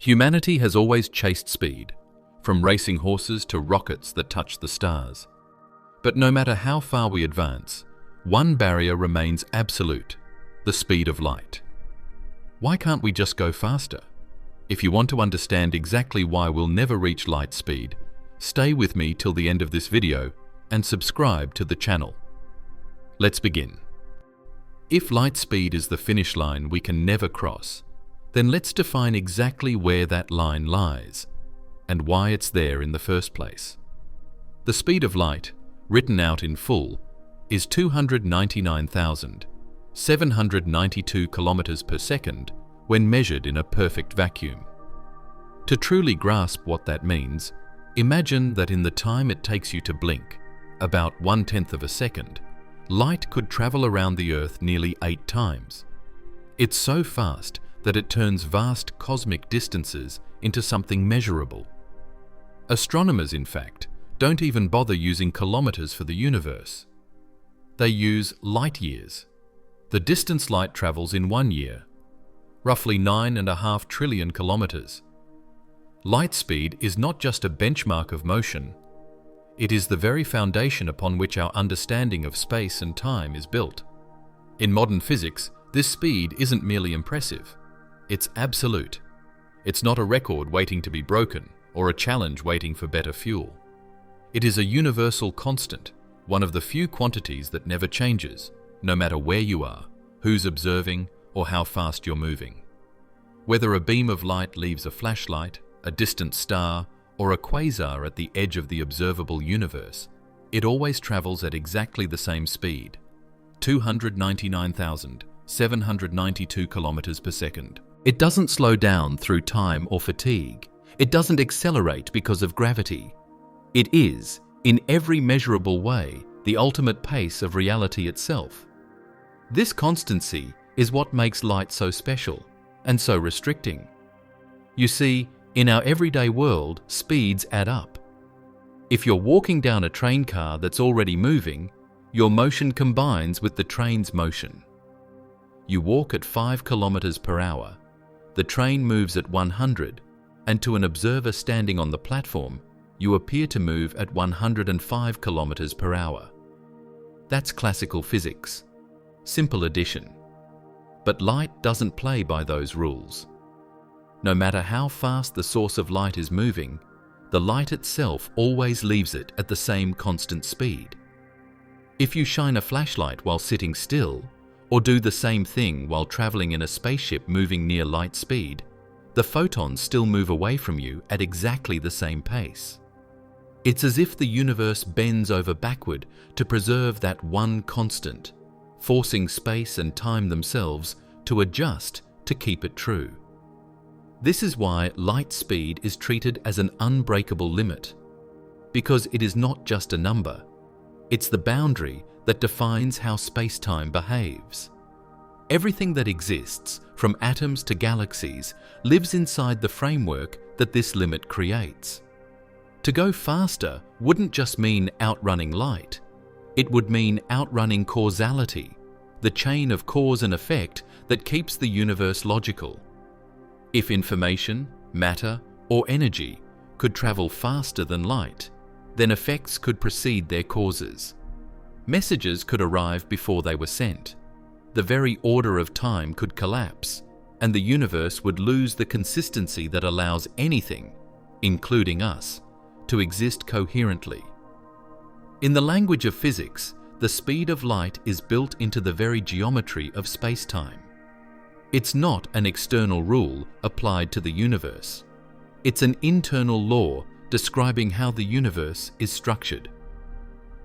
Humanity has always chased speed, from racing horses to rockets that touch the stars. But no matter how far we advance, one barrier remains absolute: the speed of light. Why can't we just go faster? If you want to understand exactly why we'll never reach light speed, stay with me till the end of this video and subscribe to the channel. Let's begin. If light speed is the finish line we can never cross, then let's define exactly where that line lies and why it's there in the first place. The speed of light, written out in full, is 299,792 kilometers per second when measured in a perfect vacuum. To truly grasp what that means, imagine that in the time it takes you to blink, about 1/10 of a second, light could travel around the Earth nearly 8 times. It's so fast that it turns vast cosmic distances into something measurable. Astronomers, in fact, don't even bother using kilometers for the universe. They use light years. The distance light travels in 1 year, roughly 9.5 trillion kilometers. Light speed is not just a benchmark of motion, it is the very foundation upon which our understanding of space and time is built. In modern physics, this speed isn't merely impressive, it's absolute. It's not a record waiting to be broken or a challenge waiting for better fuel. It is a universal constant, one of the few quantities that never changes, no matter where you are, who's observing, or how fast you're moving. Whether a beam of light leaves a flashlight, a distant star, or a quasar at the edge of the observable universe, it always travels at exactly the same speed, 299,792 kilometers per second. It doesn't slow down through time or fatigue. It doesn't accelerate because of gravity. It is, in every measurable way, the ultimate pace of reality itself. This constancy is what makes light so special and so restricting. You see, in our everyday world, speeds add up. If you're walking down a train car that's already moving, your motion combines with the train's motion. You walk at 5 kilometers per hour. The train moves at 100, and to an observer standing on the platform, you appear to move at 105 kilometers per hour. That's classical physics. Simple addition. But light doesn't play by those rules. No matter how fast the source of light is moving, the light itself always leaves it at the same constant speed. If you shine a flashlight while sitting still, or do the same thing while traveling in a spaceship moving near light speed, the photons still move away from you at exactly the same pace. It's as if the universe bends over backward to preserve that one constant, forcing space and time themselves to adjust to keep it true. This is why light speed is treated as an unbreakable limit, because it is not just a number, it's the boundary that defines how space-time behaves. Everything that exists, from atoms to galaxies, lives inside the framework that this limit creates. To go faster wouldn't just mean outrunning light, it would mean outrunning causality, the chain of cause and effect that keeps the universe logical. If information, matter, or energy could travel faster than light, then effects could precede their causes. Messages could arrive before they were sent. The very order of time could collapse, and the universe would lose the consistency that allows anything, including us, to exist coherently. In the language of physics, the speed of light is built into the very geometry of space-time. It's not an external rule applied to the universe. It's an internal law describing how the universe is structured.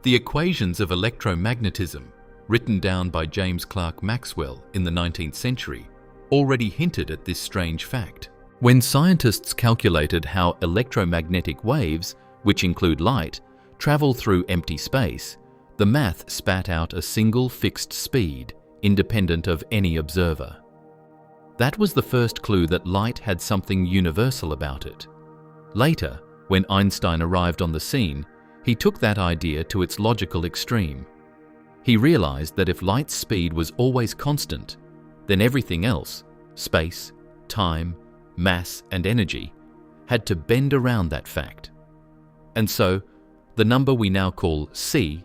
The equations of electromagnetism, written down by James Clerk Maxwell in the 19th century, already hinted at this strange fact. When scientists calculated how electromagnetic waves, which include light, travel through empty space, the math spat out a single fixed speed, independent of any observer. That was the first clue that light had something universal about it. Later, when Einstein arrived on the scene, he took that idea to its logical extreme. He realized that if light's speed was always constant, then everything else, space, time, mass, and energy, had to bend around that fact. And so, the number we now call c,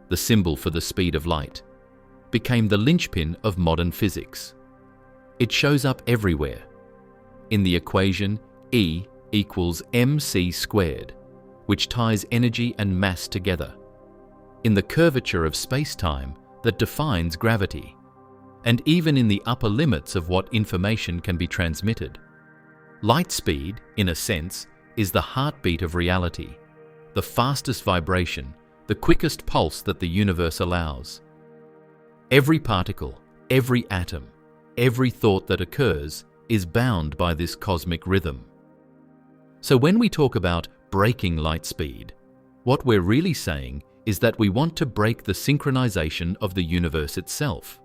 the symbol for the speed of light, became the linchpin of modern physics. It shows up everywhere. In the equation E equals mc squared, which ties energy and mass together. In the curvature of space-time that defines gravity, and even in the upper limits of what information can be transmitted. Light speed, in a sense, is the heartbeat of reality, the fastest vibration, the quickest pulse that the universe allows. Every particle, every atom, every thought that occurs is bound by this cosmic rhythm. So when we talk about breaking light speed, what we're really saying is that we want to break the synchronization of the universe itself.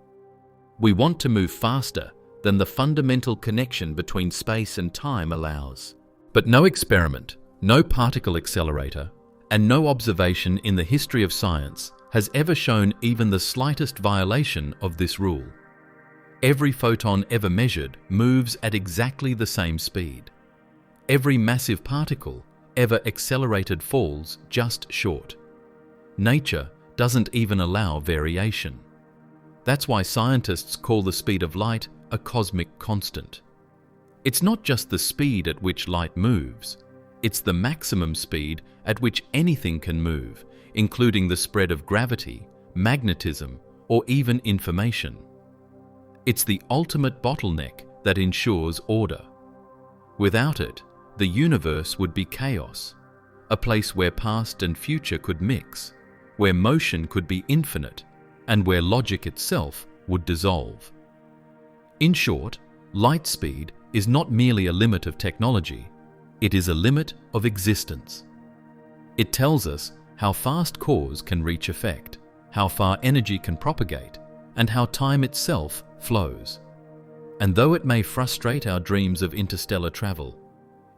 We want to move faster than the fundamental connection between space and time allows. But no experiment, no particle accelerator, and no observation in the history of science has ever shown even the slightest violation of this rule. Every photon ever measured moves at exactly the same speed. Every massive particle ever accelerated falls just short. Nature doesn't even allow variation. That's why scientists call the speed of light a cosmic constant. It's not just the speed at which light moves, it's the maximum speed at which anything can move, including the spread of gravity, magnetism, or even information. It's the ultimate bottleneck that ensures order. Without it, the universe would be chaos, a place where past and future could mix, where motion could be infinite, and where logic itself would dissolve. In short, light speed is not merely a limit of technology, it is a limit of existence. It tells us how fast cause can reach effect, how far energy can propagate, and how time itself flows. And though it may frustrate our dreams of interstellar travel,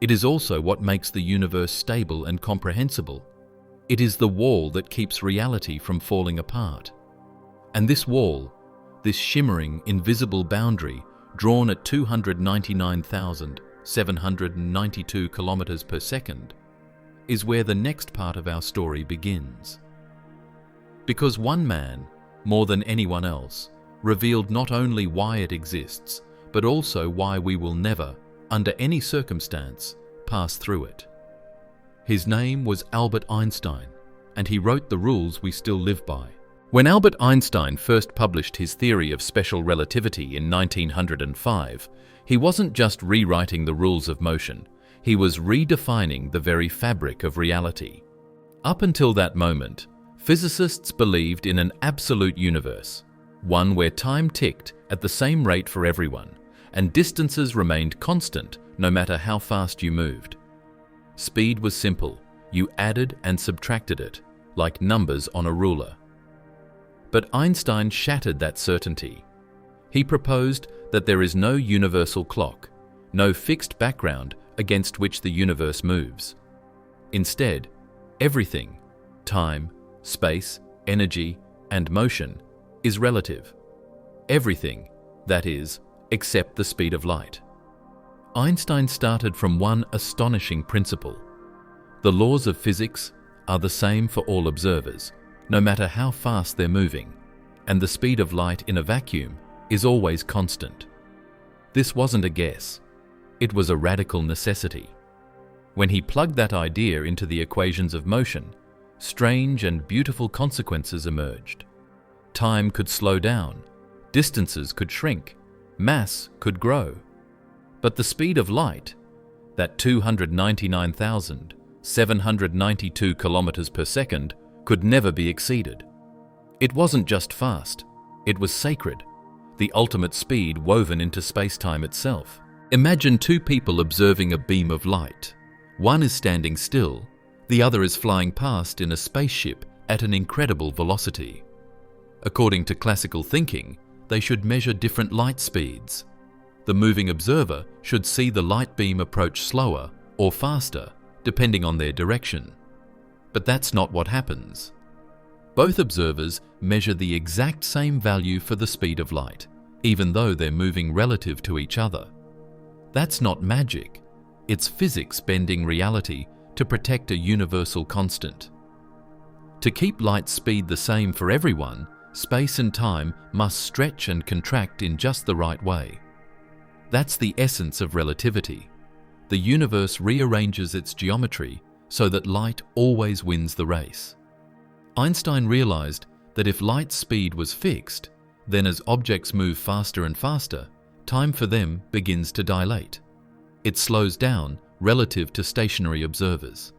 it is also what makes the universe stable and comprehensible. It is the wall that keeps reality from falling apart. And this wall, this shimmering, invisible boundary drawn at 299,792 kilometers per second, is where the next part of our story begins. Because one man, more than anyone else, revealed not only why it exists, but also why we will never, under any circumstance, pass through it. His name was Albert Einstein, and he wrote the rules we still live by. When Albert Einstein first published his theory of special relativity in 1905, he wasn't just rewriting the rules of motion, he was redefining the very fabric of reality. Up until that moment, physicists believed in an absolute universe, one where time ticked at the same rate for everyone, and distances remained constant no matter how fast you moved. Speed was simple, you added and subtracted it, like numbers on a ruler. But Einstein shattered that certainty. He proposed that there is no universal clock, no fixed background against which the universe moves. Instead, everything, time, space, energy, and motion, is relative. Everything, that is, except the speed of light. Einstein started from one astonishing principle. The laws of physics are the same for all observers, no matter how fast they're moving, and the speed of light in a vacuum is always constant. This wasn't a guess. It was a radical necessity. When he plugged that idea into the equations of motion, strange and beautiful consequences emerged. Time could slow down, distances could shrink, mass could grow. But the speed of light, that 299,792 kilometers per second, could never be exceeded. It wasn't just fast, it was sacred, the ultimate speed woven into space-time itself. Imagine two people observing a beam of light. One is standing still, the other is flying past in a spaceship at an incredible velocity. According to classical thinking, they should measure different light speeds. The moving observer should see the light beam approach slower or faster, depending on their direction. But that's not what happens. Both observers measure the exact same value for the speed of light, even though they're moving relative to each other. That's not magic. It's physics bending reality to protect a universal constant. To keep light speed the same for everyone, space and time must stretch and contract in just the right way. That's the essence of relativity. The universe rearranges its geometry so that light always wins the race. Einstein realized that if light speed was fixed, then as objects move faster and faster, time for them begins to dilate. It slows down relative to stationary observers.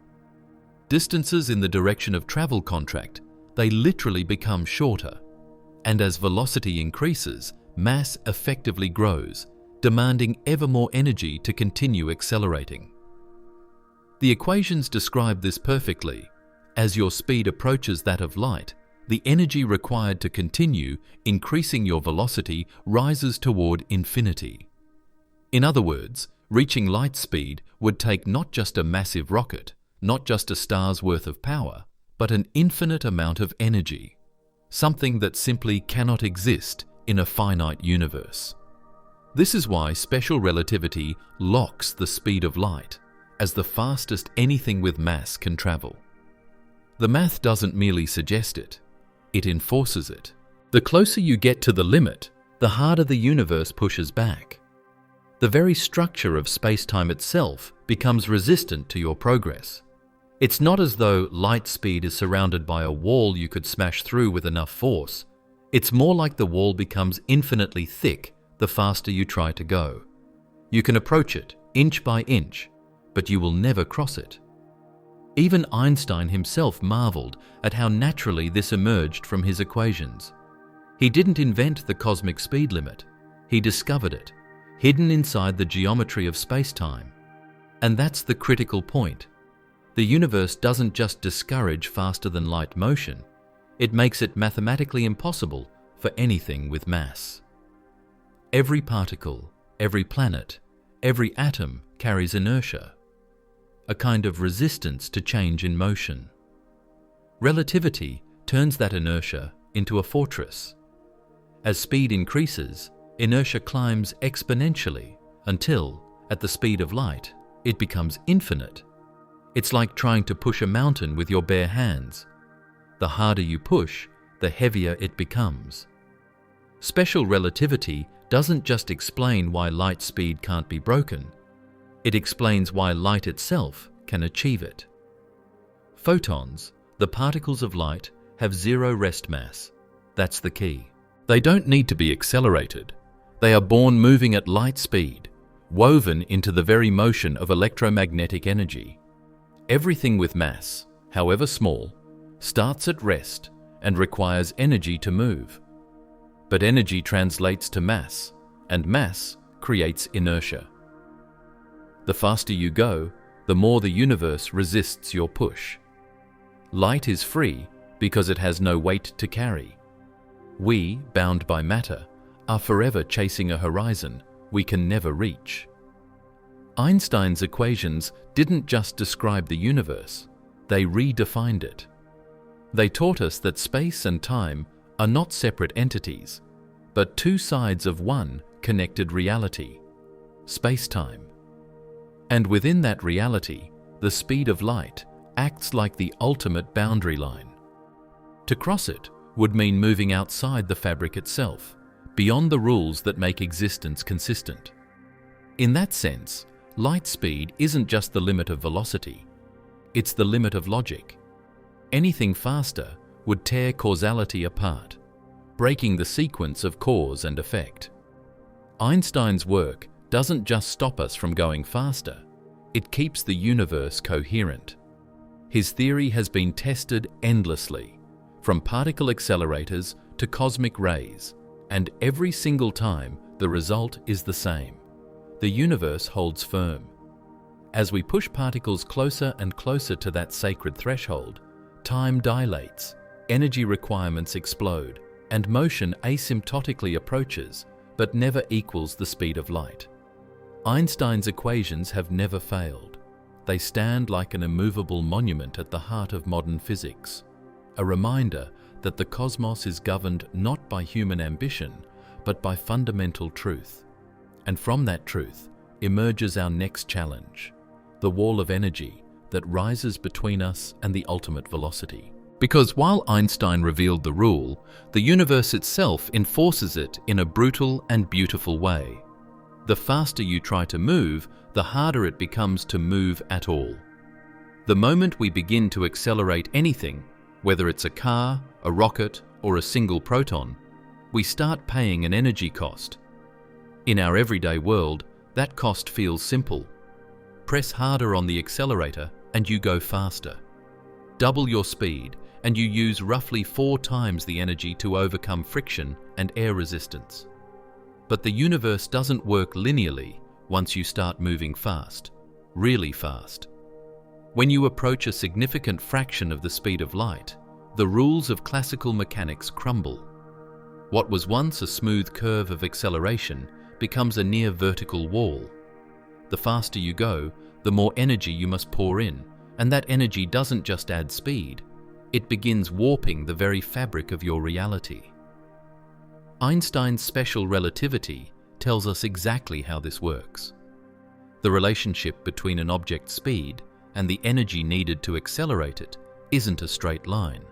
Distances in the direction of travel contract, they literally become shorter. And as velocity increases, mass effectively grows, demanding ever more energy to continue accelerating. The equations describe this perfectly. As your speed approaches that of light, the energy required to continue increasing your velocity rises toward infinity. In other words, reaching light speed would take not just a massive rocket, not just a star's worth of power, but an infinite amount of energy, something that simply cannot exist in a finite universe. This is why special relativity locks the speed of light as the fastest anything with mass can travel. The math doesn't merely suggest it, it enforces it. The closer you get to the limit, the harder the universe pushes back. The very structure of space-time itself becomes resistant to your progress. It's not as though light speed is surrounded by a wall you could smash through with enough force. It's more like the wall becomes infinitely thick the faster you try to go. You can approach it inch by inch, but you will never cross it. Even Einstein himself marveled at how naturally this emerged from his equations. He didn't invent the cosmic speed limit. He discovered it, hidden inside the geometry of space-time. And that's the critical point. The universe doesn't just discourage faster-than-light motion, it makes it mathematically impossible for anything with mass. Every particle, every planet, every atom carries inertia, a kind of resistance to change in motion. Relativity turns that inertia into a fortress. As speed increases, inertia climbs exponentially until, at the speed of light, it becomes infinite. It's like trying to push a mountain with your bare hands. The harder you push, the heavier it becomes. Special relativity doesn't just explain why light speed can't be broken. It explains why light itself can achieve it. Photons, the particles of light, have zero rest mass. That's the key. They don't need to be accelerated. They are born moving at light speed, woven into the very motion of electromagnetic energy. Everything with mass, however small, starts at rest and requires energy to move. But energy translates to mass, and mass creates inertia. The faster you go, the more the universe resists your push. Light is free because it has no weight to carry. We, bound by matter, are forever chasing a horizon we can never reach. Einstein's equations didn't just describe the universe, they redefined it. They taught us that space and time are not separate entities, but two sides of one connected reality, space-time. And within that reality, the speed of light acts like the ultimate boundary line. To cross it would mean moving outside the fabric itself, beyond the rules that make existence consistent. In that sense, light speed isn't just the limit of velocity, it's the limit of logic. Anything faster would tear causality apart, breaking the sequence of cause and effect. Einstein's work doesn't just stop us from going faster, it keeps the universe coherent. His theory has been tested endlessly, from particle accelerators to cosmic rays, and every single time the result is the same. The universe holds firm. As we push particles closer and closer to that sacred threshold, time dilates, energy requirements explode, and motion asymptotically approaches, but never equals the speed of light. Einstein's equations have never failed. They stand like an immovable monument at the heart of modern physics, a reminder that the cosmos is governed not by human ambition, but by fundamental truth. And from that truth, emerges our next challenge, the wall of energy that rises between us and the ultimate velocity. Because while Einstein revealed the rule, the universe itself enforces it in a brutal and beautiful way. The faster you try to move, the harder it becomes to move at all. The moment we begin to accelerate anything, whether it's a car, a rocket, or a single proton, we start paying an energy cost. In our everyday world, that cost feels simple. Press harder on the accelerator and you go faster. Double your speed and you use roughly 4 times the energy to overcome friction and air resistance. But the universe doesn't work linearly once you start moving fast, really fast. When you approach a significant fraction of the speed of light, the rules of classical mechanics crumble. What was once a smooth curve of acceleration becomes a near vertical wall. The faster you go, the more energy you must pour in, and that energy doesn't just add speed, it begins warping the very fabric of your reality. Einstein's special relativity tells us exactly how this works. The relationship between an object's speed and the energy needed to accelerate it isn't a straight line.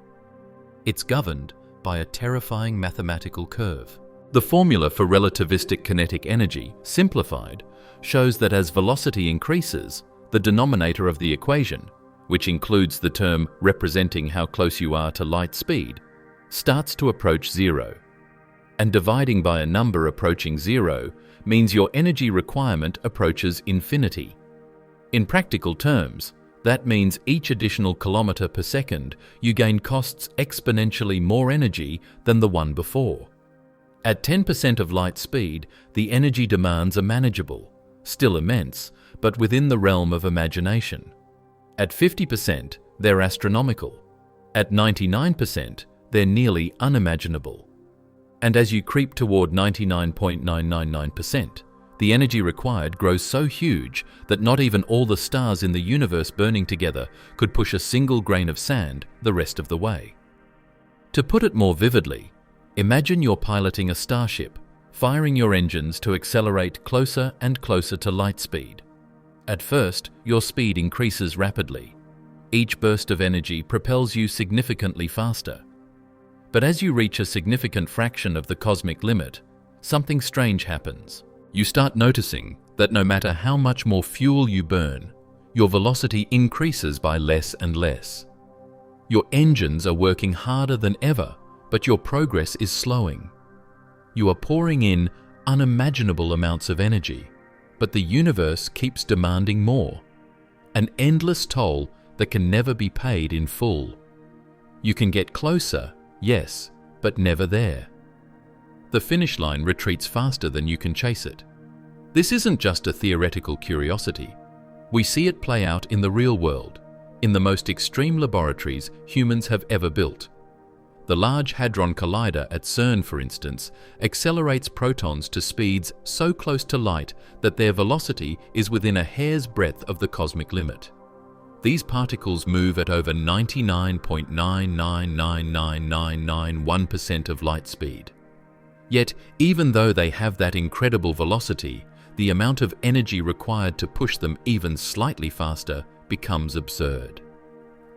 It's governed by a terrifying mathematical curve. The formula for relativistic kinetic energy, simplified, shows that as velocity increases, the denominator of the equation, which includes the term representing how close you are to light speed, starts to approach zero. And dividing by a number approaching zero means your energy requirement approaches infinity. In practical terms, that means each additional kilometer per second you gain costs exponentially more energy than the one before. At 10% of light speed, the energy demands are manageable, still immense, but within the realm of imagination. At 50%, they're astronomical. At 99%, they're nearly unimaginable. And as you creep toward 99.999%, the energy required grows so huge that not even all the stars in the universe burning together could push a single grain of sand the rest of the way. To put it more vividly, imagine you're piloting a starship, firing your engines to accelerate closer and closer to light speed. At first, your speed increases rapidly. Each burst of energy propels you significantly faster. But as you reach a significant fraction of the cosmic limit, something strange happens. You start noticing that no matter how much more fuel you burn, your velocity increases by less and less. Your engines are working harder than ever, but your progress is slowing. You are pouring in unimaginable amounts of energy, but the universe keeps demanding more. An endless toll that can never be paid in full. You can get closer, yes, but never there. The finish line retreats faster than you can chase it. This isn't just a theoretical curiosity. We see it play out in the real world, in the most extreme laboratories humans have ever built. The Large Hadron Collider at CERN, for instance, accelerates protons to speeds so close to light that their velocity is within a hair's breadth of the cosmic limit. These particles move at over 99.9999991% of light speed. Yet, even though they have that incredible velocity, the amount of energy required to push them even slightly faster becomes absurd.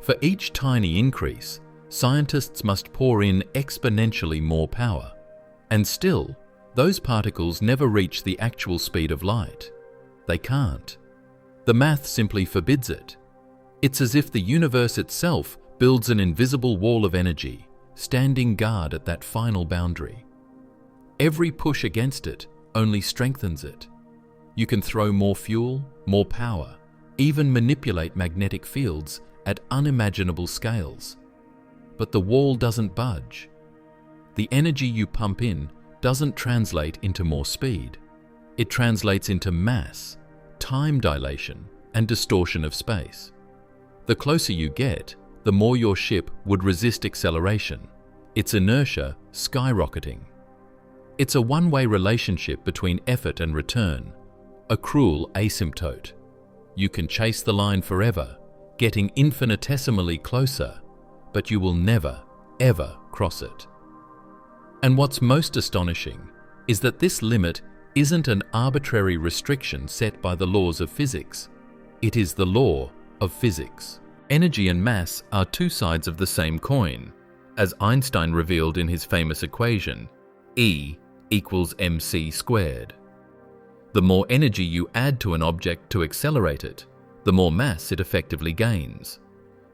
For each tiny increase, scientists must pour in exponentially more power. And still, those particles never reach the actual speed of light. They can't. The math simply forbids it. It's as if the universe itself builds an invisible wall of energy, standing guard at that final boundary. Every push against it only strengthens it. You can throw more fuel, more power, even manipulate magnetic fields at unimaginable scales. But the wall doesn't budge. The energy you pump in doesn't translate into more speed. It translates into mass, time dilation, and distortion of space. The closer you get, the more your ship would resist acceleration, its inertia skyrocketing. It's a one-way relationship between effort and return, a cruel asymptote. You can chase the line forever, getting infinitesimally closer, but you will never, ever cross it. And what's most astonishing is that this limit isn't an arbitrary restriction set by the laws of physics. It is the law of physics. Energy and mass are two sides of the same coin, as Einstein revealed in his famous equation, E equals mc squared. The more energy you add to an object to accelerate it, the more mass it effectively gains.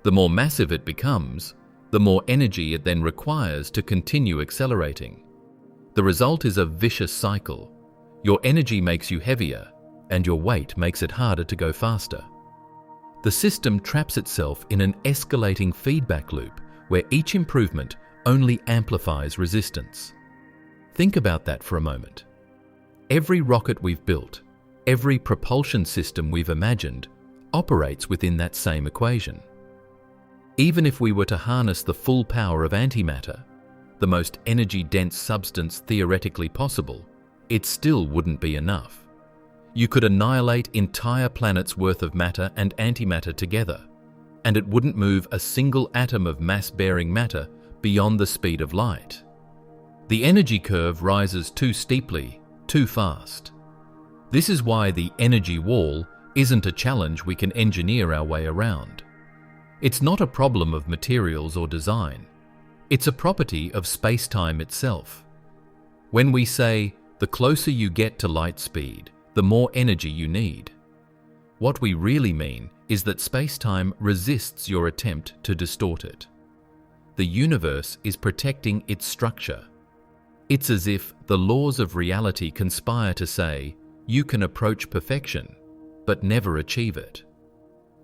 The more massive it becomes, the more energy it then requires to continue accelerating. The result is a vicious cycle. Your energy makes you heavier, and your weight makes it harder to go faster. The system traps itself in an escalating feedback loop where each improvement only amplifies resistance. Think about that for a moment. Every rocket we've built, every propulsion system we've imagined, operates within that same equation. Even if we were to harness the full power of antimatter, the most energy-dense substance theoretically possible, it still wouldn't be enough. You could annihilate entire planets' worth of matter and antimatter together, and it wouldn't move a single atom of mass-bearing matter beyond the speed of light. The energy curve rises too steeply, too fast. This is why the energy wall isn't a challenge we can engineer our way around. It's not a problem of materials or design. It's a property of space-time itself. When we say, the closer you get to light speed, the more energy you need, what we really mean is that space-time resists your attempt to distort it. The universe is protecting its structure. It's as if the laws of reality conspire to say, you can approach perfection, but never achieve it.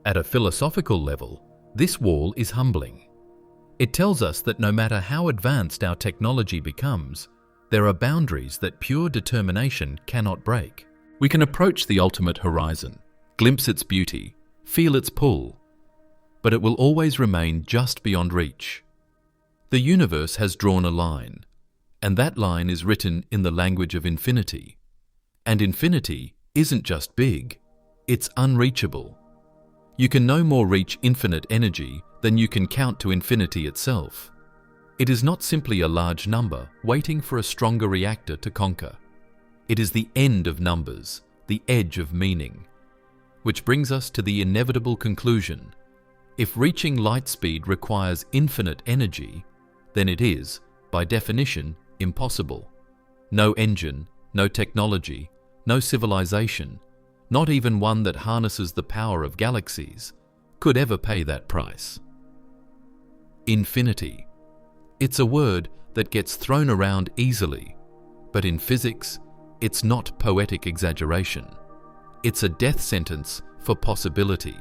At a philosophical level, this wall is humbling. It tells us that no matter how advanced our technology becomes, there are boundaries that pure determination cannot break. We can approach the ultimate horizon, glimpse its beauty, feel its pull, but it will always remain just beyond reach. The universe has drawn a line, and that line is written in the language of infinity. And infinity isn't just big, it's unreachable. You can no more reach infinite energy than you can count to infinity itself. It is not simply a large number waiting for a stronger reactor to conquer. It is the end of numbers, the edge of meaning. Which brings us to the inevitable conclusion. If reaching light speed requires infinite energy, then it is, by definition, impossible. No engine, no technology, no civilization, not even one that harnesses the power of galaxies, could ever pay that price. Infinity. It's a word that gets thrown around easily, but in physics, it's not poetic exaggeration. It's a death sentence for possibility.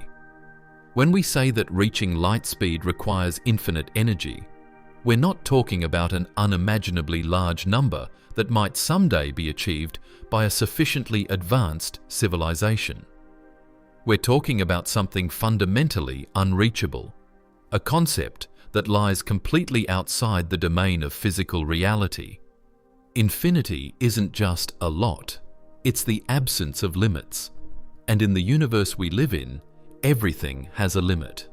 When we say that reaching light speed requires infinite energy, we're not talking about an unimaginably large number that might someday be achieved by a sufficiently advanced civilization. We're talking about something fundamentally unreachable, a concept that lies completely outside the domain of physical reality. Infinity isn't just a lot, it's the absence of limits. And in the universe we live in, everything has a limit.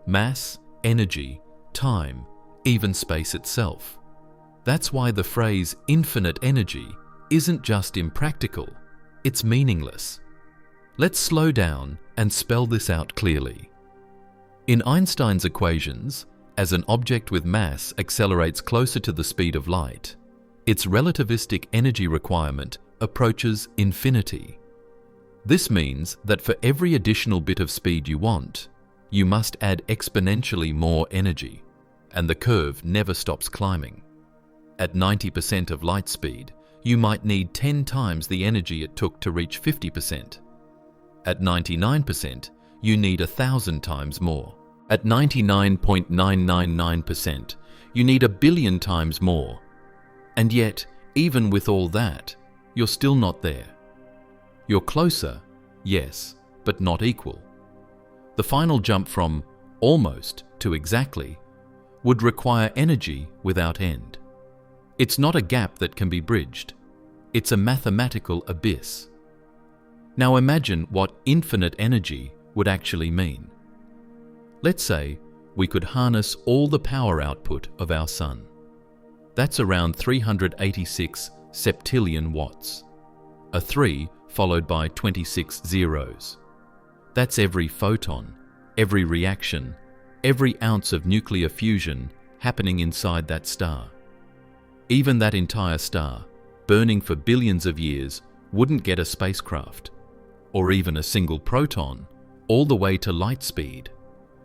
Mass, energy, time, even space itself. That's why the phrase infinite energy isn't just impractical, it's meaningless. Let's slow down and spell this out clearly. In Einstein's equations, as an object with mass accelerates closer to the speed of light, its relativistic energy requirement approaches infinity. This means that for every additional bit of speed you want, you must add exponentially more energy, and the curve never stops climbing. At 90% of light speed, you might need 10 times the energy it took to reach 50%. At 99%, you need 1,000 times more. At 99.999%, you need 1 billion times more. And yet, even with all that, you're still not there. You're closer, yes, but not equal. The final jump from almost to exactly would require energy without end. It's not a gap that can be bridged. It's a mathematical abyss. Now imagine what infinite energy would actually mean. Let's say we could harness all the power output of our sun. That's around 386 septillion watts. a 3 followed by 26 zeros. That's every photon, every reaction, every ounce of nuclear fusion happening inside that star. Even that entire star, burning for billions of years, wouldn't get a spacecraft, or even a single proton, all the way to light speed.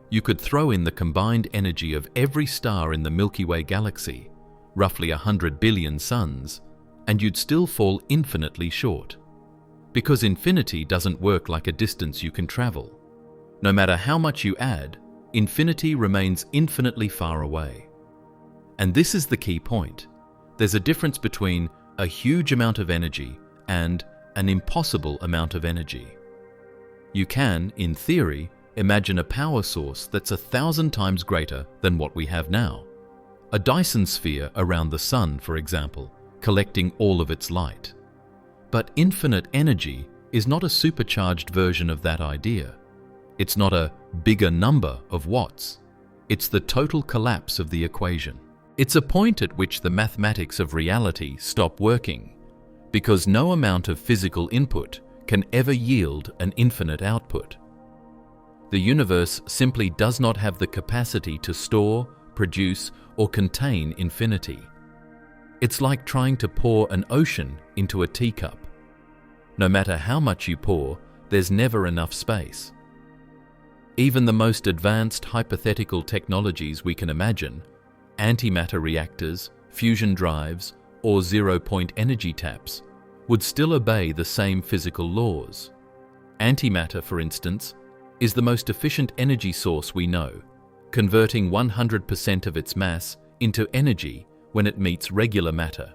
You could throw in the combined energy of every star in the Milky Way galaxy, roughly 100 billion suns, and you'd still fall infinitely short. Because infinity doesn't work like a distance you can travel. No matter how much you add, infinity remains infinitely far away. And this is the key point. There's a difference between a huge amount of energy and an impossible amount of energy. You can, in theory, imagine a power source that's 1,000 times greater than what we have now. A Dyson sphere around the sun, for example, collecting all of its light. But infinite energy is not a supercharged version of that idea. It's not a bigger number of watts. It's the total collapse of the equation. It's a point at which the mathematics of reality stop working, because no amount of physical input can ever yield an infinite output. The universe simply does not have the capacity to store, produce, or contain infinity. It's like trying to pour an ocean into a teacup. No matter how much you pour, there's never enough space. Even the most advanced hypothetical technologies we can imagine, antimatter reactors, fusion drives, or zero-point energy taps, would still obey the same physical laws. Antimatter, for instance, is the most efficient energy source we know, converting 100% of its mass into energy when it meets regular matter.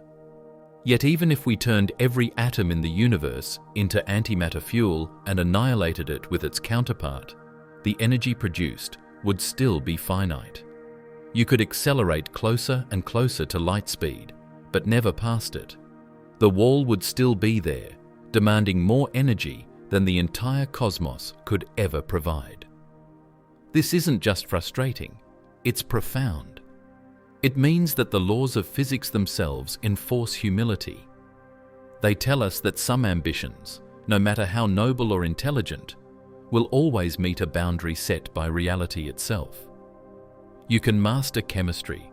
Yet even if we turned every atom in the universe into antimatter fuel and annihilated it with its counterpart, the energy produced would still be finite. You could accelerate closer and closer to light speed, but never past it. The wall would still be there, demanding more energy than the entire cosmos could ever provide. This isn't just frustrating, it's profound. It means that the laws of physics themselves enforce humility. They tell us that some ambitions, no matter how noble or intelligent, will always meet a boundary set by reality itself. You can master chemistry,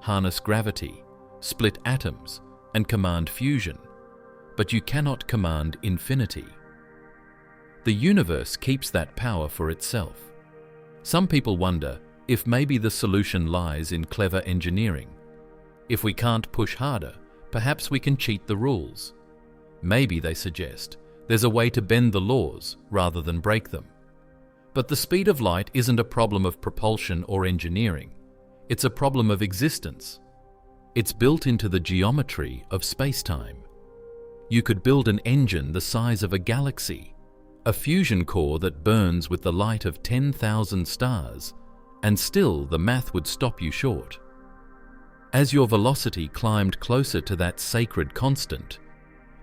harness gravity, split atoms, and command fusion, but you cannot command infinity. The universe keeps that power for itself. Some people wonder if maybe the solution lies in clever engineering. If we can't push harder, perhaps we can cheat the rules. Maybe, they suggest, there's a way to bend the laws rather than break them. But the speed of light isn't a problem of propulsion or engineering. It's a problem of existence. It's built into the geometry of spacetime. You could build an engine the size of a galaxy, a fusion core that burns with the light of 10,000 stars, and still the math would stop you short. As your velocity climbed closer to that sacred constant,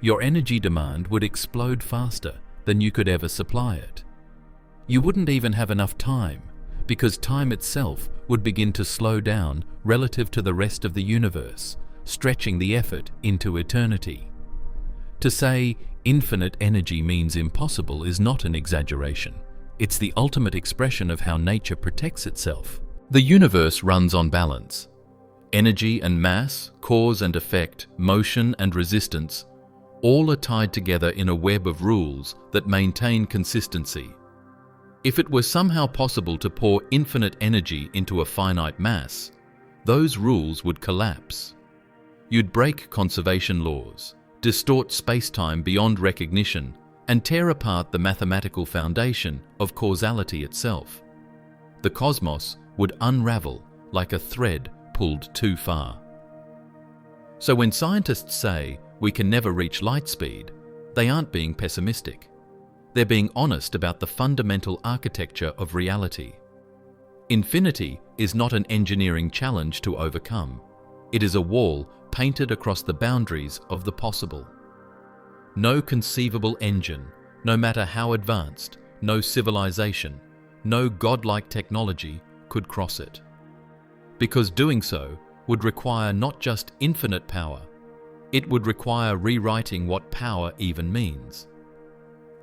your energy demand would explode faster than you could ever supply it. You wouldn't even have enough time, because time itself would begin to slow down relative to the rest of the universe, stretching the effort into eternity. To say infinite energy means impossible is not an exaggeration. It's the ultimate expression of how nature protects itself. The universe runs on balance. Energy and mass, cause and effect, motion and resistance, all are tied together in a web of rules that maintain consistency. If it were somehow possible to pour infinite energy into a finite mass, those rules would collapse. You'd break conservation laws, distort space-time beyond recognition, and tear apart the mathematical foundation of causality itself. The cosmos would unravel like a thread pulled too far. So when scientists say we can never reach light speed, they aren't being pessimistic. They're being honest about the fundamental architecture of reality. Infinity is not an engineering challenge to overcome. It is a wall painted across the boundaries of the possible. No conceivable engine, no matter how advanced, no civilization, no godlike technology could cross it. Because doing so would require not just infinite power, It would require rewriting what power even means.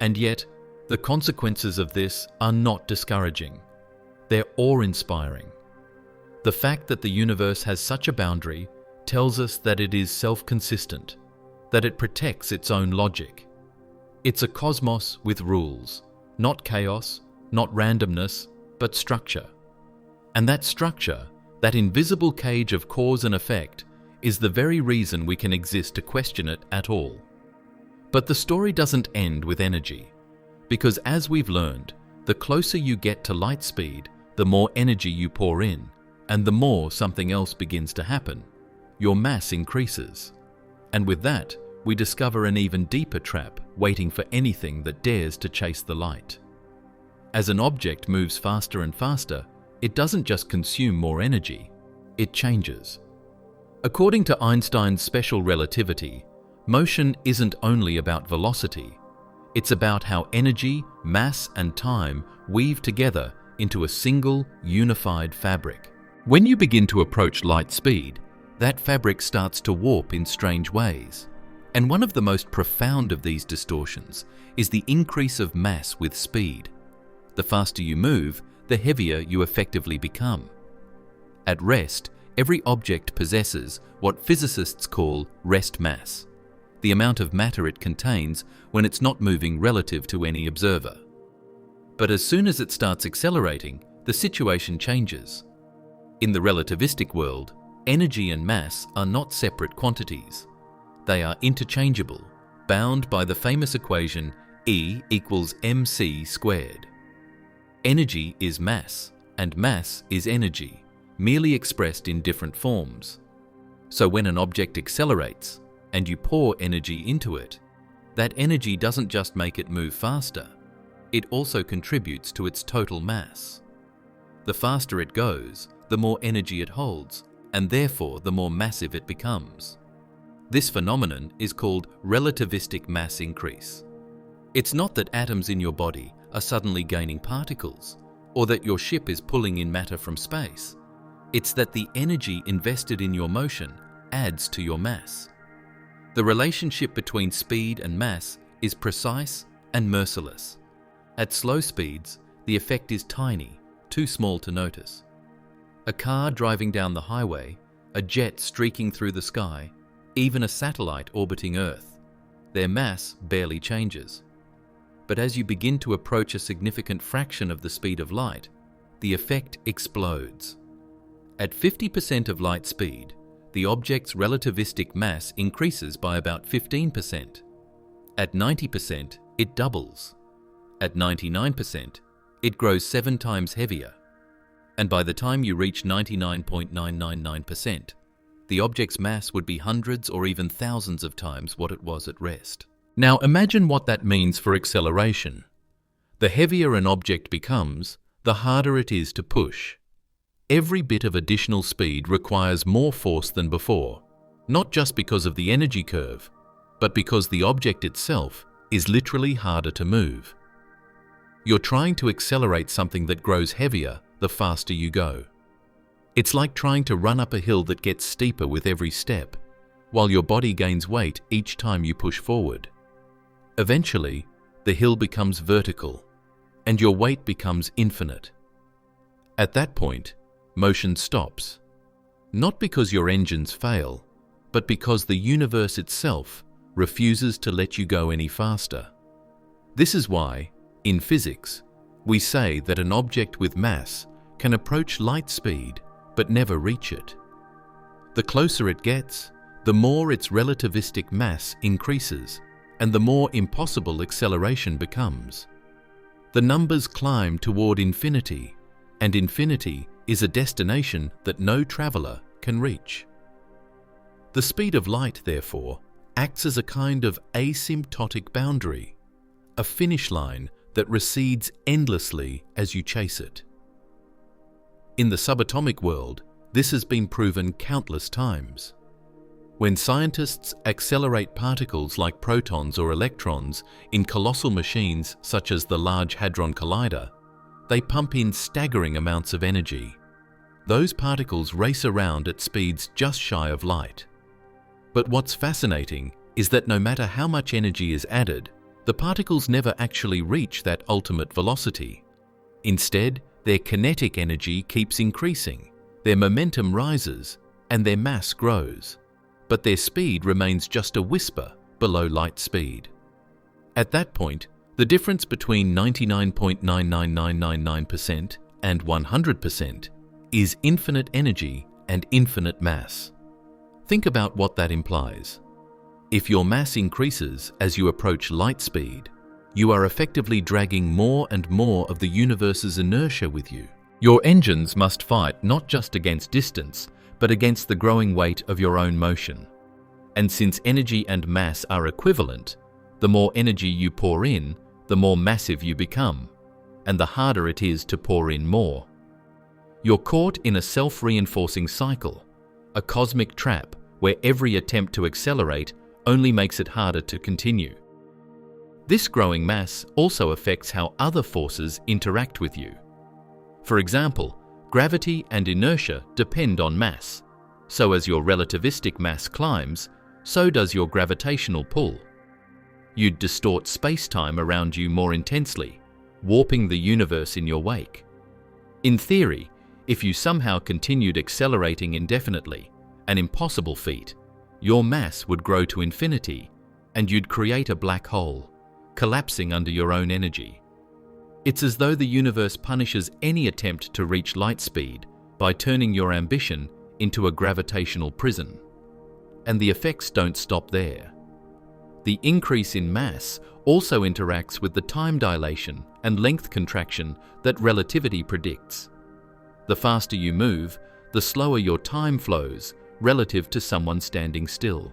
And yet, the consequences of this are not discouraging. They're awe-inspiring. The fact that the universe has such a boundary tells us that it is self-consistent, that it protects its own logic. It's a cosmos with rules, not chaos, not randomness, but structure. And that structure, that invisible cage of cause and effect, is the very reason we can exist to question it at all. But the story doesn't end with energy, because as we've learned, the closer you get to light speed, the more energy you pour in, and the more something else begins to happen. Your mass increases. And with that, we discover an even deeper trap waiting for anything that dares to chase the light. As an object moves faster and faster, it doesn't just consume more energy, it changes. According to Einstein's special relativity, motion isn't only about velocity, it's about how energy, mass, and time weave together into a single, unified fabric. When you begin to approach light speed, that fabric starts to warp in strange ways. And one of the most profound of these distortions is the increase of mass with speed. The faster you move, the heavier you effectively become. At rest, every object possesses what physicists call rest mass, the amount of matter it contains when it's not moving relative to any observer. But as soon as it starts accelerating, the situation changes. In the relativistic world, energy and mass are not separate quantities. They are interchangeable, bound by the famous equation E equals mc squared. Energy is mass, and mass is energy, merely expressed in different forms. So when an object accelerates, and you pour energy into it, that energy doesn't just make it move faster, it also contributes to its total mass. The faster it goes, the more energy it holds, and therefore the more massive it becomes. This phenomenon is called relativistic mass increase. It's not that atoms in your body are suddenly gaining particles, or that your ship is pulling in matter from space. It's that the energy invested in your motion adds to your mass. The relationship between speed and mass is precise and merciless. At slow speeds, the effect is tiny, too small to notice. A car driving down the highway, a jet streaking through the sky, even a satellite orbiting Earth, their mass barely changes. But as you begin to approach a significant fraction of the speed of light, the effect explodes. At 50% of light speed, the object's relativistic mass increases by about 15%. At 90%, it doubles. At 99%, it grows 7 times heavier. And by the time you reach 99.999%, the object's mass would be hundreds or even thousands of times what it was at rest. Now imagine what that means for acceleration. The heavier an object becomes, the harder it is to push. Every bit of additional speed requires more force than before, not just because of the energy curve, but because the object itself is literally harder to move. You're trying to accelerate something that grows heavier the faster you go. It's like trying to run up a hill that gets steeper with every step, while your body gains weight each time you push forward. Eventually, the hill becomes vertical, and your weight becomes infinite. At that point, motion stops, not because your engines fail, but because the universe itself refuses to let you go any faster. This is why, in physics, we say that an object with mass can approach light speed but never reach it. The closer it gets, the more its relativistic mass increases, and the more impossible acceleration becomes. The numbers climb toward infinity, and infinity is a destination that no traveler can reach. The speed of light, therefore, acts as a kind of asymptotic boundary, a finish line that recedes endlessly as you chase it. In the subatomic world, this has been proven countless times. When scientists accelerate particles like protons or electrons in colossal machines such as the Large Hadron Collider, they pump in staggering amounts of energy. Those particles race around at speeds just shy of light. But what's fascinating is that no matter how much energy is added, the particles never actually reach that ultimate velocity. Instead, their kinetic energy keeps increasing, their momentum rises, and their mass grows. But their speed remains just a whisper below light speed. At that point, the difference between 99.99999% and 100% is infinite energy and infinite mass. Think about what that implies. If your mass increases as you approach light speed, you are effectively dragging more and more of the universe's inertia with you. Your engines must fight not just against distance, but against the growing weight of your own motion. And since energy and mass are equivalent, the more energy you pour in, the more massive you become, and the harder it is to pour in more. You're caught in a self-reinforcing cycle, a cosmic trap where every attempt to accelerate only makes it harder to continue. This growing mass also affects how other forces interact with you. For example, gravity and inertia depend on mass, so as your relativistic mass climbs, so does your gravitational pull. You'd distort spacetime around you more intensely, warping the universe in your wake. In theory, if you somehow continued accelerating indefinitely, an impossible feat, your mass would grow to infinity, and you'd create a black hole, collapsing under your own energy. It's as though the universe punishes any attempt to reach light speed by turning your ambition into a gravitational prison. And the effects don't stop there. The increase in mass also interacts with the time dilation and length contraction that relativity predicts. The faster you move, the slower your time flows relative to someone standing still.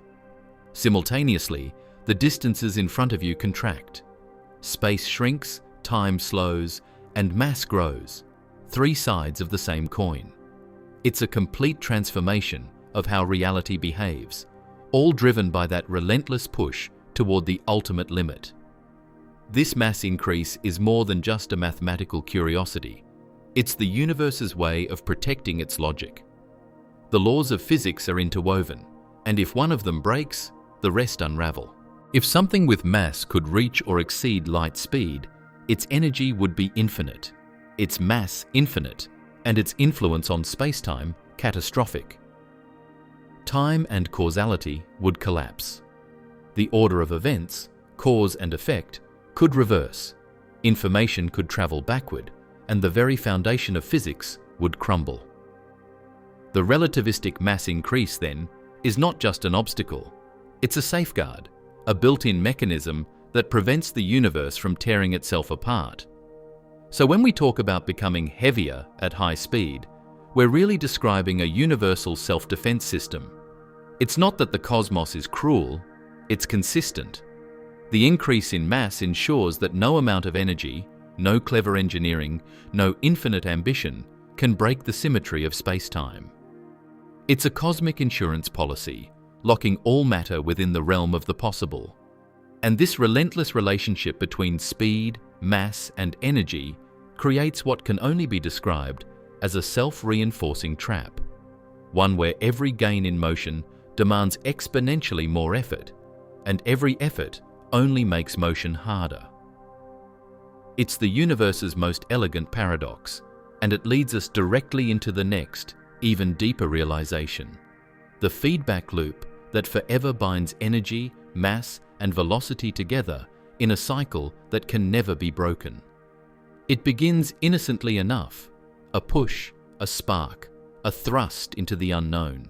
Simultaneously, the distances in front of you contract. Space shrinks, time slows, and mass grows, three sides of the same coin. It's a complete transformation of how reality behaves, all driven by that relentless push toward the ultimate limit. This mass increase is more than just a mathematical curiosity. It's the universe's way of protecting its logic. The laws of physics are interwoven, and if one of them breaks, the rest unravel. If something with mass could reach or exceed light speed, its energy would be infinite, its mass infinite, and its influence on spacetime catastrophic. Time and causality would collapse. The order of events, cause and effect, could reverse. Information could travel backward, and the very foundation of physics would crumble. The relativistic mass increase, then, is not just an obstacle. It's a safeguard, a built-in mechanism that prevents the universe from tearing itself apart. So when we talk about becoming heavier at high speed, we're really describing a universal self-defense system. It's not that the cosmos is cruel, it's consistent. The increase in mass ensures that no amount of energy, no clever engineering, no infinite ambition can break the symmetry of space-time. It's a cosmic insurance policy, locking all matter within the realm of the possible. And this relentless relationship between speed, mass, and energy creates what can only be described as a self-reinforcing trap, one where every gain in motion demands exponentially more effort, and every effort only makes motion harder. It's the universe's most elegant paradox, and it leads us directly into the next, even deeper realization: the feedback loop that forever binds energy, mass, and velocity together in a cycle that can never be broken. It begins innocently enough: a push, a spark, a thrust into the unknown.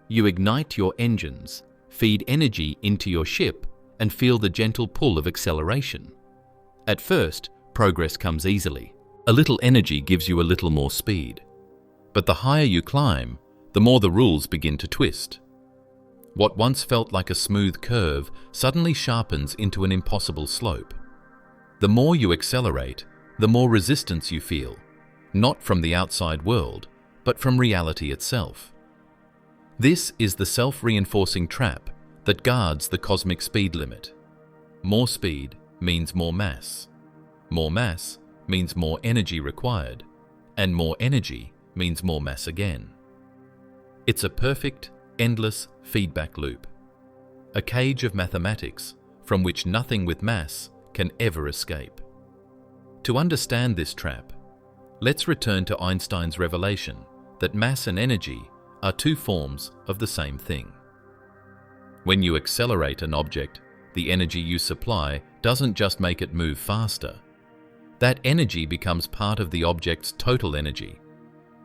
You ignite your engines, feed energy into your ship, and feel the gentle pull of acceleration. At first, progress comes easily. A little energy gives you a little more speed. But the higher you climb, the more the rules begin to twist. What once felt like a smooth curve suddenly sharpens into an impossible slope. The more you accelerate, the more resistance you feel, not from the outside world, but from reality itself. This is the self-reinforcing trap that guards the cosmic speed limit. More speed means more mass. More mass means more energy required, and more energy means more mass again. It's a perfect, endless feedback loop. a cage of mathematics from which nothing with mass can ever escape. To understand this trap, let's return to Einstein's revelation that mass and energy are two forms of the same thing. When you accelerate an object, the energy you supply doesn't just make it move faster. That energy becomes part of the object's total energy.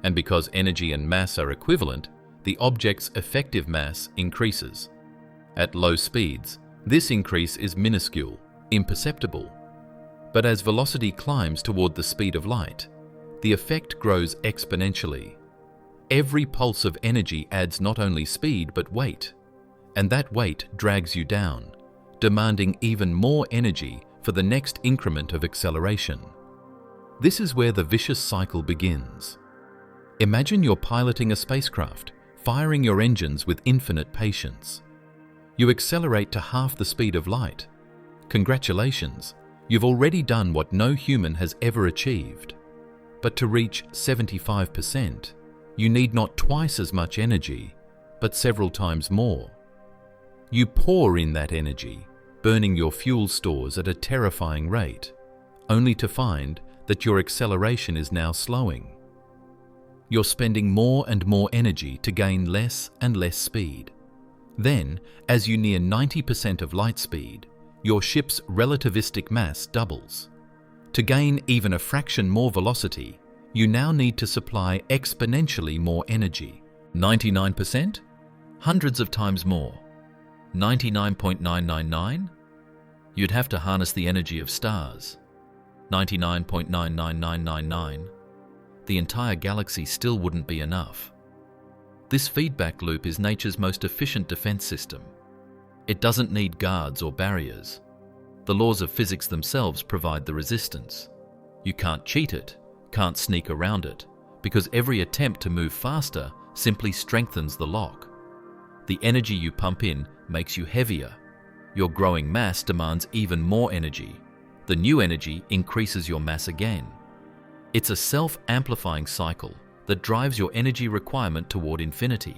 And because energy and mass are equivalent, the object's effective mass increases. At low speeds, this increase is minuscule, imperceptible. But as velocity climbs toward the speed of light, the effect grows exponentially. Every pulse of energy adds not only speed but weight, and that weight drags you down, demanding even more energy for the next increment of acceleration. This is where the vicious cycle begins. Imagine you're piloting a spacecraft, firing your engines with infinite patience. You accelerate to half the speed of light. Congratulations, you've already done what no human has ever achieved. But to reach 75%, you need not twice as much energy, but several times more. You pour in that energy, burning your fuel stores at a terrifying rate, only to find that your acceleration is now slowing. You're spending more and more energy to gain less and less speed. Then, as you near 90% of light speed, your ship's relativistic mass doubles. To gain even a fraction more velocity, you now need to supply exponentially more energy. 99%? Hundreds of times more. 99.999? You'd have to harness the energy of stars. 99.99999. The entire galaxy still wouldn't be enough. This feedback loop is nature's most efficient defense system. It doesn't need guards or barriers. The laws of physics themselves provide the resistance. You can't cheat it, can't sneak around it, because every attempt to move faster simply strengthens the lock. The energy you pump in makes you heavier. Your growing mass demands even more energy. The new energy increases your mass again. It's a self-amplifying cycle that drives your energy requirement toward infinity.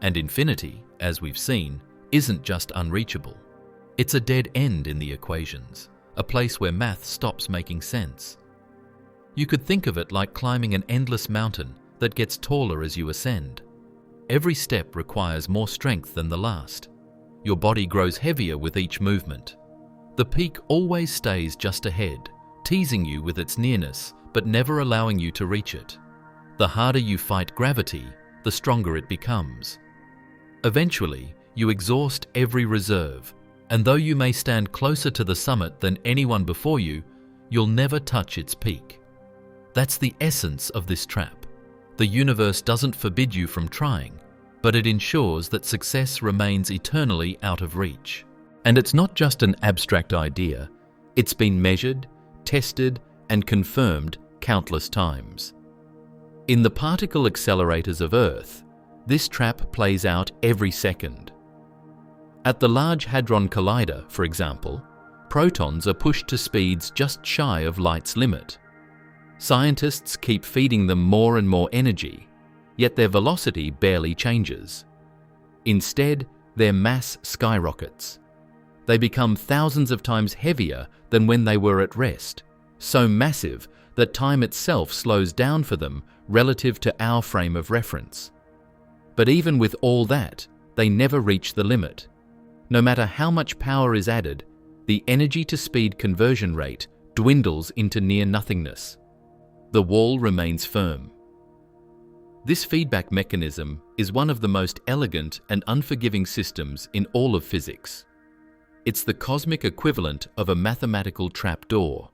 And infinity, as we've seen, isn't just unreachable. It's a dead end in the equations, a place where math stops making sense. You could think of it like climbing an endless mountain that gets taller as you ascend. Every step requires more strength than the last. Your body grows heavier with each movement. The peak always stays just ahead, teasing you with its nearness, but never allowing you to reach it. The harder you fight gravity, the stronger it becomes. Eventually, you exhaust every reserve, and though you may stand closer to the summit than anyone before you, you'll never touch its peak. That's the essence of this trap. The universe doesn't forbid you from trying, but it ensures that success remains eternally out of reach. And it's not just an abstract idea. It's been measured, tested, and confirmed countless times. In the particle accelerators of Earth, this trap plays out every second. At the Large Hadron Collider, for example, protons are pushed to speeds just shy of light's limit. Scientists keep feeding them more and more energy, yet their velocity barely changes. Instead, their mass skyrockets. They become thousands of times heavier than when they were at rest, so massive that time itself slows down for them relative to our frame of reference. But even with all that, they never reach the limit. No matter how much power is added, the energy-to-speed conversion rate dwindles into near nothingness. The wall remains firm. This feedback mechanism is one of the most elegant and unforgiving systems in all of physics. It's the cosmic equivalent of a mathematical trapdoor.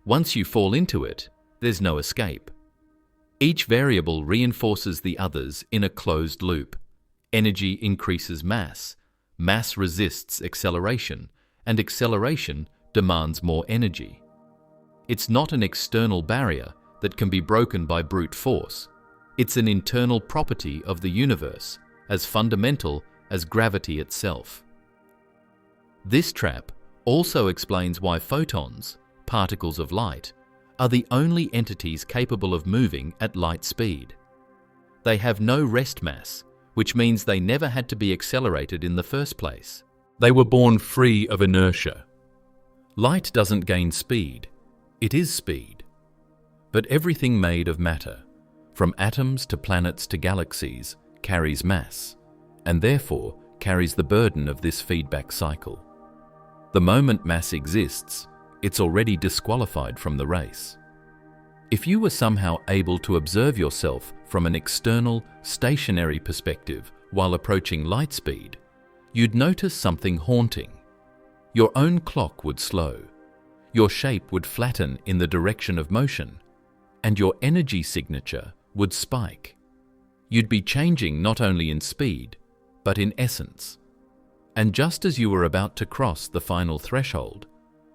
Once you fall into it, there's no escape. Each variable reinforces the others in a closed loop. Energy increases mass, mass resists acceleration, and acceleration demands more energy. It's not an external barrier that can be broken by brute force. It's an internal property of the universe, as fundamental as gravity itself. This trap also explains why photons, particles of light, are the only entities capable of moving at light speed. They have no rest mass, which means they never had to be accelerated in the first place. They were born free of inertia. Light doesn't gain speed, it is speed. But everything made of matter, from atoms to planets to galaxies, carries mass, and therefore carries the burden of this feedback cycle. The moment mass exists, it's already disqualified from the race. If you were somehow able to observe yourself from an external, stationary perspective while approaching light speed, you'd notice something haunting. Your own clock would slow, your shape would flatten in the direction of motion, and your energy signature would spike. You'd be changing not only in speed, but in essence. And just as you were about to cross the final threshold,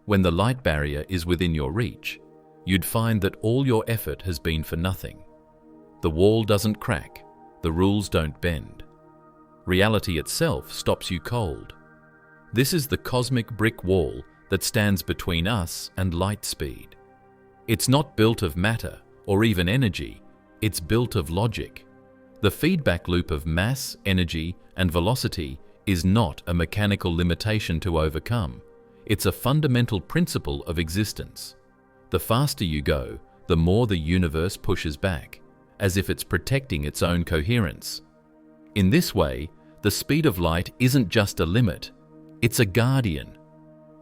when the light barrier is within your reach, you'd find that all your effort has been for nothing. The wall doesn't crack, the rules don't bend. Reality itself stops you cold. This is the cosmic brick wall that stands between us and light speed. It's not built of matter or even energy, it's built of logic. The feedback loop of mass, energy, and velocity is not a mechanical limitation to overcome. It's a fundamental principle of existence. The faster you go, the more the universe pushes back, as if it's protecting its own coherence. In this way, the speed of light isn't just a limit, it's a guardian.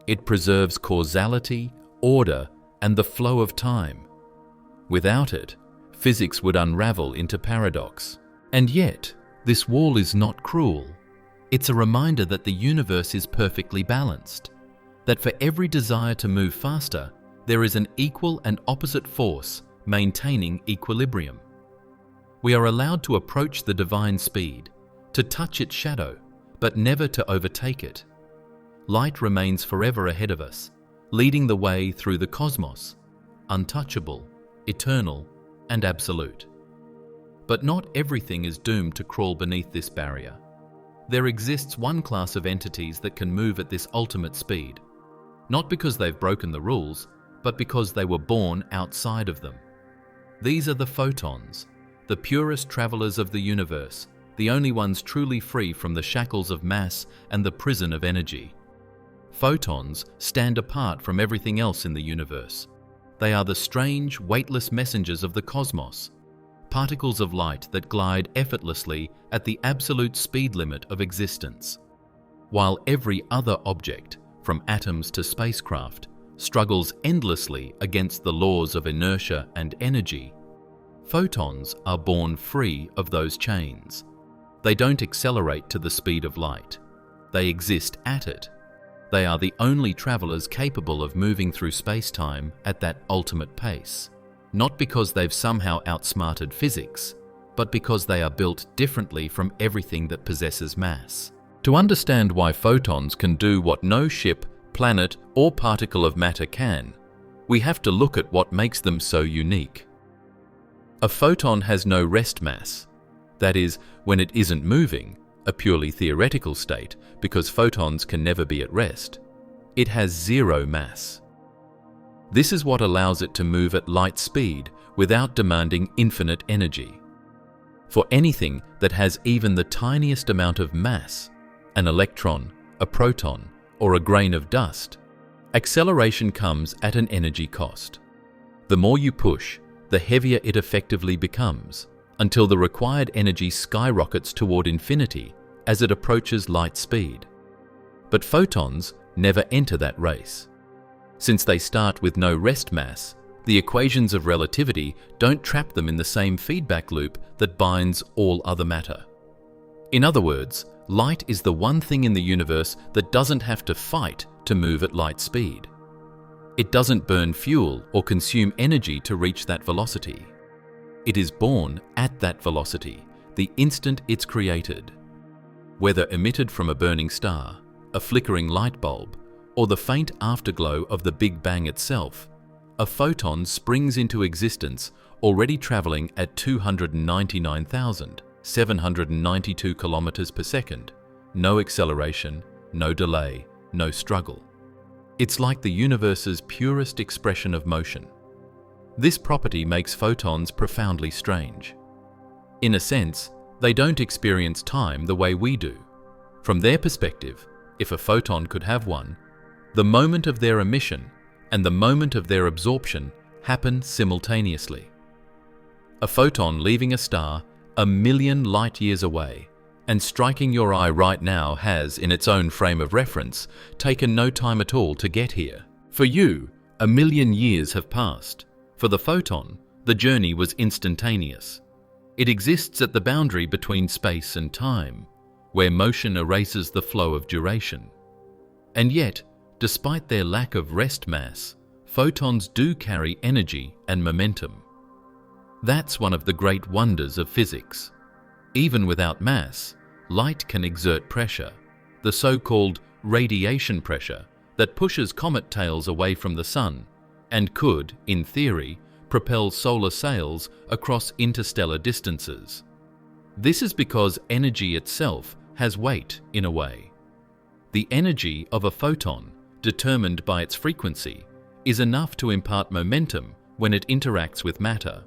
It preserves causality, order, and the flow of time. Without it, physics would unravel into paradox. And yet, this wall is not cruel. It's a reminder that the universe is perfectly balanced, that for every desire to move faster, there is an equal and opposite force maintaining equilibrium. We are allowed to approach the divine speed, to touch its shadow, but never to overtake it. Light remains forever ahead of us, leading the way through the cosmos, untouchable, eternal, and absolute. But not everything is doomed to crawl beneath this barrier. There exists one class of entities that can move at this ultimate speed, not because they've broken the rules, but because they were born outside of them. These are the photons, the purest travelers of the universe, the only ones truly free from the shackles of mass and the prison of energy. Photons stand apart from everything else in the universe. They are the strange, weightless messengers of the cosmos, particles of light that glide effortlessly at the absolute speed limit of existence. While every other object, from atoms to spacecraft, struggles endlessly against the laws of inertia and energy, photons are born free of those chains. They don't accelerate to the speed of light. They exist at it. They are the only travelers capable of moving through space-time at that ultimate pace, not because they've somehow outsmarted physics, but because they are built differently from everything that possesses mass. To understand why photons can do what no ship, planet, or particle of matter can, we have to look at what makes them so unique. A photon has no rest mass. That is, when it isn't moving, a purely theoretical state, because photons can never be at rest. It has zero mass. This is what allows it to move at light speed without demanding infinite energy. For anything that has even the tiniest amount of mass, an electron, a proton, or a grain of dust, acceleration comes at an energy cost. The more you push, the heavier it effectively becomes, until the required energy skyrockets toward infinity as it approaches light speed. But photons never enter that race. Since they start with no rest mass, the equations of relativity don't trap them in the same feedback loop that binds all other matter. In other words, light is the one thing in the universe that doesn't have to fight to move at light speed. It doesn't burn fuel or consume energy to reach that velocity. It is born at that velocity, the instant it's created. Whether emitted from a burning star, a flickering light bulb, or the faint afterglow of the Big Bang itself, a photon springs into existence already traveling at 299,792 kilometers per second. No acceleration, no delay, no struggle. It's like the universe's purest expression of motion. This property makes photons profoundly strange. In a sense, they don't experience time the way we do. From their perspective, if a photon could have one, the moment of their emission and the moment of their absorption happen simultaneously. A photon leaving a star 1,000,000 light-years away and striking your eye right now has, in its own frame of reference, taken no time at all to get here. For you, 1,000,000 years have passed. For the photon, the journey was instantaneous. It exists at the boundary between space and time, where motion erases the flow of duration. And yet, despite their lack of rest mass, photons do carry energy and momentum. That's one of the great wonders of physics. Even without mass, light can exert pressure, the so-called radiation pressure that pushes comet tails away from the sun and could, in theory, propel solar sails across interstellar distances. This is because energy itself has weight in a way. The energy of a photon, determined by its frequency, is enough to impart momentum when it interacts with matter.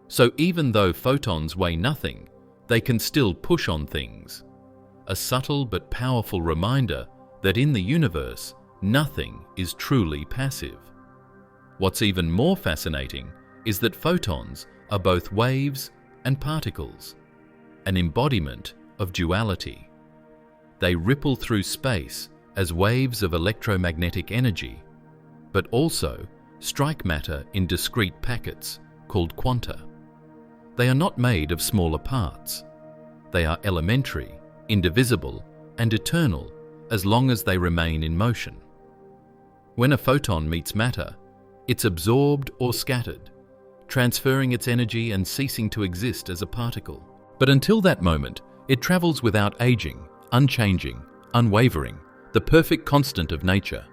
So even though photons weigh nothing, they can still push on things. A subtle but powerful reminder that in the universe, nothing is truly passive. What's even more fascinating is that photons are both waves and particles, an embodiment of duality. They ripple through space as waves of electromagnetic energy, but also strike matter in discrete packets called quanta. They are not made of smaller parts. They are elementary, indivisible, and eternal as long as they remain in motion. When a photon meets matter, it's absorbed or scattered, transferring its energy and ceasing to exist as a particle. But until that moment, it travels without aging, unchanging, unwavering, the perfect constant of nature.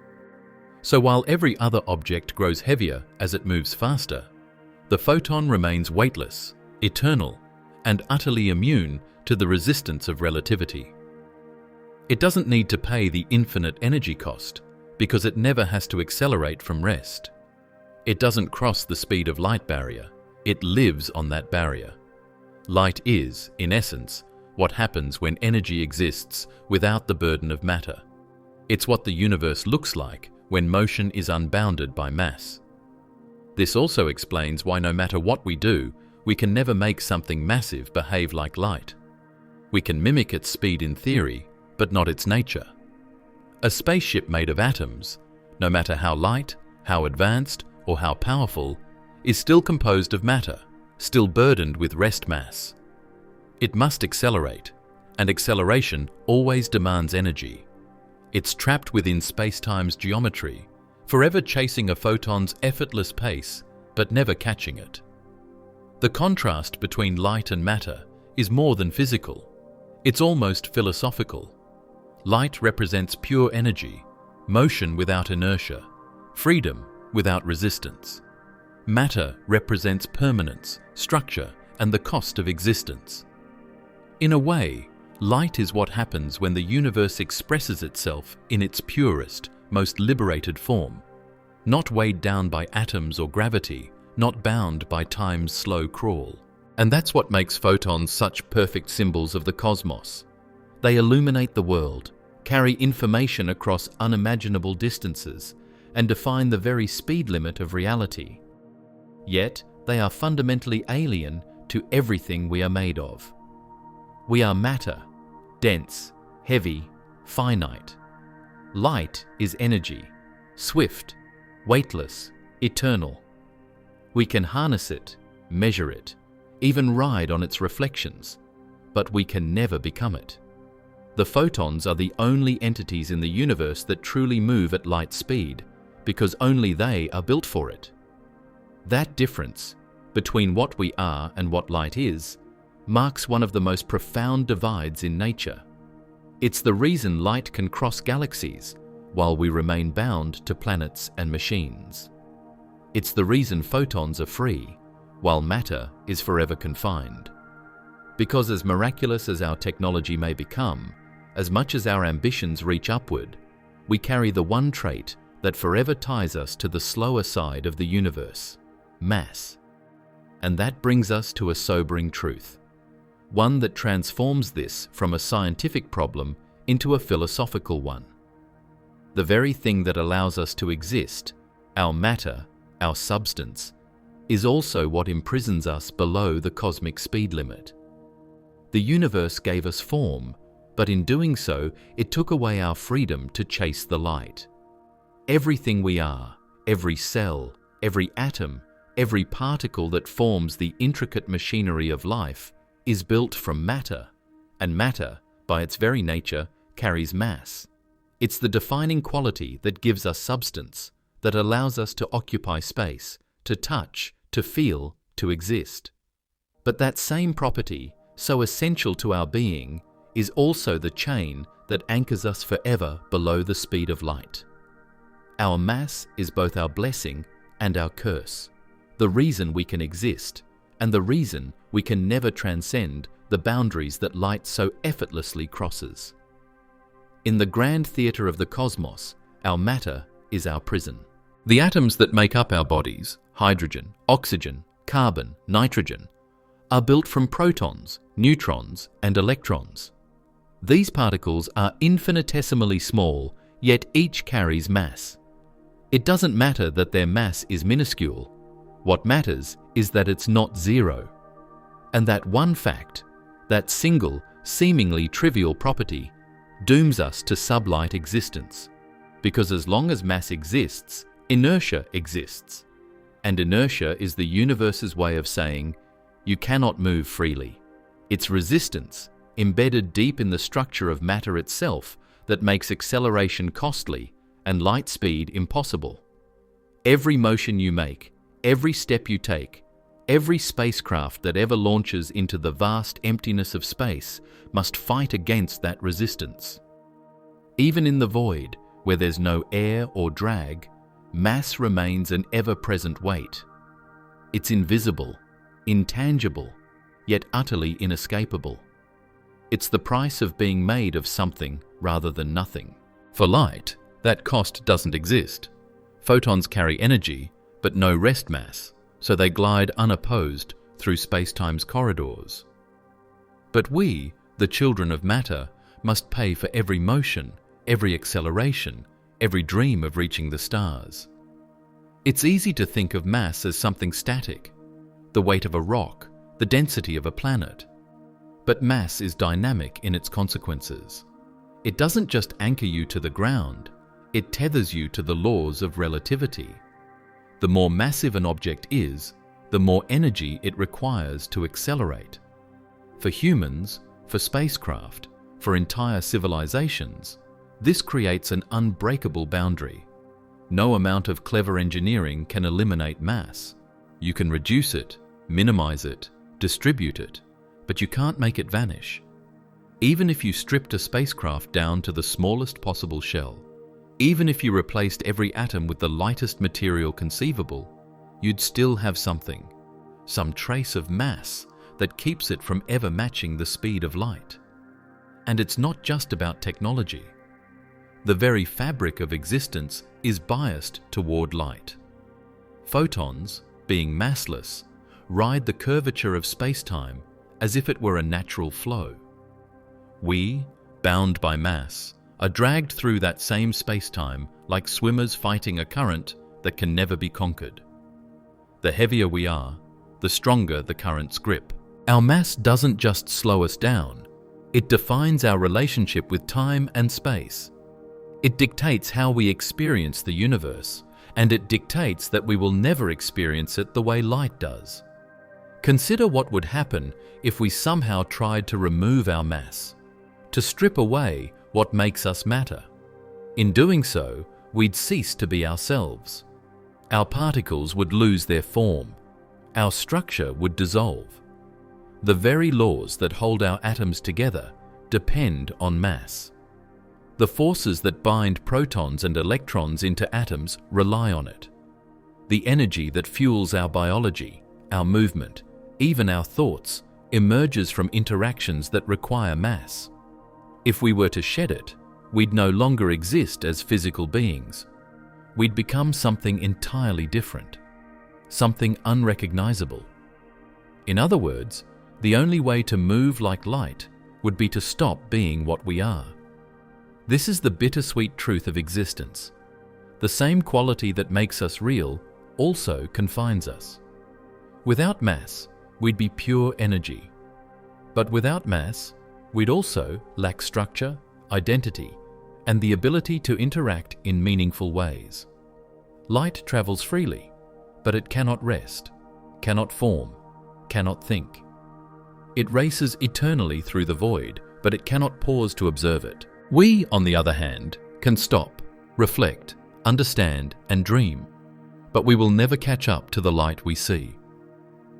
So while every other object grows heavier as it moves faster, the photon remains weightless, eternal, and utterly immune to the resistance of relativity. It doesn't need to pay the infinite energy cost because it never has to accelerate from rest. It doesn't cross the speed of light barrier, it lives on that barrier. Light is, in essence, what happens when energy exists without the burden of matter. It's what the universe looks like when motion is unbounded by mass. This also explains why no matter what we do, we can never make something massive behave like light. We can mimic its speed in theory, but not its nature. A spaceship made of atoms, no matter how light, how advanced, or how powerful, is still composed of matter, still burdened with rest mass. It must accelerate, and acceleration always demands energy. It's trapped within spacetime's geometry, forever chasing a photon's effortless pace, but never catching it. The contrast between light and matter is more than physical. It's almost philosophical. Light represents pure energy, motion without inertia, freedom without resistance. Matter represents permanence, structure, and the cost of existence. In a way, light is what happens when the universe expresses itself in its purest, most liberated form, not weighed down by atoms or gravity, not bound by time's slow crawl. And that's what makes photons such perfect symbols of the cosmos. They illuminate the world, carry information across unimaginable distances, and define the very speed limit of reality. Yet, they are fundamentally alien to everything we are made of. We are matter, dense, heavy, finite. Light is energy, swift, weightless, eternal. We can harness it, measure it, even ride on its reflections, but we can never become it. The photons are the only entities in the universe that truly move at light speed, because only they are built for it. That difference between what we are and what light is marks one of the most profound divides in nature. It's the reason light can cross galaxies while we remain bound to planets and machines. It's the reason photons are free while matter is forever confined. Because as miraculous as our technology may become, as much as our ambitions reach upward, we carry the one trait that forever ties us to the slower side of the universe: mass. And that brings us to a sobering truth, one that transforms this from a scientific problem into a philosophical one. The very thing that allows us to exist, our matter, our substance, is also what imprisons us below the cosmic speed limit. The universe gave us form, but in doing so, it took away our freedom to chase the light. Everything we are, every cell, every atom, every particle that forms the intricate machinery of life is built from matter, and matter, by its very nature, carries mass. It's the defining quality that gives us substance, that allows us to occupy space, to touch, to feel, to exist. But that same property, so essential to our being, is also the chain that anchors us forever below the speed of light. Our mass is both our blessing and our curse, the reason we can exist, and the reason we can never transcend the boundaries that light so effortlessly crosses. In the grand theatre of the cosmos, our matter is our prison. The atoms that make up our bodies, hydrogen, oxygen, carbon, nitrogen, are built from protons, neutrons, and electrons. These particles are infinitesimally small, yet each carries mass. It doesn't matter that their mass is minuscule. What matters is that it's not zero. And that one fact, that single, seemingly trivial property, dooms us to sublight existence. Because as long as mass exists, inertia exists. And inertia is the universe's way of saying, you cannot move freely. It's resistance, embedded deep in the structure of matter itself, that makes acceleration costly and light speed impossible. Every motion you make, every step you take, every spacecraft that ever launches into the vast emptiness of space must fight against that resistance. Even in the void, where there's no air or drag, mass remains an ever-present weight. It's invisible, intangible, yet utterly inescapable. It's the price of being made of something rather than nothing. For light, that cost doesn't exist. Photons carry energy, but no rest mass, so they glide unopposed through spacetime's corridors. But we, the children of matter, must pay for every motion, every acceleration, every dream of reaching the stars. It's easy to think of mass as something static, the weight of a rock, the density of a planet. But mass is dynamic in its consequences. It doesn't just anchor you to the ground, it tethers you to the laws of relativity. The more massive an object is, the more energy it requires to accelerate. For humans, for spacecraft, for entire civilizations, this creates an unbreakable boundary. No amount of clever engineering can eliminate mass. You can reduce it, minimize it, distribute it, but you can't make it vanish. Even if you stripped a spacecraft down to the smallest possible shell, even if you replaced every atom with the lightest material conceivable, you'd still have something, some trace of mass that keeps it from ever matching the speed of light. And it's not just about technology. The very fabric of existence is biased toward light. Photons, being massless, ride the curvature of spacetime as if it were a natural flow. We, bound by mass, are dragged through that same spacetime like swimmers fighting a current that can never be conquered. The heavier we are, the stronger the current's grip. Our mass doesn't just slow us down, it defines our relationship with time and space. It dictates how we experience the universe, and it dictates that we will never experience it the way light does. Consider what would happen if we somehow tried to remove our mass, to strip away what makes us matter. In doing so, we'd cease to be ourselves. Our particles would lose their form. Our structure would dissolve. The very laws that hold our atoms together depend on mass. The forces that bind protons and electrons into atoms rely on it. The energy that fuels our biology, our movement, even our thoughts, emerges from interactions that require mass. If we were to shed it, we'd no longer exist as physical beings. We'd become something entirely different, something unrecognizable. In other words, the only way to move like light would be to stop being what we are. This is the bittersweet truth of existence. The same quality that makes us real also confines us. Without mass, we'd be pure energy. But without mass, we'd also lack structure, identity, and the ability to interact in meaningful ways. Light travels freely, but it cannot rest, cannot form, cannot think. It races eternally through the void, but it cannot pause to observe it. We, on the other hand, can stop, reflect, understand, and dream, but we will never catch up to the light we see.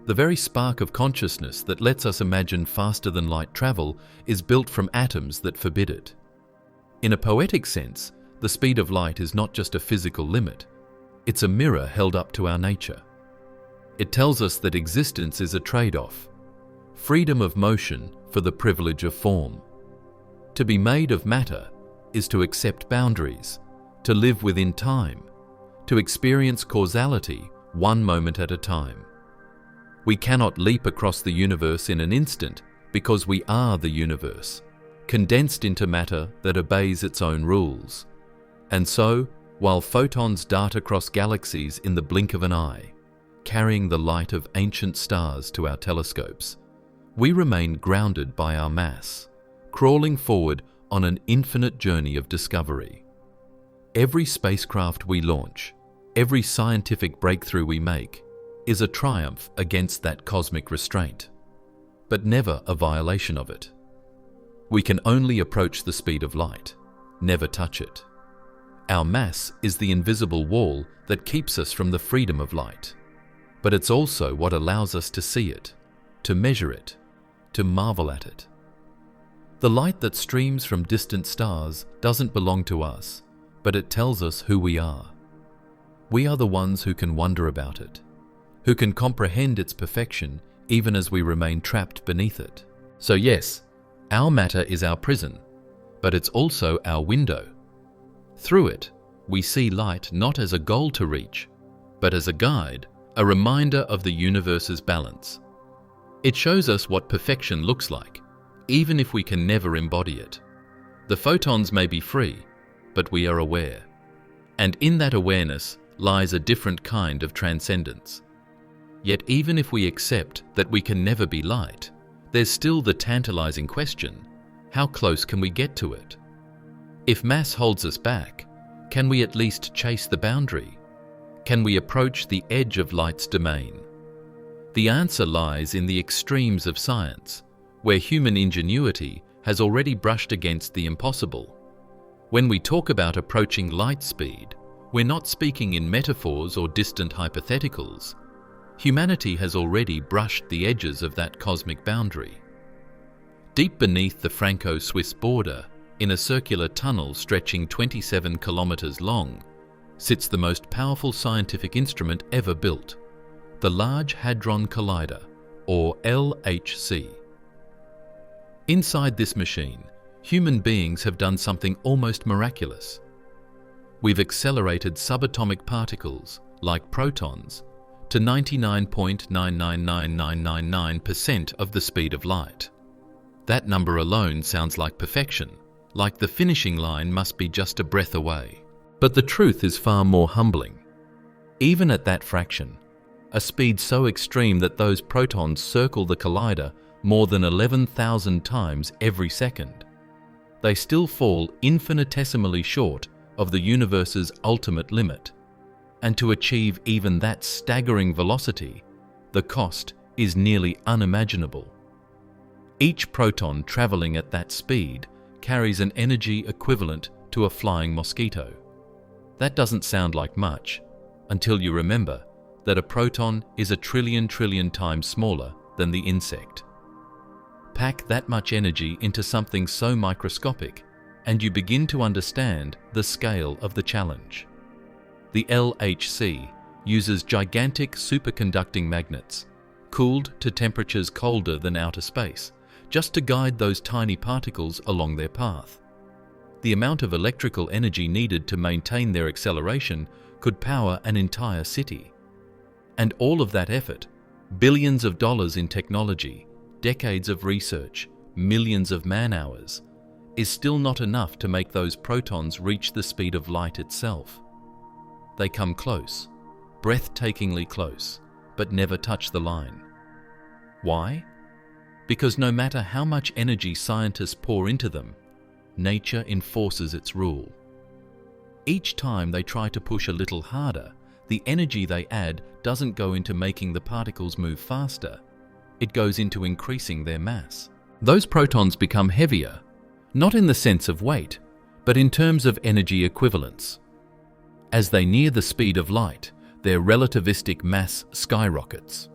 The very spark of consciousness that lets us imagine faster than light travel is built from atoms that forbid it. In a poetic sense, the speed of light is not just a physical limit, it's a mirror held up to our nature. It tells us that existence is a trade-off, freedom of motion for the privilege of form. To be made of matter is to accept boundaries, to live within time, to experience causality one moment at a time. We cannot leap across the universe in an instant because we are the universe, condensed into matter that obeys its own rules. And so, while photons dart across galaxies in the blink of an eye, carrying the light of ancient stars to our telescopes, we remain grounded by our mass, crawling forward on an infinite journey of discovery. Every spacecraft we launch, every scientific breakthrough we make, is a triumph against that cosmic restraint, but never a violation of it. We can only approach the speed of light, never touch it. Our mass is the invisible wall that keeps us from the freedom of light, but it's also what allows us to see it, to measure it, to marvel at it. The light that streams from distant stars doesn't belong to us, but it tells us who we are. We are the ones who can wonder about it, who can comprehend its perfection even as we remain trapped beneath it. So yes, our matter is our prison, but it's also our window. Through it, we see light not as a goal to reach, but as a guide, a reminder of the universe's balance. It shows us what perfection looks like, even if we can never embody it. The photons may be free, but we are aware. And in that awareness lies a different kind of transcendence. Yet even if we accept that we can never be light, there's still the tantalizing question: how close can we get to it? If mass holds us back, can we at least chase the boundary? Can we approach the edge of light's domain? The answer lies in the extremes of science, where human ingenuity has already brushed against the impossible. When we talk about approaching light speed, we're not speaking in metaphors or distant hypotheticals. Humanity has already brushed the edges of that cosmic boundary. Deep beneath the Franco-Swiss border, in a circular tunnel stretching 27 kilometers long, sits the most powerful scientific instrument ever built, the Large Hadron Collider, or LHC. Inside this machine, human beings have done something almost miraculous. We've accelerated subatomic particles, like protons, to 99.999999% of the speed of light. That number alone sounds like perfection, like the finishing line must be just a breath away. But the truth is far more humbling. Even at that fraction, a speed so extreme that those protons circle the collider more than 11,000 times every second, they still fall infinitesimally short of the universe's ultimate limit. And to achieve even that staggering velocity, the cost is nearly unimaginable. Each proton traveling at that speed carries an energy equivalent to a flying mosquito. That doesn't sound like much until you remember that a proton is a trillion times smaller than the insect. Pack that much energy into something so microscopic, and you begin to understand the scale of the challenge. The LHC uses gigantic superconducting magnets, cooled to temperatures colder than outer space, just to guide those tiny particles along their path. The amount of electrical energy needed to maintain their acceleration could power an entire city. And all of that effort, billions of dollars in technology, decades of research, millions of man-hours, is still not enough to make those protons reach the speed of light itself. They come close, breathtakingly close, but never touch the line. Why? Because no matter how much energy scientists pour into them, nature enforces its rule. Each time they try to push a little harder, the energy they add doesn't go into making the particles move faster. It goes into increasing their mass. Those protons become heavier, not in the sense of weight, but in terms of energy equivalence. As they near the speed of light, their relativistic mass skyrockets.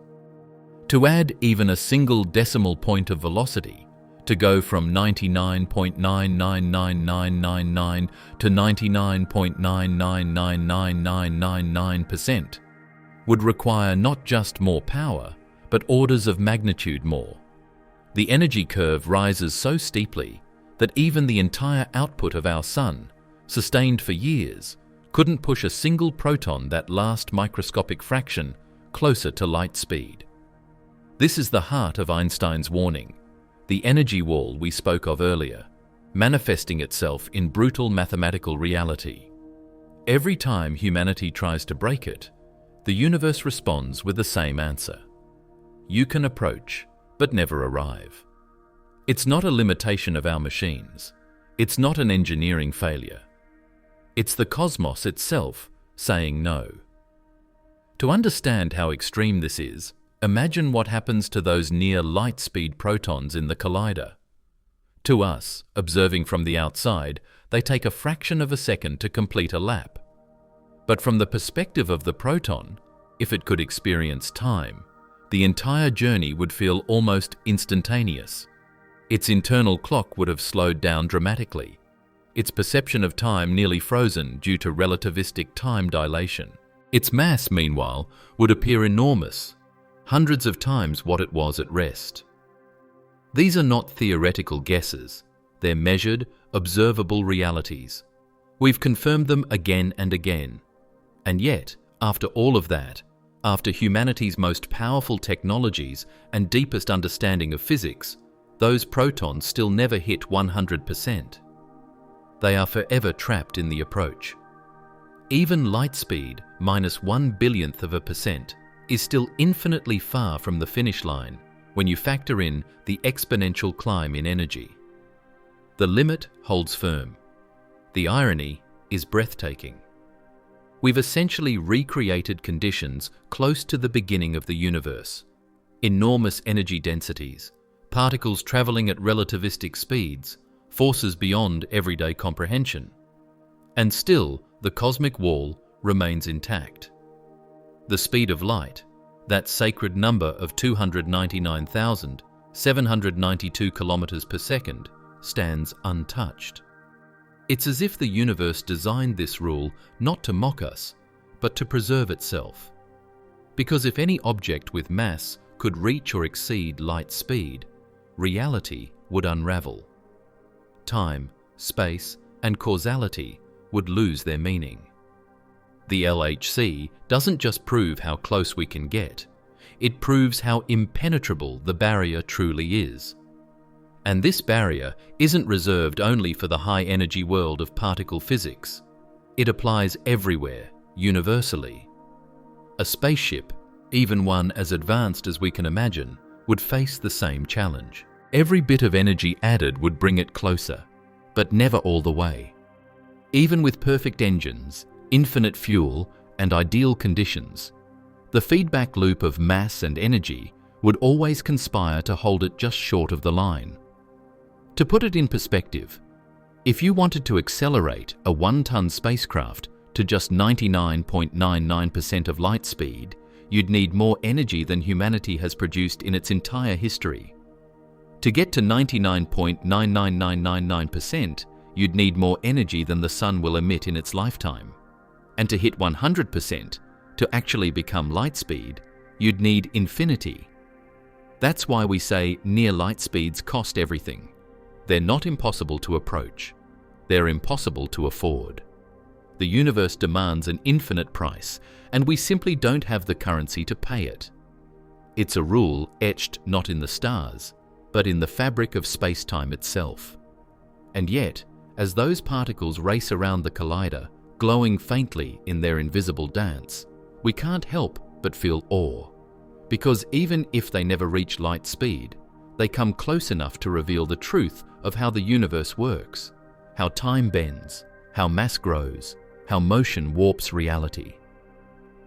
To add even a single decimal point of velocity, to go from 99.999999 to 99.9999999%, would require not just more power, but orders of magnitude more. The energy curve rises so steeply that even the entire output of our Sun, sustained for years, couldn't push a single proton that last microscopic fraction closer to light speed. This is the heart of Einstein's warning, the energy wall we spoke of earlier, manifesting itself in brutal mathematical reality. Every time humanity tries to break it, the universe responds with the same answer. You can approach, but never arrive. It's not a limitation of our machines. It's not an engineering failure. It's the cosmos itself saying no. To understand how extreme this is, imagine what happens to those near light speed protons in the collider. To us, observing from the outside, they take a fraction of a second to complete a lap. But from the perspective of the proton, if it could experience time, the entire journey would feel almost instantaneous. Its internal clock would have slowed down dramatically, its perception of time nearly frozen due to relativistic time dilation. Its mass, meanwhile, would appear enormous, hundreds of times what it was at rest. These are not theoretical guesses. They're measured, observable realities. We've confirmed them again and again. And yet, after all of that, after humanity's most powerful technologies and deepest understanding of physics, those protons still never hit 100%. They are forever trapped in the approach. Even light speed, minus 1/1000th of a percent, is still infinitely far from the finish line when you factor in the exponential climb in energy. The limit holds firm. The irony is breathtaking. We've essentially recreated conditions close to the beginning of the universe. Enormous energy densities, particles traveling at relativistic speeds, forces beyond everyday comprehension. And still, the cosmic wall remains intact. The speed of light, that sacred number of 299,792 kilometers per second, stands untouched. It's as if the universe designed this rule not to mock us, but to preserve itself. Because if any object with mass could reach or exceed light speed, reality would unravel. Time, space, and causality would lose their meaning. The LHC doesn't just prove how close we can get, it proves how impenetrable the barrier truly is. And this barrier isn't reserved only for the high-energy world of particle physics. It applies everywhere, universally. A spaceship, even one as advanced as we can imagine, would face the same challenge. Every bit of energy added would bring it closer, but never all the way. Even with perfect engines, infinite fuel, and ideal conditions, the feedback loop of mass and energy would always conspire to hold it just short of the line. To put it in perspective, if you wanted to accelerate a 1-ton spacecraft to just 99.99% of light speed, you'd need more energy than humanity has produced in its entire history. To get to 99.99999%, you'd need more energy than the sun will emit in its lifetime. And to hit 100%, to actually become light speed, you'd need infinity. That's why we say near light speeds cost everything. They're not impossible to approach. They're impossible to afford. The universe demands an infinite price, and we simply don't have the currency to pay it. It's a rule etched not in the stars, but in the fabric of space-time itself. And yet, as those particles race around the collider, glowing faintly in their invisible dance, we can't help but feel awe. Because even if they never reach light speed, they come close enough to reveal the truth of how the universe works, how time bends, how mass grows, how motion warps reality.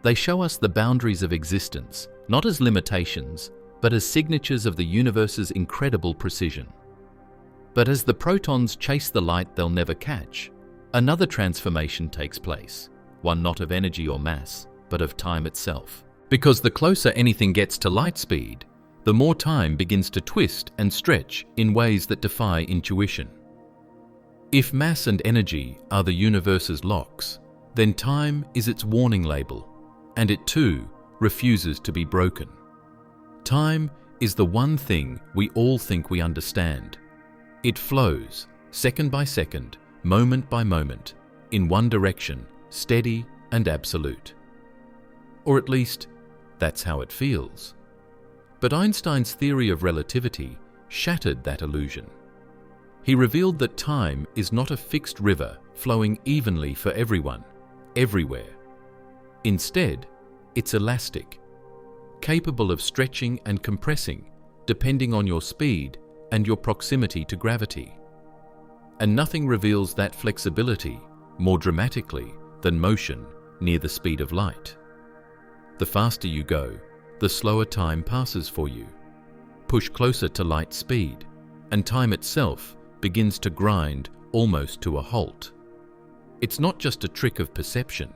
They show us the boundaries of existence, not as limitations, but as signatures of the universe's incredible precision. But as the protons chase the light they'll never catch, another transformation takes place, one not of energy or mass, but of time itself. Because the closer anything gets to light speed, the more time begins to twist and stretch in ways that defy intuition. If mass and energy are the universe's locks, then time is its warning label, and it too refuses to be broken. Time is the one thing we all think we understand. It flows, second by second, moment by moment, in one direction, steady and absolute. Or at least, that's how it feels. But Einstein's theory of relativity shattered that illusion. He revealed that time is not a fixed river flowing evenly for everyone, everywhere. Instead, it's elastic, capable of stretching and compressing depending on your speed and your proximity to gravity. And nothing reveals that flexibility more dramatically than motion near the speed of light. The faster you go, the slower time passes for you. Push closer to light speed, and time itself begins to grind almost to a halt. It's not just a trick of perception,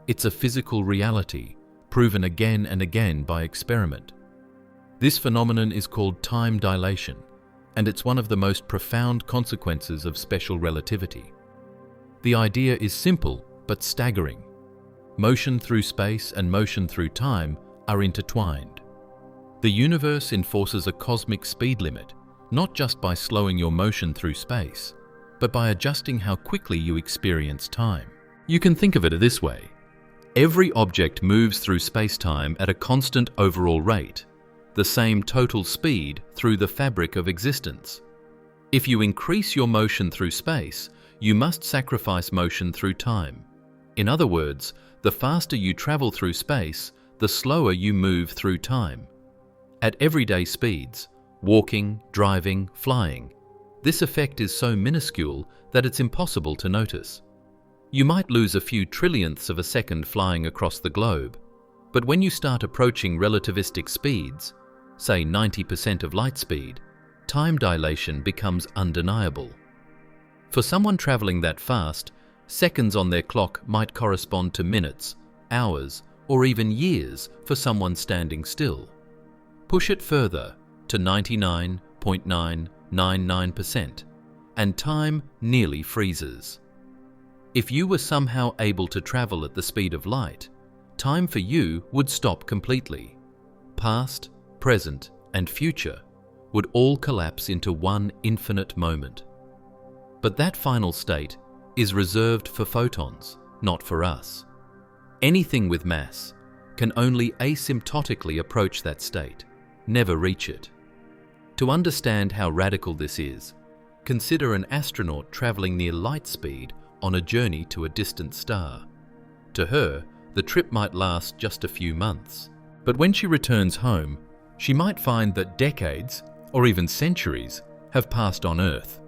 it's a physical reality proven again and again by experiment. This phenomenon is called time dilation, and it's one of the most profound consequences of special relativity. The idea is simple but staggering. Motion through space and motion through time are intertwined. The universe enforces a cosmic speed limit, not just by slowing your motion through space, but by adjusting how quickly you experience time. You can think of it this way. Every object moves through space-time at a constant overall rate, the same total speed through the fabric of existence. If you increase your motion through space, you must sacrifice motion through time. In other words, the faster you travel through space, the slower you move through time. At everyday speeds, walking, driving, flying, this effect is so minuscule that it's impossible to notice. You might lose a few trillionths of a second flying across the globe, but when you start approaching relativistic speeds, say 90% of light speed, time dilation becomes undeniable. For someone traveling that fast, seconds on their clock might correspond to minutes, hours, or even years for someone standing still. Push it further to 99.999%, and time nearly freezes. If you were somehow able to travel at the speed of light, time for you would stop completely. Past, present, and future would all collapse into one infinite moment. But that final state is reserved for photons, not for us. Anything with mass can only asymptotically approach that state, never reach it. To understand how radical this is, consider an astronaut traveling near light speed on a journey to a distant star. To her, the trip might last just a few months, but when she returns home, she might find that decades, or even centuries, have passed on Earth.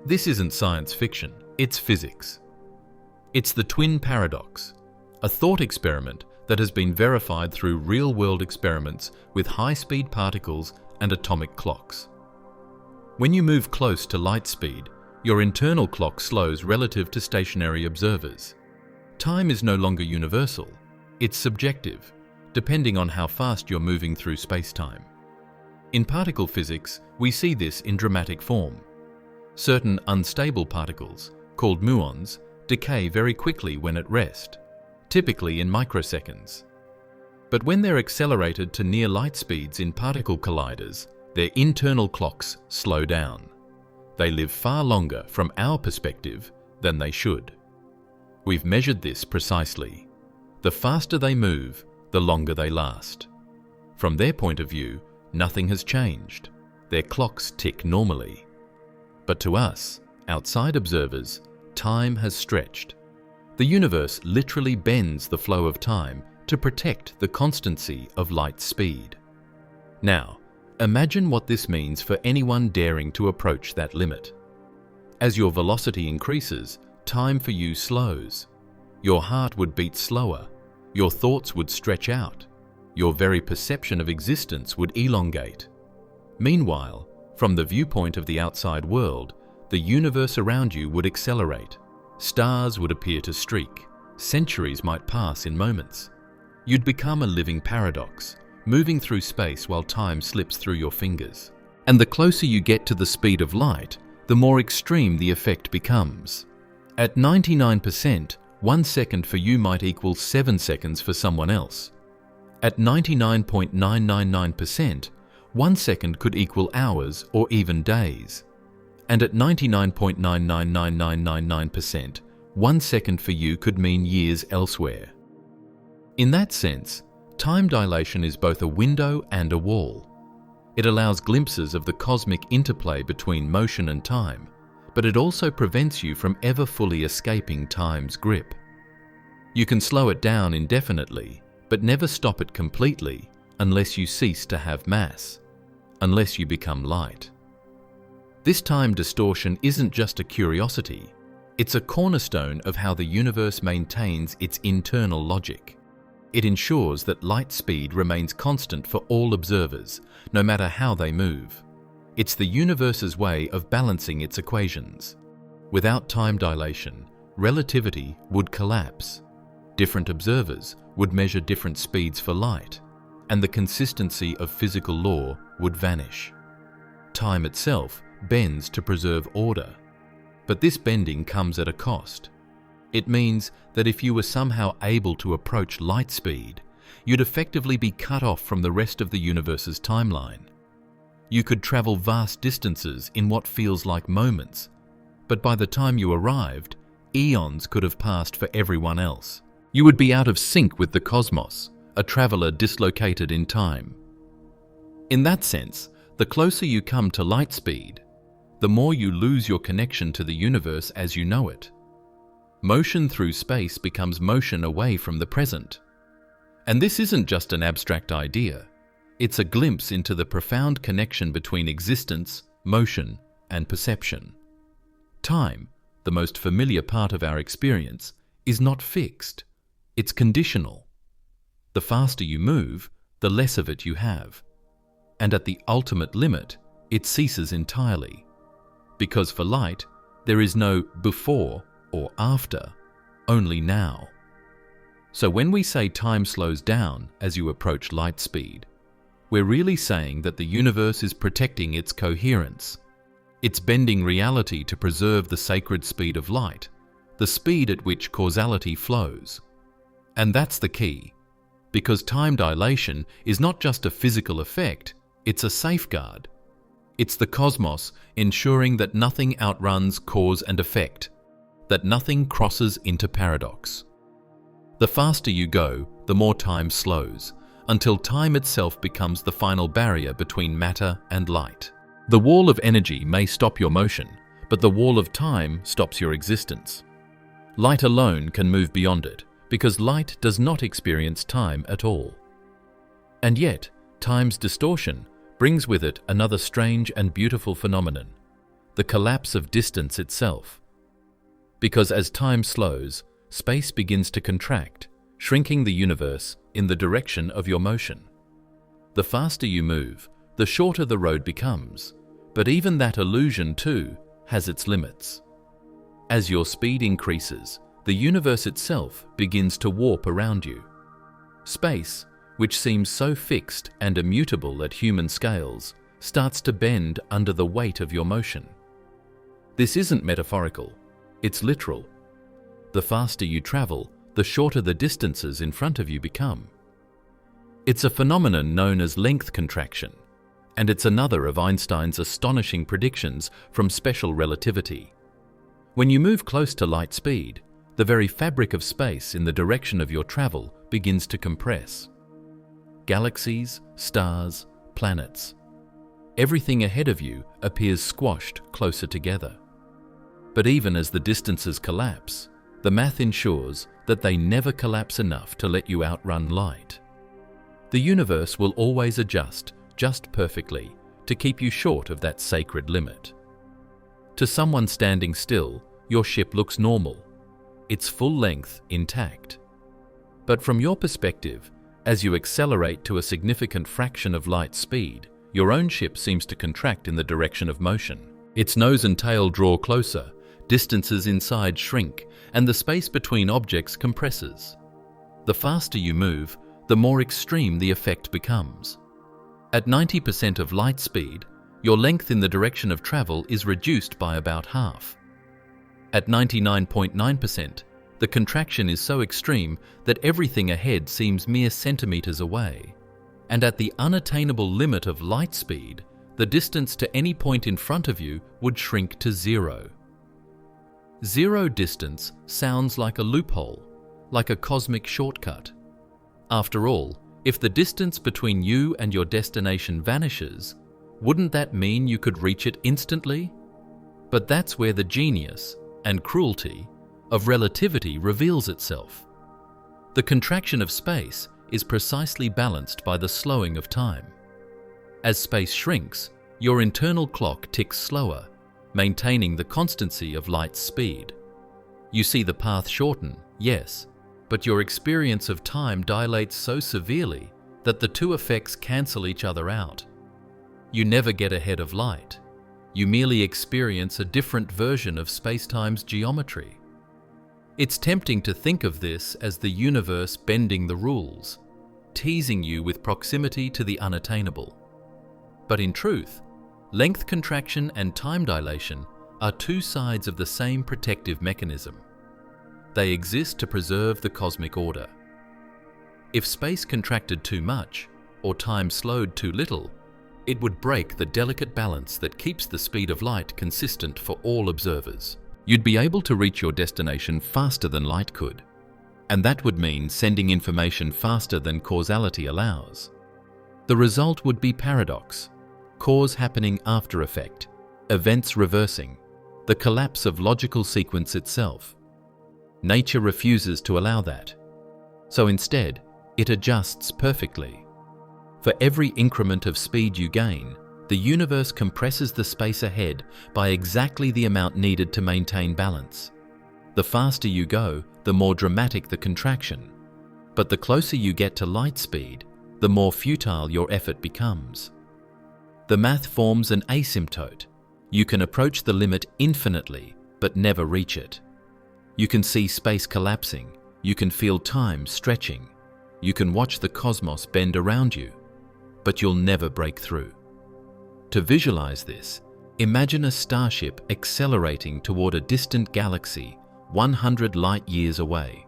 This isn't science fiction, it's physics. It's the twin paradox, a thought experiment that has been verified through real-world experiments with high-speed particles and atomic clocks. When you move close to light speed, your internal clock slows relative to stationary observers. Time is no longer universal, it's subjective, depending on how fast you're moving through space-time. In particle physics, we see this in dramatic form. Certain unstable particles, called muons, decay very quickly when at rest, typically in microseconds. But when they're accelerated to near light speeds in particle colliders, their internal clocks slow down. They live far longer from our perspective than they should. We've measured this precisely. The faster they move, the longer they last. From their point of view, nothing has changed. Their clocks tick normally. But to us, Outside observers, time has stretched. The universe literally bends the flow of time to protect the constancy of light's speed. Now, imagine what this means for anyone daring to approach that limit. As your velocity increases, time for you slows. Your heart would beat slower, your thoughts would stretch out, your very perception of existence would elongate. Meanwhile, from the viewpoint of the outside world, the universe around you would accelerate. Stars would appear to streak. Centuries might pass in moments. You'd become a living paradox, moving through space while time slips through your fingers. And the closer you get to the speed of light, the more extreme the effect becomes. At 99%, 1 second for you might equal 7 seconds for someone else. At 99.999%, 1 second could equal hours or even days. And at 99.999999%, 1 second for you could mean years elsewhere. In that sense, time dilation is both a window and a wall. It allows glimpses of the cosmic interplay between motion and time, but it also prevents you from ever fully escaping time's grip. You can slow it down indefinitely, but never stop it completely unless you cease to have mass, unless you become light. This time distortion isn't just a curiosity, it's a cornerstone of how the universe maintains its internal logic. It ensures that light speed remains constant for all observers, no matter how they move. It's the universe's way of balancing its equations. Without time dilation, relativity would collapse. Different observers would measure different speeds for light, and the consistency of physical law would vanish. Time itself bends to preserve order, but this bending comes at a cost. It means that if you were somehow able to approach light speed, you'd effectively be cut off from the rest of the universe's timeline. You could travel vast distances in what feels like moments, but by the time you arrived, eons could have passed for everyone else. You would be out of sync with the cosmos, a traveler dislocated in time. In that sense, the closer you come to light speed, the more you lose your connection to the universe as you know it. Motion through space becomes motion away from the present. And this isn't just an abstract idea. It's a glimpse into the profound connection between existence, motion, and perception. Time, the most familiar part of our experience, is not fixed. It's conditional. The faster you move, the less of it you have. And at the ultimate limit, it ceases entirely. Because for light, there is no before or after, only now. So when we say time slows down as you approach light speed, we're really saying that the universe is protecting its coherence. It's bending reality to preserve the sacred speed of light, the speed at which causality flows. And that's the key, because time dilation is not just a physical effect, it's a safeguard. It's the cosmos ensuring that nothing outruns cause and effect, that nothing crosses into paradox. The faster you go, the more time slows, until time itself becomes the final barrier between matter and light. The wall of energy may stop your motion, but the wall of time stops your existence. Light alone can move beyond it, because light does not experience time at all. And yet, time's distortion brings with it another strange and beautiful phenomenon, the collapse of distance itself. Because as time slows, space begins to contract, shrinking the universe in the direction of your motion. The faster you move, the shorter the road becomes, but even that illusion too has its limits. As your speed increases, the universe itself begins to warp around you. Space, which seems so fixed and immutable at human scales, starts to bend under the weight of your motion. This isn't metaphorical, it's literal. The faster you travel, the shorter the distances in front of you become. It's a phenomenon known as length contraction, and it's another of Einstein's astonishing predictions from special relativity. When you move close to light speed, the very fabric of space in the direction of your travel begins to compress. Galaxies, stars, planets. Everything ahead of you appears squashed closer together. But even as the distances collapse, the math ensures that they never collapse enough to let you outrun light. The universe will always adjust just perfectly to keep you short of that sacred limit. To someone standing still, your ship looks normal, its full length intact. But from your perspective, as you accelerate to a significant fraction of light speed, your own ship seems to contract in the direction of motion. Its nose and tail draw closer, distances inside shrink, and the space between objects compresses. The faster you move, the more extreme the effect becomes. At 90% of light speed, your length in the direction of travel is reduced by about half. At 99.9%, the contraction is so extreme that everything ahead seems mere centimeters away. And at the unattainable limit of light speed, the distance to any point in front of you would shrink to zero. Zero distance sounds like a loophole, like a cosmic shortcut. After all, if the distance between you and your destination vanishes, wouldn't that mean you could reach it instantly? But that's where the genius and cruelty of relativity reveals itself. The contraction of space is precisely balanced by the slowing of time. As space shrinks, your internal clock ticks slower, maintaining the constancy of light's speed. You see the path shorten, yes, but your experience of time dilates so severely that the two effects cancel each other out. You never get ahead of light. You merely experience a different version of spacetime's geometry. It's tempting to think of this as the universe bending the rules, teasing you with proximity to the unattainable. But in truth, length contraction and time dilation are two sides of the same protective mechanism. They exist to preserve the cosmic order. If space contracted too much, or time slowed too little, it would break the delicate balance that keeps the speed of light consistent for all observers. You'd be able to reach your destination faster than light could, and that would mean sending information faster than causality allows. The result would be paradox, cause happening after effect, events reversing, the collapse of logical sequence itself. Nature refuses to allow that. So instead, it adjusts perfectly. For every increment of speed you gain, the universe compresses the space ahead by exactly the amount needed to maintain balance. The faster you go, the more dramatic the contraction. But the closer you get to light speed, the more futile your effort becomes. The math forms an asymptote. You can approach the limit infinitely, but never reach it. You can see space collapsing. You can feel time stretching. You can watch the cosmos bend around you, but you'll never break through. To visualize this, imagine a starship accelerating toward a distant galaxy 100 light years away.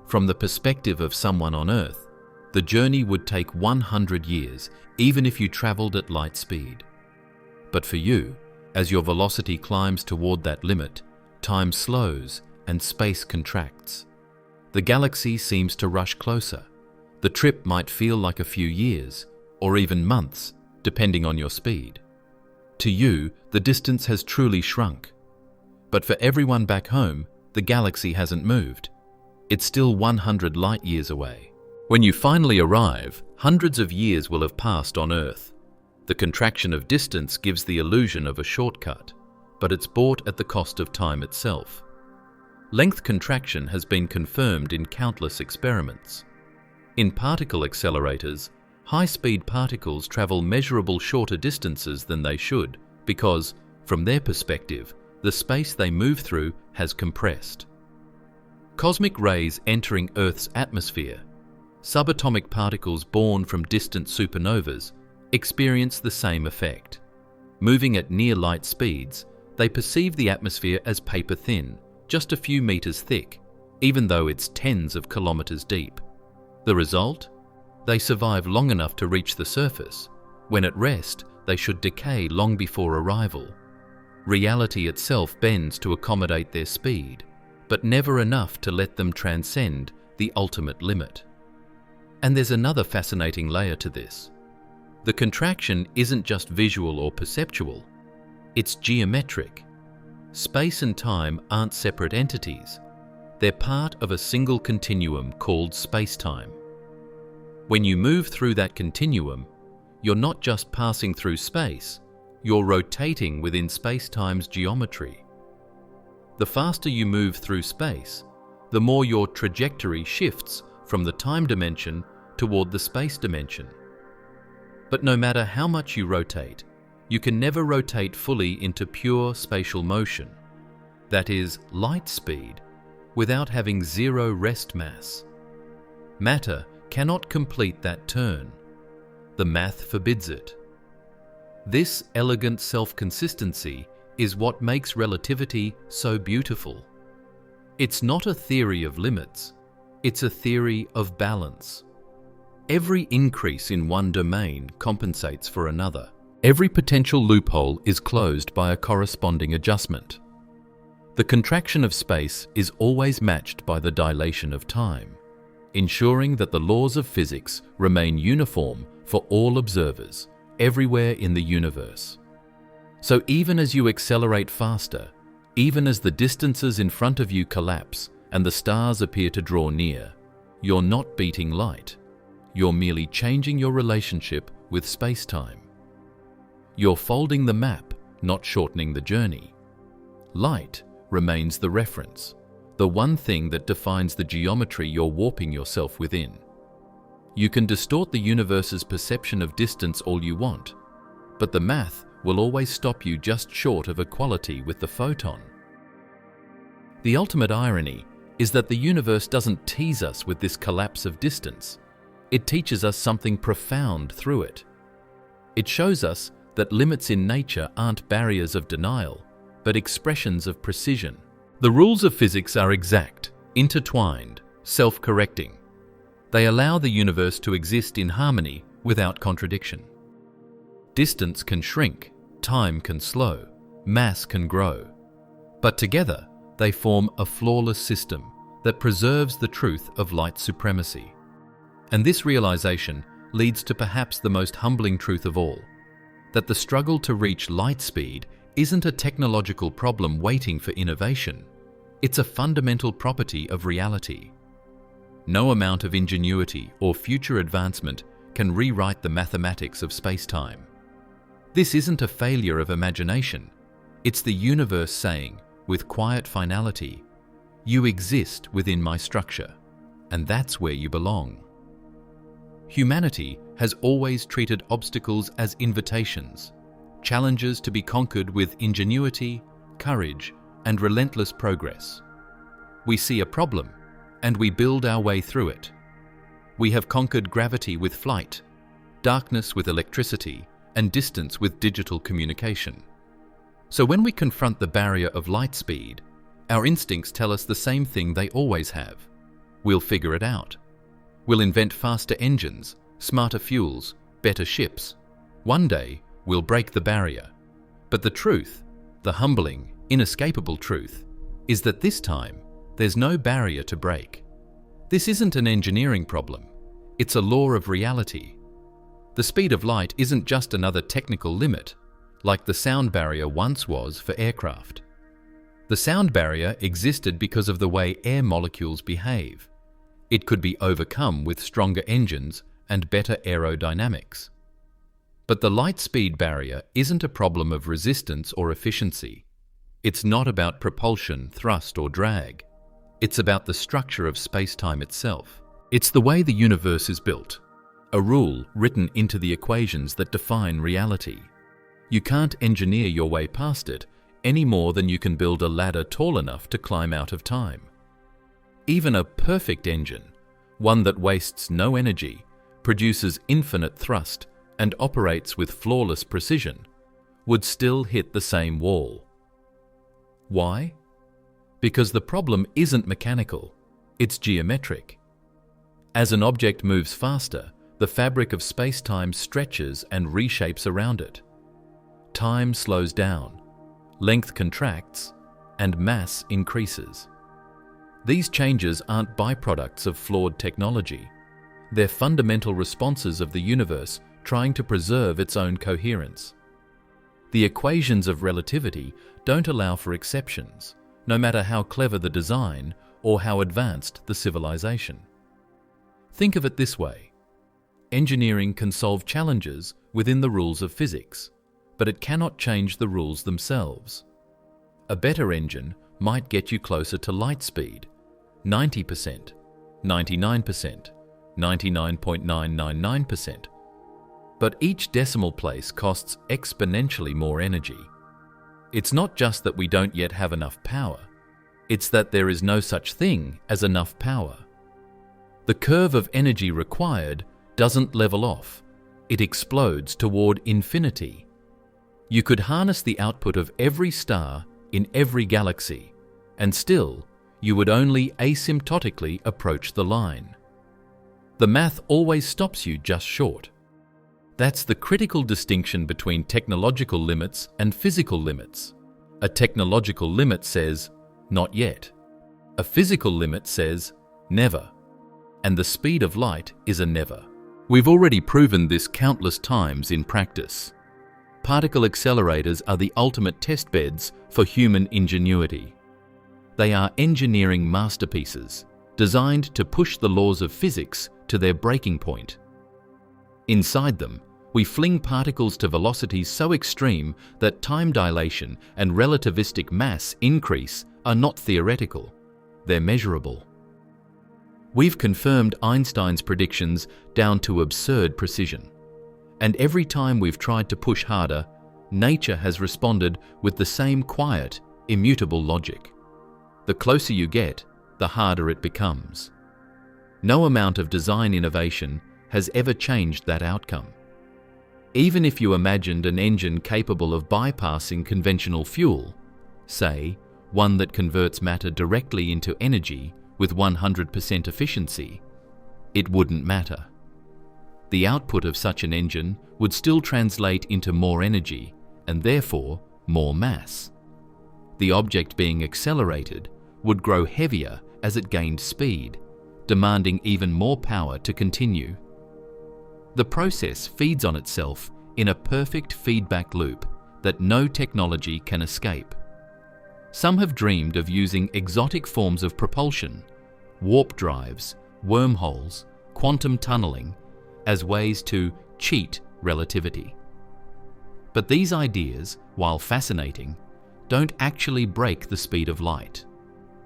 From the perspective of someone on Earth, the journey would take 100 years, even if you traveled at light speed. But for you, as your velocity climbs toward that limit, time slows and space contracts. The galaxy seems to rush closer. The trip might feel like a few years, or even months, depending on your speed. To you, the distance has truly shrunk. But for everyone back home, the galaxy hasn't moved. It's still 100 light years away. When you finally arrive, hundreds of years will have passed on Earth. The contraction of distance gives the illusion of a shortcut, but it's bought at the cost of time itself. Length contraction has been confirmed in countless experiments. In particle accelerators, high-speed particles travel measurable shorter distances than they should because, from their perspective, the space they move through has compressed. Cosmic rays entering Earth's atmosphere, subatomic particles born from distant supernovas, experience the same effect. Moving at near light speeds, they perceive the atmosphere as paper-thin, just a few meters thick, even though it's tens of kilometers deep. The result? They survive long enough to reach the surface. When at rest, they should decay long before arrival. Reality itself bends to accommodate their speed, but never enough to let them transcend the ultimate limit. And there's another fascinating layer to this. The contraction isn't just visual or perceptual, it's geometric. Space and time aren't separate entities. They're part of a single continuum called spacetime. When you move through that continuum, you're not just passing through space, you're rotating within spacetime's geometry. The faster you move through space, the more your trajectory shifts from the time dimension toward the space dimension. But no matter how much you rotate, you can never rotate fully into pure spatial motion, that is, light speed, without having zero rest mass. Matter cannot complete that turn. The math forbids it. This elegant self-consistency is what makes relativity so beautiful. It's not a theory of limits, it's a theory of balance. Every increase in one domain compensates for another. Every potential loophole is closed by a corresponding adjustment. The contraction of space is always matched by the dilation of time, ensuring that the laws of physics remain uniform for all observers, everywhere in the universe. So even as you accelerate faster, even as the distances in front of you collapse and the stars appear to draw near, you're not beating light. You're merely changing your relationship with space-time. You're folding the map, not shortening the journey. Light remains the reference, the one thing that defines the geometry you're warping yourself within. You can distort the universe's perception of distance all you want, but the math will always stop you just short of equality with the photon. The ultimate irony is that the universe doesn't tease us with this collapse of distance. It teaches us something profound through it. It shows us that limits in nature aren't barriers of denial, but expressions of precision. The rules of physics are exact, intertwined, self-correcting. They allow the universe to exist in harmony without contradiction. Distance can shrink, time can slow, mass can grow. But together, they form a flawless system that preserves the truth of light supremacy. And this realization leads to perhaps the most humbling truth of all, that the struggle to reach light speed isn't a technological problem waiting for innovation. It's a fundamental property of reality. No amount of ingenuity or future advancement can rewrite the mathematics of space-time. This isn't a failure of imagination. It's the universe saying, with quiet finality, "You exist within my structure, and that's where you belong." Humanity has always treated obstacles as invitations, challenges to be conquered with ingenuity, courage, and relentless progress. We see a problem, and we build our way through it. We have conquered gravity with flight, darkness with electricity, and distance with digital communication. So when we confront the barrier of light speed, our instincts tell us the same thing they always have. We'll figure it out. We'll invent faster engines, smarter fuels, better ships. One day, we'll break the barrier. But the truth, the humbling, inescapable truth, is that this time, there's no barrier to break. This isn't an engineering problem. It's a law of reality. The speed of light isn't just another technical limit, like the sound barrier once was for aircraft. The sound barrier existed because of the way air molecules behave. It could be overcome with stronger engines and better aerodynamics. But the light speed barrier isn't a problem of resistance or efficiency. It's not about propulsion, thrust, or drag. It's about the structure of space-time itself. It's the way the universe is built, a rule written into the equations that define reality. You can't engineer your way past it any more than you can build a ladder tall enough to climb out of time. Even a perfect engine, one that wastes no energy, produces infinite thrust, and operates with flawless precision, would still hit the same wall. Why? Because the problem isn't mechanical, it's geometric. As an object moves faster, the fabric of space-time stretches and reshapes around it. Time slows down, length contracts, and mass increases. These changes aren't byproducts of flawed technology. They're fundamental responses of the universe trying to preserve its own coherence. The equations of relativity don't allow for exceptions, no matter how clever the design or how advanced the civilization. Think of it this way. Engineering can solve challenges within the rules of physics, but it cannot change the rules themselves. A better engine might get you closer to light speed, 90%, 99%, 99.999%. But each decimal place costs exponentially more energy. It's not just that we don't yet have enough power, it's that there is no such thing as enough power. The curve of energy required doesn't level off, it explodes toward infinity. You could harness the output of every star in every galaxy, and still, you would only asymptotically approach the line. The math always stops you just short. That's the critical distinction between technological limits and physical limits. A technological limit says, not yet. A physical limit says, never. And the speed of light is a never. We've already proven this countless times in practice. Particle accelerators are the ultimate test beds for human ingenuity. They are engineering masterpieces, designed to push the laws of physics to their breaking point. Inside them, we fling particles to velocities so extreme that time dilation and relativistic mass increase are not theoretical, they're measurable. We've confirmed Einstein's predictions down to absurd precision. And every time we've tried to push harder, nature has responded with the same quiet, immutable logic. The closer you get, the harder it becomes. No amount of design innovation has ever changed that outcome. Even if you imagined an engine capable of bypassing conventional fuel, say, one that converts matter directly into energy with 100% efficiency, it wouldn't matter. The output of such an engine would still translate into more energy and therefore more mass. The object being accelerated would grow heavier as it gained speed, demanding even more power to continue. The process feeds on itself in a perfect feedback loop that no technology can escape. Some have dreamed of using exotic forms of propulsion, warp drives, wormholes, quantum tunneling, as ways to cheat relativity. But these ideas, while fascinating, don't actually break the speed of light.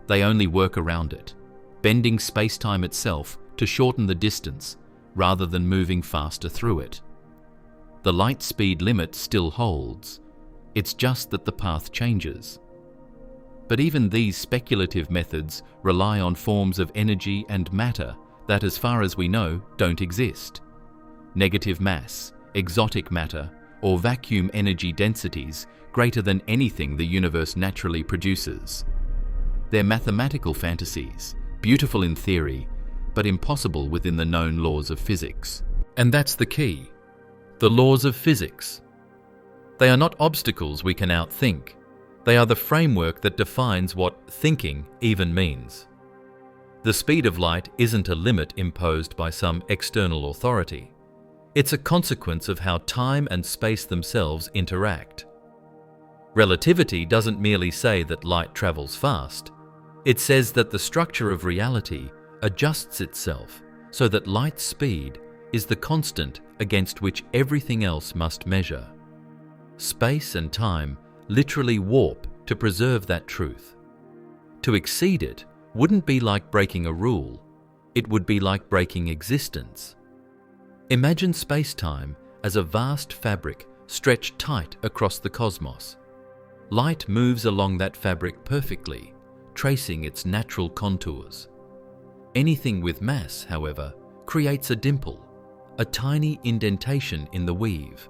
They only work around it, bending spacetime itself to shorten the distance rather than moving faster through it. The light speed limit still holds, it's just that the path changes. But even these speculative methods rely on forms of energy and matter that, as far as we know, don't exist. Negative mass, exotic matter, or vacuum energy densities greater than anything the universe naturally produces. They're mathematical fantasies, beautiful in theory, but impossible within the known laws of physics. And that's the key. The laws of physics. They are not obstacles we can outthink. They are the framework that defines what thinking even means. The speed of light isn't a limit imposed by some external authority. It's a consequence of how time and space themselves interact. Relativity doesn't merely say that light travels fast. It says that the structure of reality adjusts itself so that light's speed is the constant against which everything else must measure. Space and time literally warp to preserve that truth. To exceed it wouldn't be like breaking a rule, it would be like breaking existence. Imagine space-time as a vast fabric stretched tight across the cosmos. Light moves along that fabric perfectly, tracing its natural contours. Anything with mass, however, creates a dimple, a tiny indentation in the weave.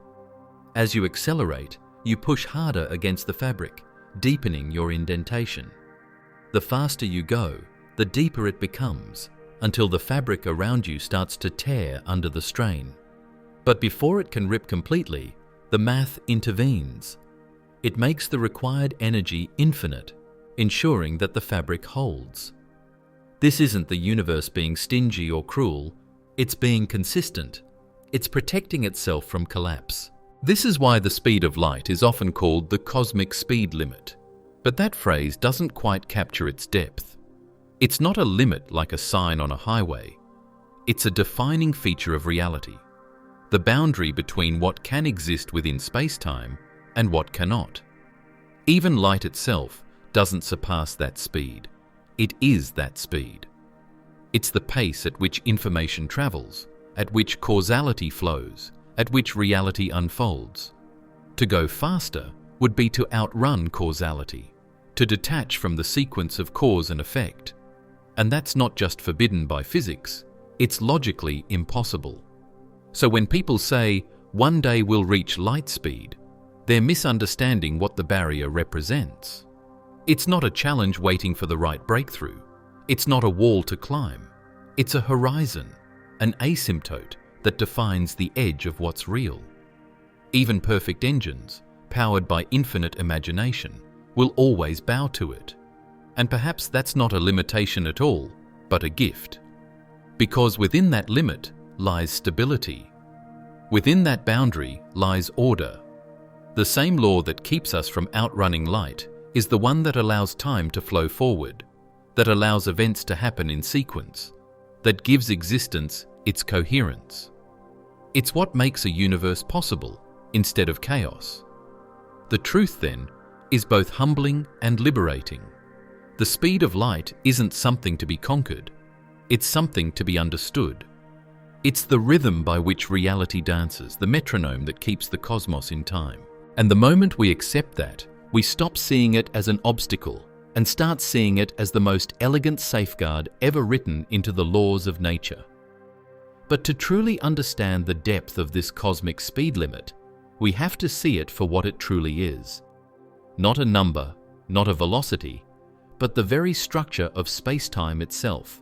As you accelerate, you push harder against the fabric, deepening your indentation. The faster you go, the deeper it becomes, until the fabric around you starts to tear under the strain. But before it can rip completely, the math intervenes. It makes the required energy infinite, ensuring that the fabric holds. This isn't the universe being stingy or cruel, it's being consistent. It's protecting itself from collapse. This is why the speed of light is often called the cosmic speed limit. But that phrase doesn't quite capture its depth. It's not a limit like a sign on a highway. It's a defining feature of reality, the boundary between what can exist within space-time and what cannot. Even light itself doesn't surpass that speed. It is that speed. It's the pace at which information travels, at which causality flows, at which reality unfolds. To go faster would be to outrun causality, to detach from the sequence of cause and effect. And that's not just forbidden by physics, it's logically impossible. So when people say, one day we'll reach light speed, they're misunderstanding what the barrier represents. It's not a challenge waiting for the right breakthrough. It's not a wall to climb. It's a horizon, an asymptote that defines the edge of what's real. Even perfect engines, powered by infinite imagination, will always bow to it. And perhaps that's not a limitation at all, but a gift. Because within that limit lies stability. Within that boundary lies order. The same law that keeps us from outrunning light is the one that allows time to flow forward, that allows events to happen in sequence, that gives existence its coherence. It's what makes a universe possible instead of chaos. The truth, then, is both humbling and liberating. The speed of light isn't something to be conquered. It's something to be understood. It's the rhythm by which reality dances, the metronome that keeps the cosmos in time. And the moment we accept that, we stop seeing it as an obstacle and start seeing it as the most elegant safeguard ever written into the laws of nature. But to truly understand the depth of this cosmic speed limit, we have to see it for what it truly is. Not a number, not a velocity, but the very structure of space-time itself.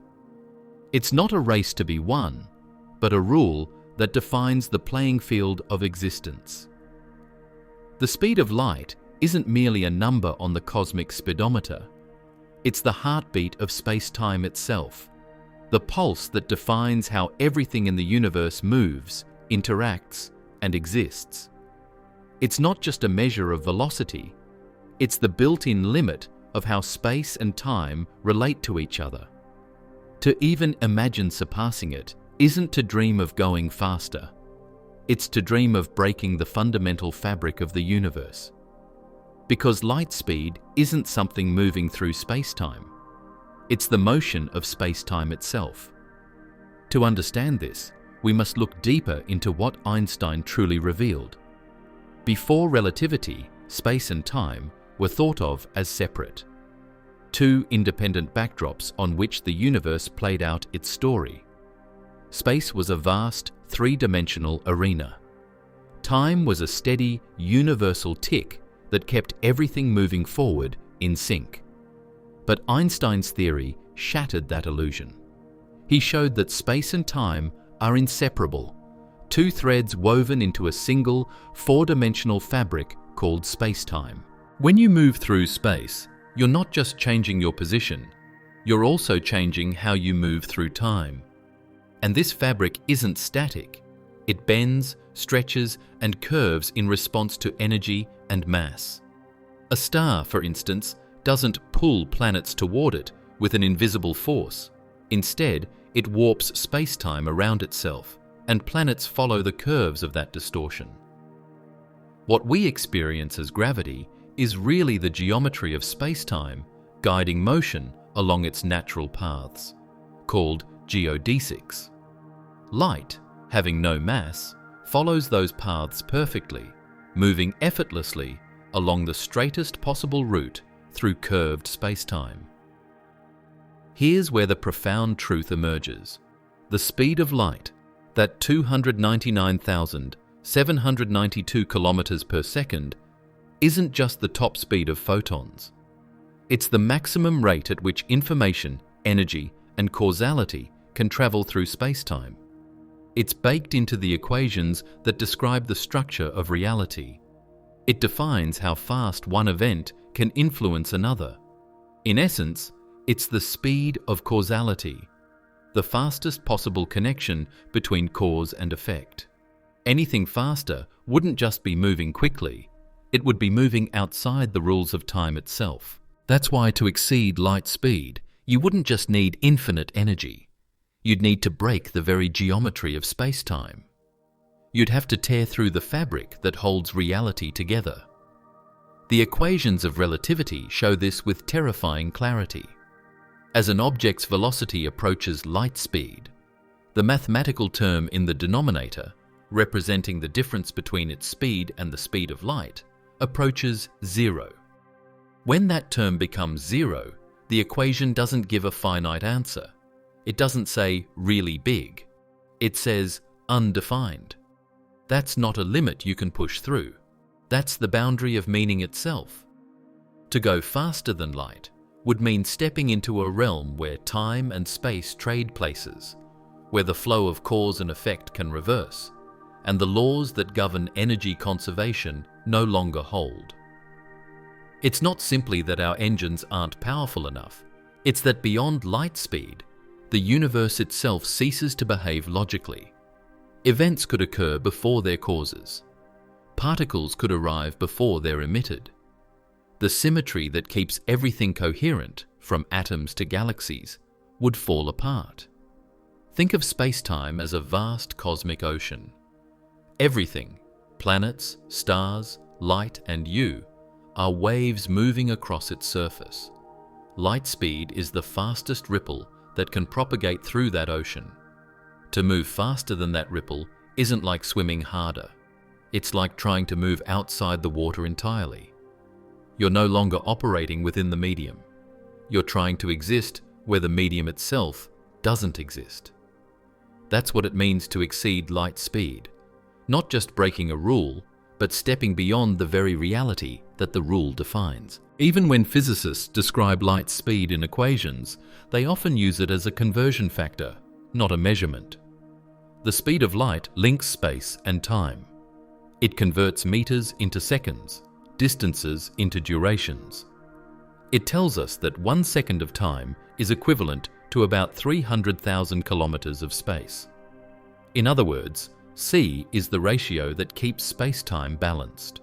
It's not a race to be won, but a rule that defines the playing field of existence. The speed of light isn't merely a number on the cosmic speedometer. It's the heartbeat of space-time itself, the pulse that defines how everything in the universe moves, interacts, and exists. It's not just a measure of velocity, it's the built-in limit of how space and time relate to each other. To even imagine surpassing it isn't to dream of going faster. It's to dream of breaking the fundamental fabric of the universe. Because light speed isn't something moving through space-time. It's the motion of space-time itself. To understand this, we must look deeper into what Einstein truly revealed. Before relativity, space and time were thought of as separate. Two independent backdrops on which the universe played out its story. Space was a vast, three-dimensional arena. Time was a steady, universal tick that kept everything moving forward in sync. But Einstein's theory shattered that illusion. He showed that space and time are inseparable, two threads woven into a single, four-dimensional fabric called space-time. When you move through space, you're not just changing your position, you're also changing how you move through time. And this fabric isn't static. It bends, stretches, and curves in response to energy and mass. A star, for instance, doesn't pull planets toward it with an invisible force. Instead, it warps space-time around itself, and planets follow the curves of that distortion. What we experience as gravity is really the geometry of space-time guiding motion along its natural paths, called geodesics. Light, having no mass, follows those paths perfectly, moving effortlessly along the straightest possible route through curved space-time. Here's where the profound truth emerges. The speed of light, that 299,792 kilometers per second, isn't just the top speed of photons. It's the maximum rate at which information, energy, and causality can travel through space-time. It's baked into the equations that describe the structure of reality. It defines how fast one event can influence another. In essence, it's the speed of causality, the fastest possible connection between cause and effect. Anything faster wouldn't just be moving quickly, it would be moving outside the rules of time itself. That's why to exceed light speed, you wouldn't just need infinite energy. You'd need to break the very geometry of space-time. You'd have to tear through the fabric that holds reality together. The equations of relativity show this with terrifying clarity. As an object's velocity approaches light speed, the mathematical term in the denominator, representing the difference between its speed and the speed of light, approaches zero. When that term becomes zero, the equation doesn't give a finite answer. It doesn't say really big. It says undefined. That's not a limit you can push through. That's the boundary of meaning itself. To go faster than light would mean stepping into a realm where time and space trade places, where the flow of cause and effect can reverse, and the laws that govern energy conservation no longer hold. It's not simply that our engines aren't powerful enough. It's that beyond light speed, the universe itself ceases to behave logically. Events could occur before their causes. Particles could arrive before they're emitted. The symmetry that keeps everything coherent, from atoms to galaxies, would fall apart. Think of space-time as a vast cosmic ocean. Everything, planets, stars, light, and you, are waves moving across its surface. Light speed is the fastest ripple that can propagate through that ocean. To move faster than that ripple isn't like swimming harder. It's like trying to move outside the water entirely. You're no longer operating within the medium. You're trying to exist where the medium itself doesn't exist. That's what it means to exceed light speed. Not just breaking a rule, but stepping beyond the very reality that the rule defines. Even when physicists describe light speed in equations, they often use it as a conversion factor, not a measurement. The speed of light links space and time. It converts meters into seconds, distances into durations. It tells us that 1 second of time is equivalent to about 300,000 kilometers of space. In other words, C is the ratio that keeps space-time balanced.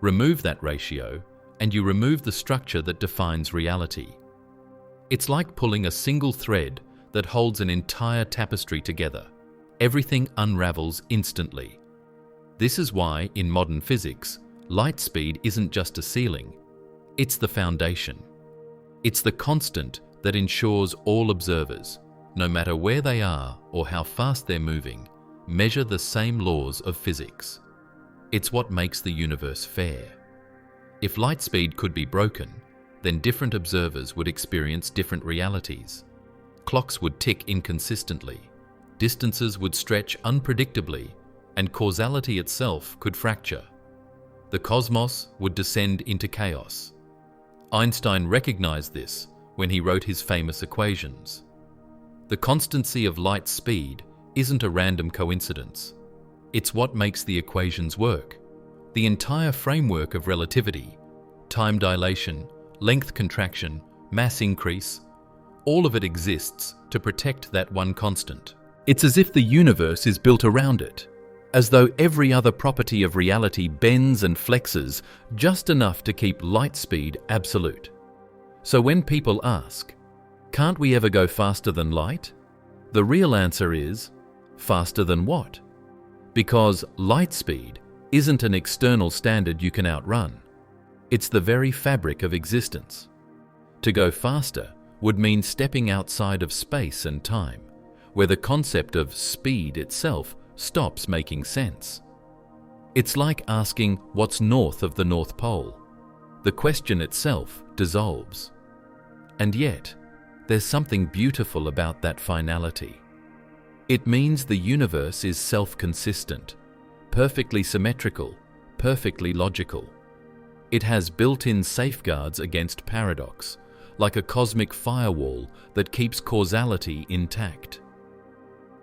Remove that ratio, and you remove the structure that defines reality. It's like pulling a single thread that holds an entire tapestry together. Everything unravels instantly. This is why, in modern physics, light speed isn't just a ceiling. It's the foundation. It's the constant that ensures all observers, no matter where they are or how fast they're moving, measure the same laws of physics. It's what makes the universe fair. If light speed could be broken, then different observers would experience different realities. Clocks would tick inconsistently, distances would stretch unpredictably, and causality itself could fracture. The cosmos would descend into chaos. Einstein recognized this when he wrote his famous equations. The constancy of light speed isn't a random coincidence. It's what makes the equations work. The entire framework of relativity, time dilation, length contraction, mass increase, all of it exists to protect that one constant. It's as if the universe is built around it, as though every other property of reality bends and flexes just enough to keep light speed absolute. So when people ask, can't we ever go faster than light? The real answer is, faster than what? Because light speed isn't an external standard you can outrun. It's the very fabric of existence. To go faster would mean stepping outside of space and time, where the concept of speed itself stops making sense. It's like asking what's north of the North Pole. The question itself dissolves. And yet, there's something beautiful about that finality. It means the universe is self-consistent, perfectly symmetrical, perfectly logical. It has built-in safeguards against paradox, like a cosmic firewall that keeps causality intact.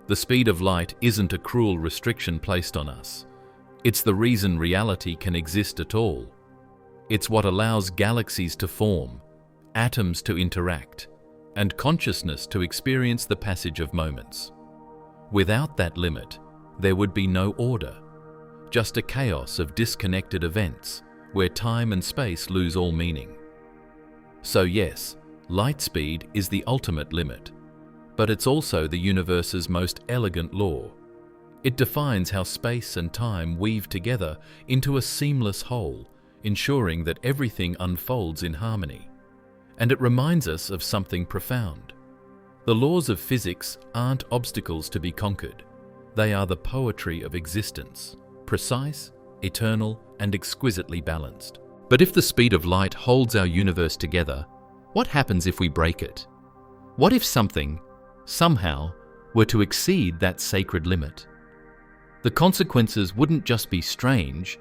The speed of light isn't a cruel restriction placed on us. It's the reason reality can exist at all. It's what allows galaxies to form, atoms to interact, and consciousness to experience the passage of moments. Without that limit, there would be no order, just a chaos of disconnected events where time and space lose all meaning. So yes, light speed is the ultimate limit, but it's also the universe's most elegant law. It defines how space and time weave together into a seamless whole, ensuring that everything unfolds in harmony. And it reminds us of something profound. The laws of physics aren't obstacles to be conquered. They are the poetry of existence, precise, eternal, and exquisitely balanced. But if the speed of light holds our universe together, what happens if we break it? What if something, somehow, were to exceed that sacred limit? The consequences wouldn't just be strange,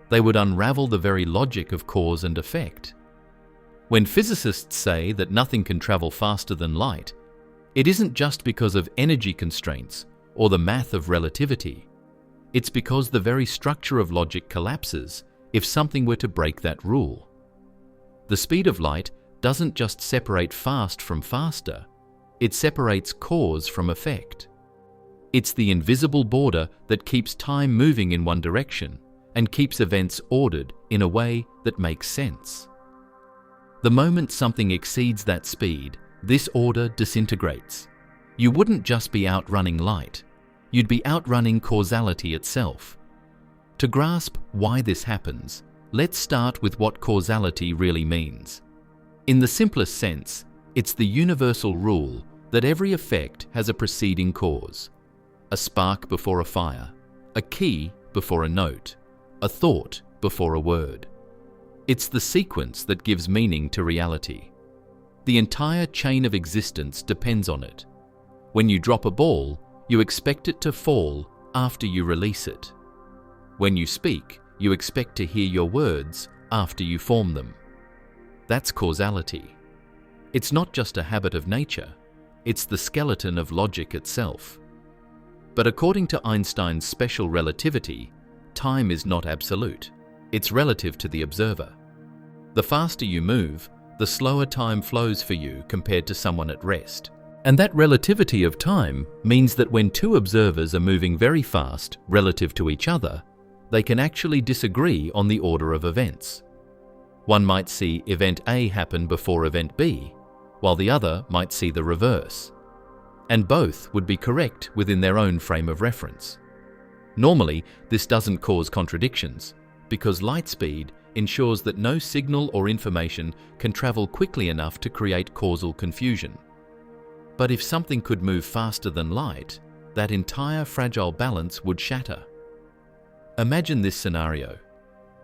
they would unravel the very logic of cause and effect. When physicists say that nothing can travel faster than light, it isn't just because of energy constraints or the math of relativity. It's because the very structure of logic collapses if something were to break that rule. The speed of light doesn't just separate fast from faster, it separates cause from effect. It's the invisible border that keeps time moving in one direction and keeps events ordered in a way that makes sense. The moment something exceeds that speed, this order disintegrates. You wouldn't just be outrunning light, you'd be outrunning causality itself. To grasp why this happens, let's start with what causality really means. In the simplest sense, it's the universal rule that every effect has a preceding cause. A spark before a fire, a key before a note, a thought before a word. It's the sequence that gives meaning to reality. The entire chain of existence depends on it. When you drop a ball, you expect it to fall after you release it. When you speak, you expect to hear your words after you form them. That's causality. It's not just a habit of nature, it's the skeleton of logic itself. But according to Einstein's special relativity, time is not absolute. It's relative to the observer. The faster you move, the slower time flows for you compared to someone at rest. And that relativity of time means that when two observers are moving very fast relative to each other, they can actually disagree on the order of events. One might see event A happen before event B, while the other might see the reverse. And both would be correct within their own frame of reference. Normally, this doesn't cause contradictions, because light speed ensures that no signal or information can travel quickly enough to create causal confusion. But if something could move faster than light, that entire fragile balance would shatter. Imagine this scenario.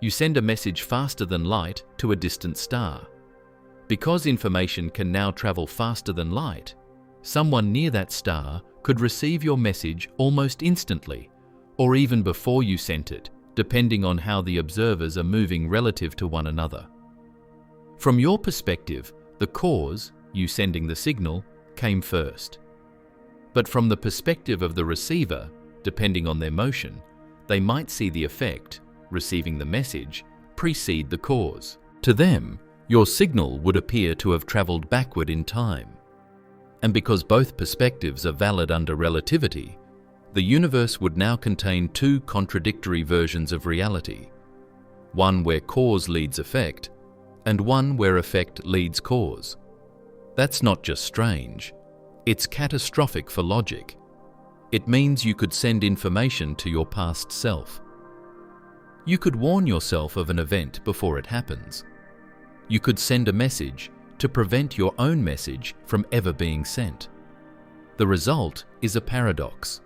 You send a message faster than light to a distant star. Because information can now travel faster than light, someone near that star could receive your message almost instantly, or even before you sent it, depending on how the observers are moving relative to one another. From your perspective, the cause, you sending the signal, came first. But from the perspective of the receiver, depending on their motion, they might see the effect, receiving the message, precede the cause. To them, your signal would appear to have traveled backward in time. And because both perspectives are valid under relativity, the universe would now contain two contradictory versions of reality. One where cause leads effect, and one where effect leads cause. That's not just strange, it's catastrophic for logic. It means you could send information to your past self. You could warn yourself of an event before it happens. You could send a message to prevent your own message from ever being sent. The result is a paradox,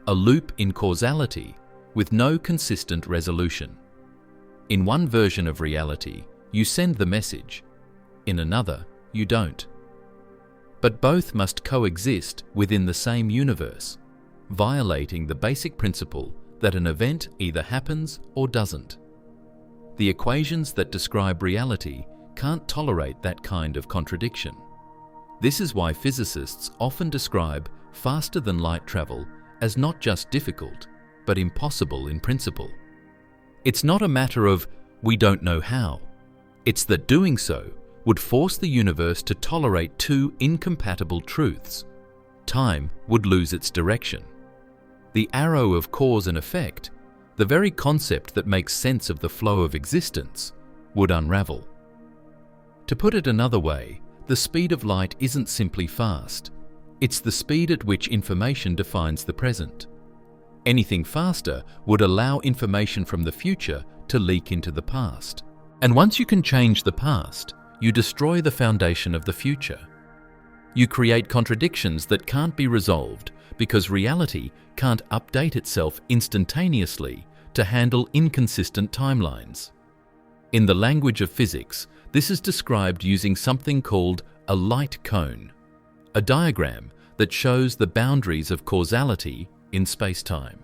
a loop in causality with no consistent resolution. In one version of reality, you send the message. In another, you don't. But both must coexist within the same universe, violating the basic principle that an event either happens or doesn't. The equations that describe reality can't tolerate that kind of contradiction. This is why physicists often describe faster-than-light travel as not just difficult, but impossible in principle. It's not a matter of we don't know how. It's that doing so would force the universe to tolerate two incompatible truths. Time would lose its direction. The arrow of cause and effect, the very concept that makes sense of the flow of existence, would unravel. To put it another way, the speed of light isn't simply fast. It's the speed at which information defines the present. Anything faster would allow information from the future to leak into the past. And once you can change the past, you destroy the foundation of the future. You create contradictions that can't be resolved because reality can't update itself instantaneously to handle inconsistent timelines. In the language of physics, this is described using something called a light cone, a diagram that shows the boundaries of causality in spacetime.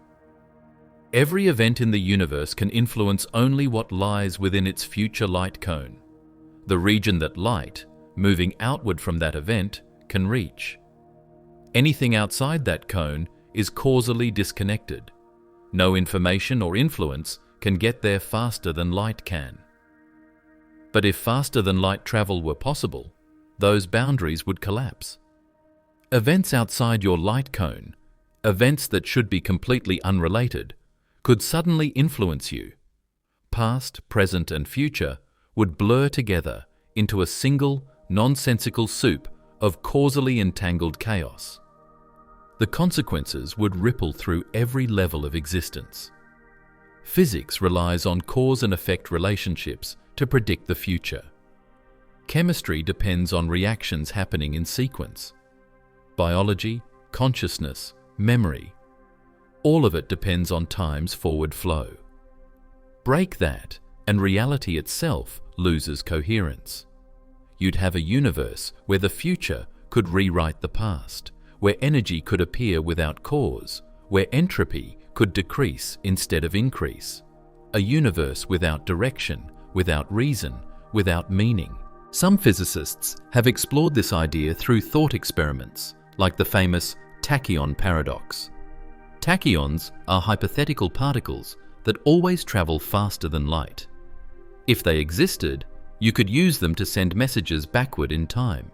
Every event in the universe can influence only what lies within its future light cone, the region that light, moving outward from that event, can reach. Anything outside that cone is causally disconnected. No information or influence can get there faster than light can. But if faster than light travel were possible, those boundaries would collapse. Events outside your light cone, events that should be completely unrelated, could suddenly influence you. Past, present, and future would blur together into a single, nonsensical soup of causally entangled chaos. The consequences would ripple through every level of existence. Physics relies on cause and effect relationships to predict the future. Chemistry depends on reactions happening in sequence. Biology, consciousness, memory, all of it depends on time's forward flow. Break that, and reality itself loses coherence. You'd have a universe where the future could rewrite the past, where energy could appear without cause, where entropy could decrease instead of increase. A universe without direction, without reason, without meaning. Some physicists have explored this idea through thought experiments, like the famous tachyon paradox. Tachyons are hypothetical particles that always travel faster than light. If they existed, you could use them to send messages backward in time.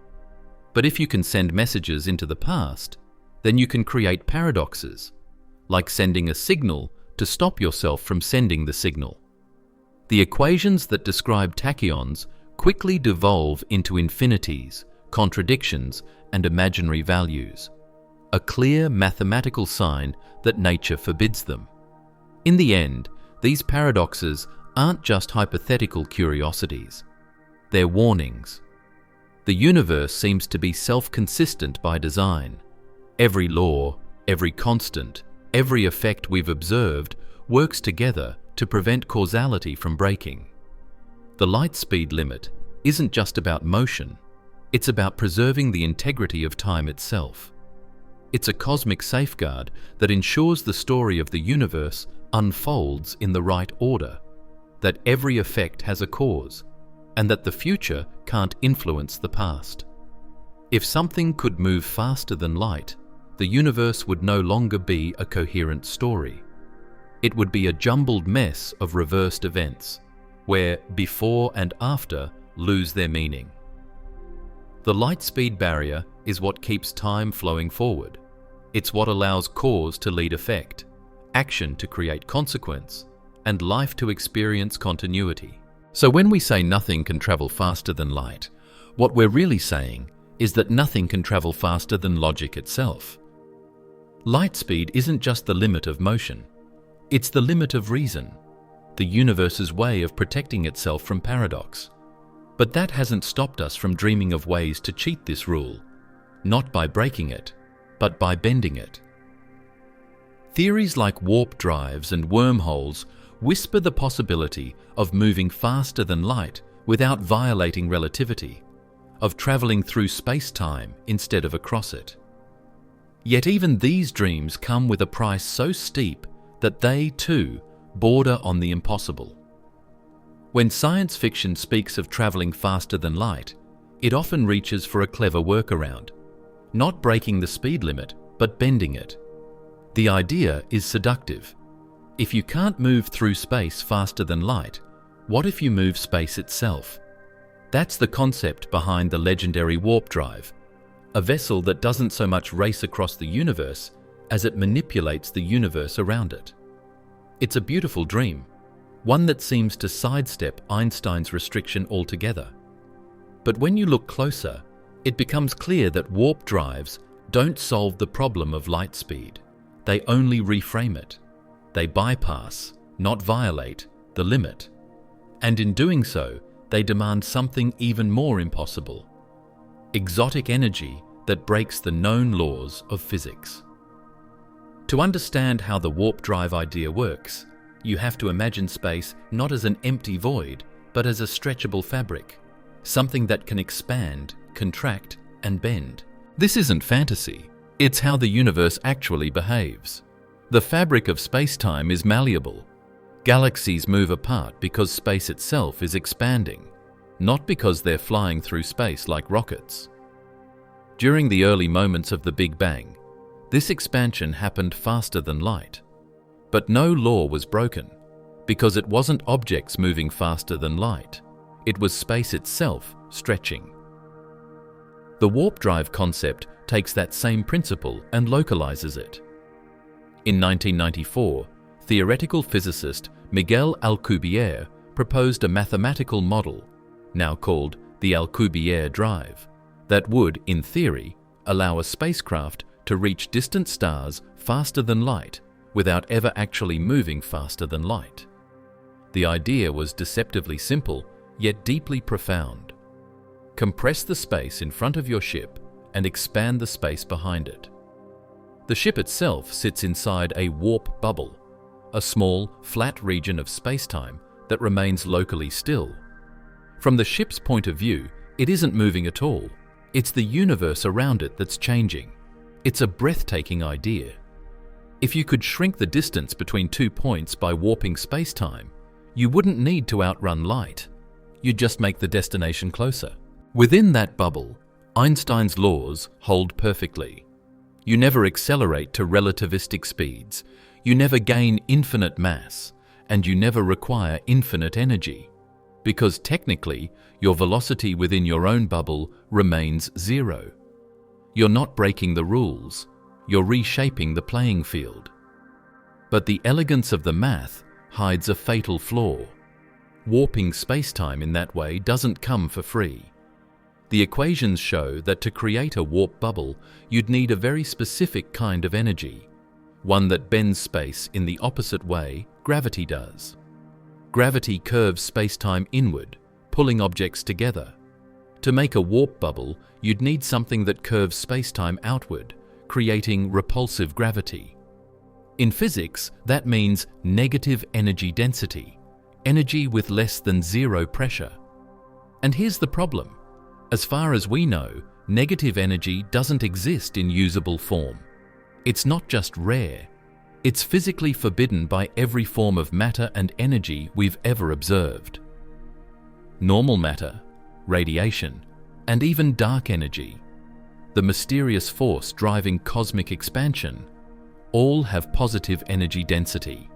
But if you can send messages into the past, then you can create paradoxes, like sending a signal to stop yourself from sending the signal. The equations that describe tachyons quickly devolve into infinities, contradictions, and imaginary values, a clear mathematical sign that nature forbids them. In the end, these paradoxes aren't just hypothetical curiosities. They're warnings. The universe seems to be self-consistent by design. Every law, every constant, every effect we've observed works together to prevent causality from breaking. The light speed limit isn't just about motion, it's about preserving the integrity of time itself. It's a cosmic safeguard that ensures the story of the universe unfolds in the right order, that every effect has a cause, and that the future can't influence the past. If something could move faster than light, the universe would no longer be a coherent story. It would be a jumbled mess of reversed events, where before and after lose their meaning. The light speed barrier is what keeps time flowing forward. It's what allows cause to lead effect, action to create consequence, and life to experience continuity. So when we say nothing can travel faster than light, what we're really saying is that nothing can travel faster than logic itself. Light speed isn't just the limit of motion, it's the limit of reason, the universe's way of protecting itself from paradox. But that hasn't stopped us from dreaming of ways to cheat this rule, not by breaking it, but by bending it. Theories like warp drives and wormholes whisper the possibility of moving faster than light without violating relativity, of traveling through space-time instead of across it. Yet even these dreams come with a price so steep that they, too, border on the impossible. When science fiction speaks of traveling faster than light, it often reaches for a clever workaround, not breaking the speed limit, but bending it. The idea is seductive. If you can't move through space faster than light, what if you move space itself? That's the concept behind the legendary warp drive, a vessel that doesn't so much race across the universe as it manipulates the universe around it. It's a beautiful dream, one that seems to sidestep Einstein's restriction altogether. But when you look closer, it becomes clear that warp drives don't solve the problem of light speed. They only reframe it. They bypass, not violate, the limit. And in doing so, they demand something even more impossible: exotic energy that breaks the known laws of physics. To understand how the warp drive idea works, you have to imagine space not as an empty void, but as a stretchable fabric, something that can expand, contract, and bend. This isn't fantasy. It's how the universe actually behaves. The fabric of space-time is malleable. Galaxies move apart because space itself is expanding, not because they're flying through space like rockets. During the early moments of the Big Bang, this expansion happened faster than light. But no law was broken, because it wasn't objects moving faster than light. It was space itself stretching. The warp drive concept takes that same principle and localizes it. In 1994, theoretical physicist Miguel Alcubierre proposed a mathematical model, now called the Alcubierre drive, that would, in theory, allow a spacecraft to reach distant stars faster than light without ever actually moving faster than light. The idea was deceptively simple, yet deeply profound. Compress the space in front of your ship and expand the space behind it. The ship itself sits inside a warp bubble, a small, flat region of space-time that remains locally still. From the ship's point of view, it isn't moving at all. It's the universe around it that's changing. It's a breathtaking idea. If you could shrink the distance between 2 points by warping space-time, you wouldn't need to outrun light. You'd just make the destination closer. Within that bubble, Einstein's laws hold perfectly. You never accelerate to relativistic speeds, you never gain infinite mass, and you never require infinite energy, because technically your velocity within your own bubble remains zero. You're not breaking the rules, you're reshaping the playing field. But the elegance of the math hides a fatal flaw. Warping spacetime in that way doesn't come for free. The equations show that to create a warp bubble, you'd need a very specific kind of energy, one that bends space in the opposite way gravity does. Gravity curves spacetime inward, pulling objects together. To make a warp bubble, you'd need something that curves spacetime outward, creating repulsive gravity. In physics, that means negative energy density, energy with less than zero pressure. And here's the problem. As far as we know, negative energy doesn't exist in usable form. It's not just rare. It's physically forbidden by every form of matter and energy we've ever observed. Normal matter, radiation, and even dark energy, the mysterious force driving cosmic expansion, all have positive energy density.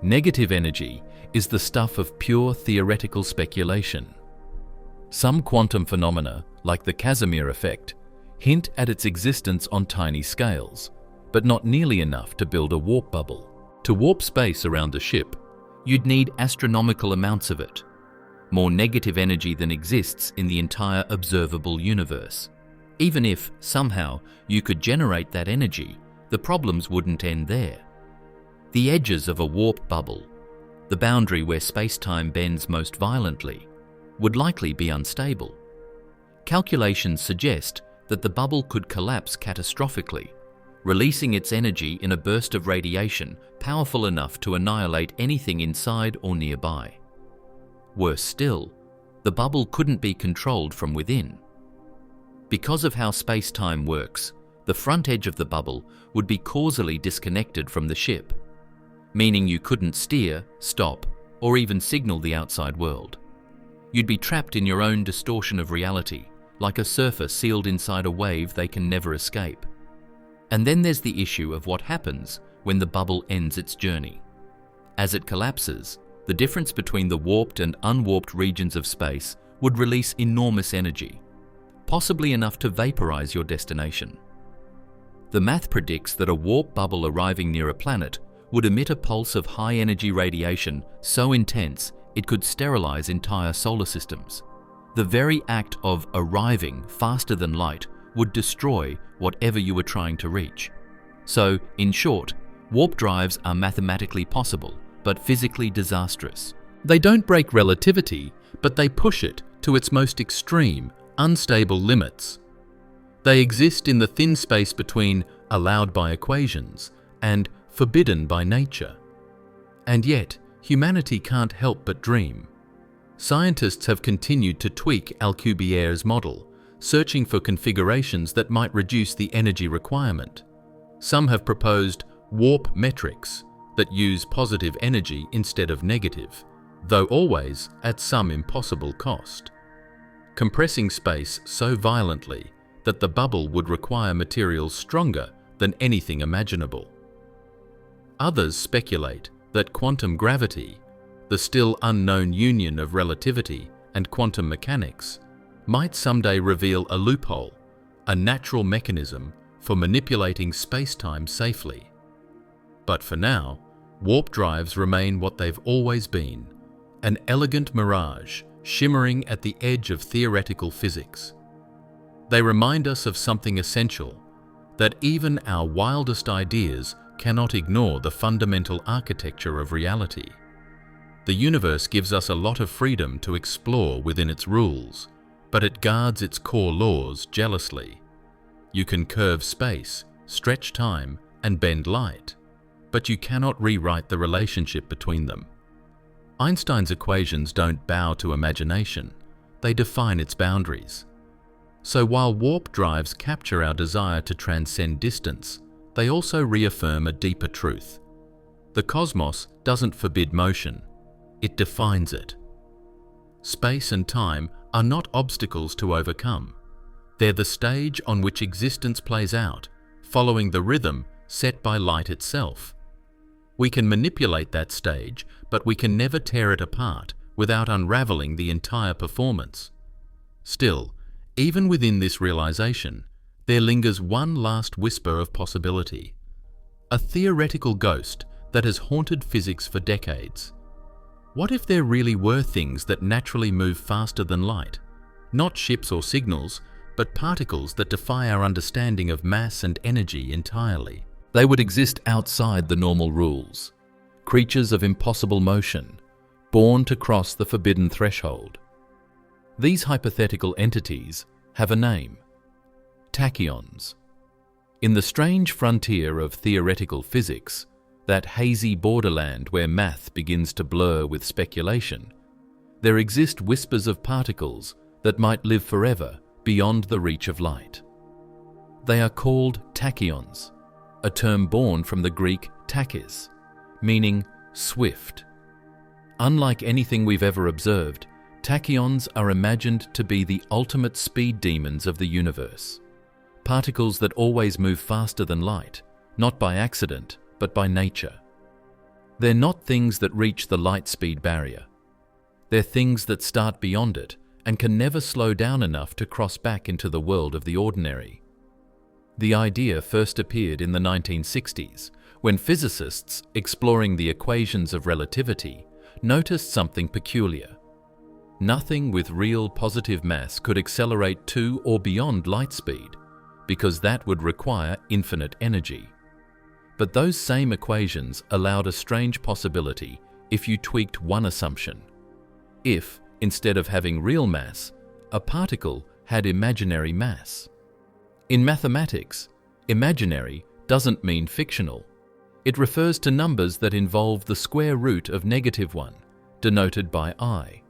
Negative energy is the stuff of pure theoretical speculation. Some quantum phenomena, like the Casimir effect, hint at its existence on tiny scales, but not nearly enough to build a warp bubble. To warp space around a ship, you'd need astronomical amounts of it, more negative energy than exists in the entire observable universe. Even if, somehow, you could generate that energy, the problems wouldn't end there. The edges of a warp bubble, the boundary where space-time bends most violently, would likely be unstable. Calculations suggest that the bubble could collapse catastrophically, releasing its energy in a burst of radiation powerful enough to annihilate anything inside or nearby. Worse still, the bubble couldn't be controlled from within. Because of how space-time works, the front edge of the bubble would be causally disconnected from the ship, meaning you couldn't steer, stop, or even signal the outside world. You'd be trapped in your own distortion of reality, like a surfer sealed inside a wave they can never escape. And then there's the issue of what happens when the bubble ends its journey. As it collapses, the difference between the warped and unwarped regions of space would release enormous energy, possibly enough to vaporize your destination. The math predicts that a warp bubble arriving near a planet would emit a pulse of high-energy radiation so intense it could sterilize entire solar systems. The very act of arriving faster than light would destroy whatever you were trying to reach. So, in short, warp drives are mathematically possible, but physically disastrous. They don't break relativity, but they push it to its most extreme, unstable limits. They exist in the thin space between allowed by equations and forbidden by nature. And yet, humanity can't help but dream. Scientists have continued to tweak Alcubierre's model, searching for configurations that might reduce the energy requirement. Some have proposed warp metrics that use positive energy instead of negative, though always at some impossible cost. Compressing space so violently that the bubble would require materials stronger than anything imaginable. Others speculate that quantum gravity, the still unknown union of relativity and quantum mechanics, might someday reveal a loophole, a natural mechanism for manipulating space-time safely. But for now, warp drives remain what they've always been, an elegant mirage shimmering at the edge of theoretical physics. They remind us of something essential, that even our wildest ideas cannot ignore the fundamental architecture of reality. The universe gives us a lot of freedom to explore within its rules, but it guards its core laws jealously. You can curve space, stretch time, and bend light, but you cannot rewrite the relationship between them. Einstein's equations don't bow to imagination, they define its boundaries. So while warp drives capture our desire to transcend distance, they also reaffirm a deeper truth. The cosmos doesn't forbid motion, it defines it. Space and time are not obstacles to overcome. They're the stage on which existence plays out, following the rhythm set by light itself. We can manipulate that stage, but we can never tear it apart without unraveling the entire performance. Still, even within this realization, there lingers one last whisper of possibility. A theoretical ghost that has haunted physics for decades. What if there really were things that naturally move faster than light? Not ships or signals, but particles that defy our understanding of mass and energy entirely. They would exist outside the normal rules. Creatures of impossible motion, born to cross the forbidden threshold. These hypothetical entities have a name: tachyons. In the strange frontier of theoretical physics, that hazy borderland where math begins to blur with speculation, there exist whispers of particles that might live forever beyond the reach of light. They are called tachyons, a term born from the Greek tachys, meaning swift. Unlike anything we've ever observed, tachyons are imagined to be the ultimate speed demons of the universe. Particles that always move faster than light, not by accident, but by nature. They're not things that reach the light speed barrier. They're things that start beyond it and can never slow down enough to cross back into the world of the ordinary. The idea first appeared in the 1960s, when physicists exploring the equations of relativity noticed something peculiar. Nothing with real positive mass could accelerate to or beyond light speed, because that would require infinite energy. But those same equations allowed a strange possibility if you tweaked one assumption. If, instead of having real mass, a particle had imaginary mass. In mathematics, imaginary doesn't mean fictional. It refers to numbers that involve the square root of -1, denoted by I.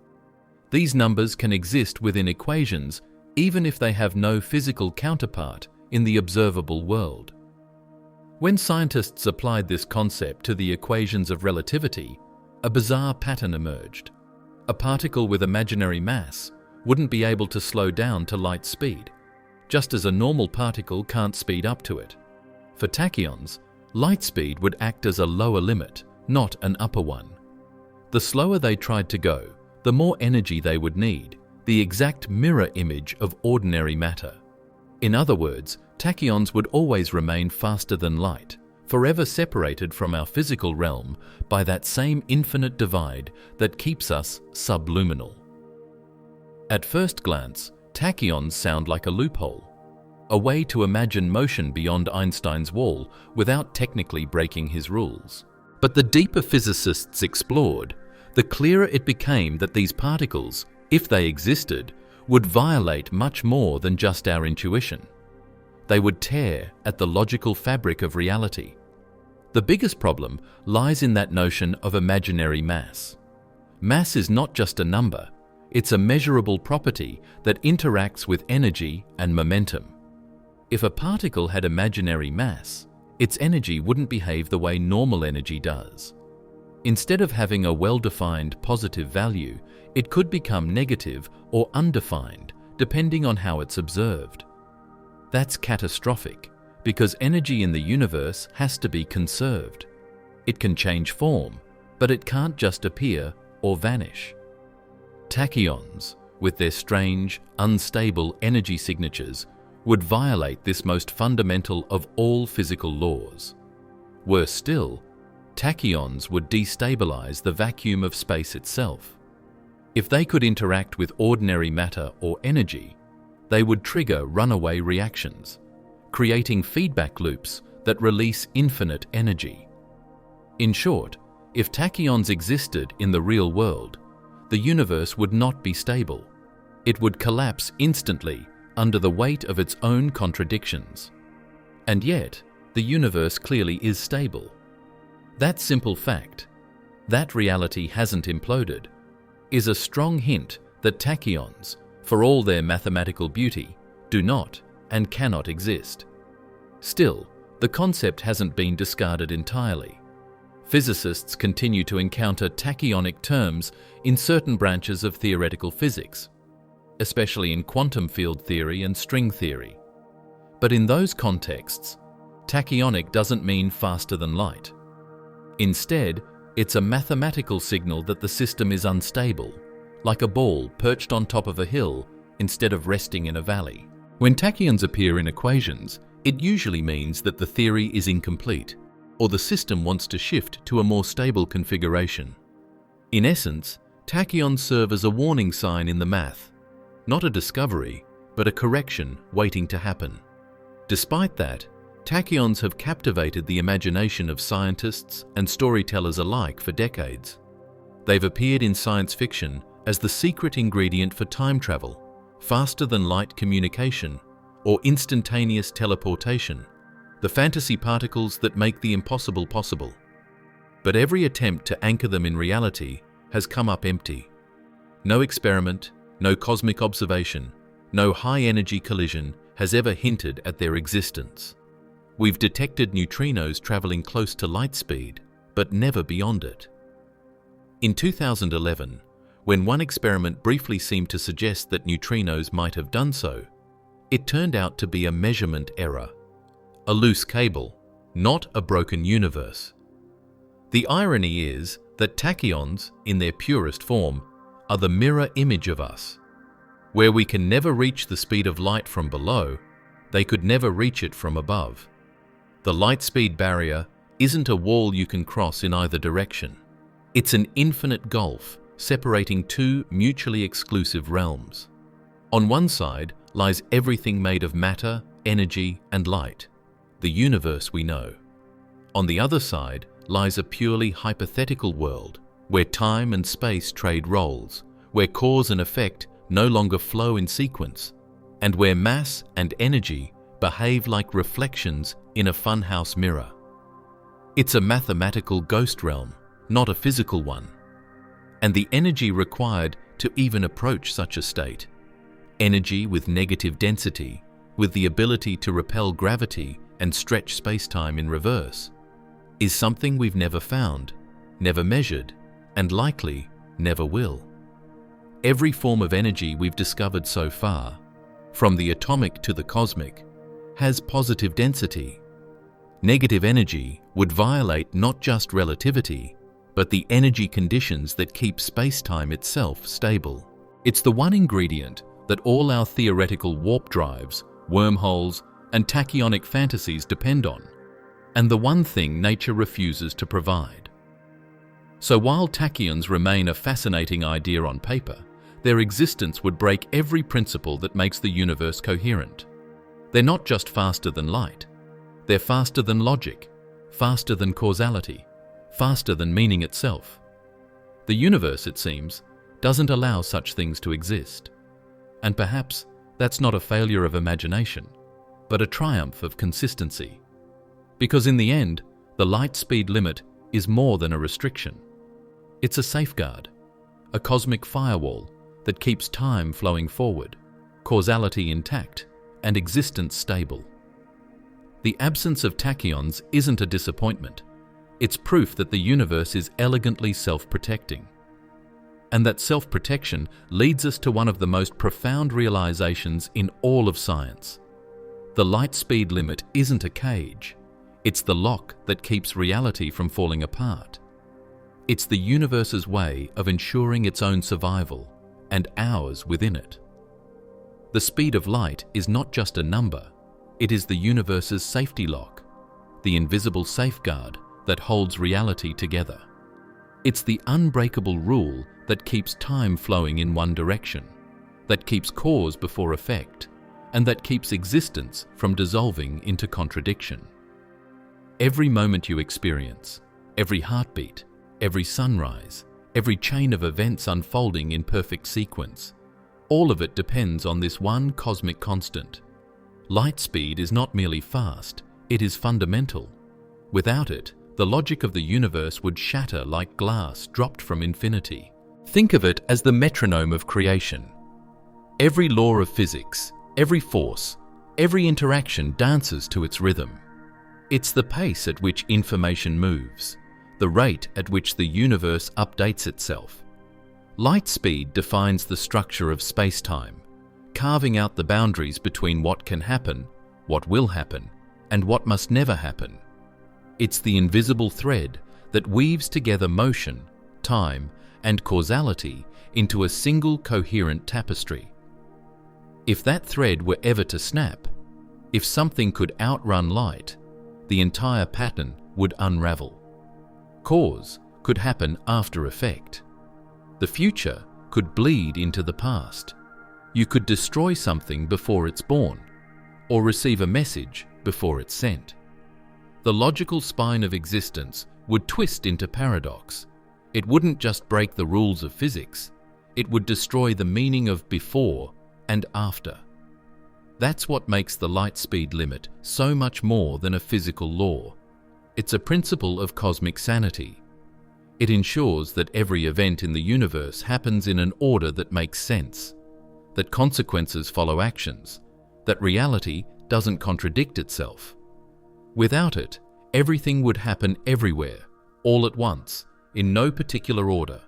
These numbers can exist within equations even if they have no physical counterpart in the observable world. When scientists applied this concept to the equations of relativity, a bizarre pattern emerged. A particle with imaginary mass wouldn't be able to slow down to light speed, just as a normal particle can't speed up to it. For tachyons, light speed would act as a lower limit, not an upper one. The slower they tried to go, the more energy they would need, the exact mirror image of ordinary matter. In other words, tachyons would always remain faster than light, forever separated from our physical realm by that same infinite divide that keeps us subluminal. At first glance, tachyons sound like a loophole, a way to imagine motion beyond Einstein's wall without technically breaking his rules. But the deeper physicists explored, the clearer it became that these particles, if they existed, would violate much more than just our intuition. They would tear at the logical fabric of reality. The biggest problem lies in that notion of imaginary mass. Mass is not just a number, it's a measurable property that interacts with energy and momentum. If a particle had imaginary mass, its energy wouldn't behave the way normal energy does. Instead of having a well-defined positive value, it could become negative or undefined, depending on how it's observed. That's catastrophic, because energy in the universe has to be conserved. It can change form, but it can't just appear or vanish. Tachyons, with their strange, unstable energy signatures, would violate this most fundamental of all physical laws. Worse still, tachyons would destabilize the vacuum of space itself. If they could interact with ordinary matter or energy, they would trigger runaway reactions, creating feedback loops that release infinite energy. In short, if tachyons existed in the real world, the universe would not be stable. It would collapse instantly under the weight of its own contradictions. And yet, the universe clearly is stable. That simple fact, that reality hasn't imploded, is a strong hint that tachyons, for all their mathematical beauty, do not and cannot exist. Still, the concept hasn't been discarded entirely. Physicists continue to encounter tachyonic terms in certain branches of theoretical physics, especially in quantum field theory and string theory. But in those contexts, tachyonic doesn't mean faster than light. Instead, it's a mathematical signal that the system is unstable, like a ball perched on top of a hill instead of resting in a valley. When tachyons appear in equations, it usually means that the theory is incomplete, or the system wants to shift to a more stable configuration. In essence, tachyons serve as a warning sign in the math, not a discovery, but a correction waiting to happen. Despite that, tachyons have captivated the imagination of scientists and storytellers alike for decades. They've appeared in science fiction as the secret ingredient for time travel, faster-than-light communication, or instantaneous teleportation, the fantasy particles that make the impossible possible. But every attempt to anchor them in reality has come up empty. No experiment, no cosmic observation, no high-energy collision has ever hinted at their existence. We've detected neutrinos traveling close to light speed, but never beyond it. In 2011, when one experiment briefly seemed to suggest that neutrinos might have done so, it turned out to be a measurement error, a loose cable, not a broken universe. The irony is that tachyons, in their purest form, are the mirror image of us. Where we can never reach the speed of light from below, they could never reach it from above. The light speed barrier isn't a wall you can cross in either direction. It's an infinite gulf separating two mutually exclusive realms. On one side lies everything made of matter, energy, and light, the universe we know. On the other side lies a purely hypothetical world, where time and space trade roles, where cause and effect no longer flow in sequence, and where mass and energy behave like reflections in a funhouse mirror. It's a mathematical ghost realm, not a physical one. And the energy required to even approach such a state, energy with negative density, with the ability to repel gravity and stretch spacetime in reverse, is something we've never found, never measured, and likely never will. Every form of energy we've discovered so far, from the atomic to the cosmic, has positive density. Negative energy would violate not just relativity, but the energy conditions that keep spacetime itself stable. It's the one ingredient that all our theoretical warp drives, wormholes, and tachyonic fantasies depend on, and the one thing nature refuses to provide. So while tachyons remain a fascinating idea on paper, their existence would break every principle that makes the universe coherent. They're not just faster than light, they're faster than logic, faster than causality, faster than meaning itself. The universe, it seems, doesn't allow such things to exist. And perhaps that's not a failure of imagination, but a triumph of consistency. Because in the end, the light speed limit is more than a restriction. It's a safeguard, a cosmic firewall that keeps time flowing forward, causality intact, and existence stable. The absence of tachyons isn't a disappointment. It's proof that the universe is elegantly self-protecting. And that self-protection leads us to one of the most profound realizations in all of science. The light speed limit isn't a cage. It's the lock that keeps reality from falling apart. It's the universe's way of ensuring its own survival and ours within it. The speed of light is not just a number. It is the universe's safety lock, the invisible safeguard that holds reality together. It's the unbreakable rule that keeps time flowing in one direction, that keeps cause before effect, and that keeps existence from dissolving into contradiction. Every moment you experience, every heartbeat, every sunrise, every chain of events unfolding in perfect sequence, all of it depends on this one cosmic constant. Light speed is not merely fast, it is fundamental. Without it, the logic of the universe would shatter like glass dropped from infinity. Think of it as the metronome of creation. Every law of physics, every force, every interaction dances to its rhythm. It's the pace at which information moves, the rate at which the universe updates itself. Light speed defines the structure of spacetime, carving out the boundaries between what can happen, what will happen, and what must never happen. It's the invisible thread that weaves together motion, time, and causality into a single coherent tapestry. If that thread were ever to snap, if something could outrun light, the entire pattern would unravel. Cause could happen after effect. The future could bleed into the past. You could destroy something before it's born, or receive a message before it's sent. The logical spine of existence would twist into paradox. It wouldn't just break the rules of physics, it would destroy the meaning of before and after. That's what makes the light speed limit so much more than a physical law. It's a principle of cosmic sanity. It ensures that every event in the universe happens in an order that makes sense, that consequences follow actions, that reality doesn't contradict itself. Without it, everything would happen everywhere, all at once, in no particular order.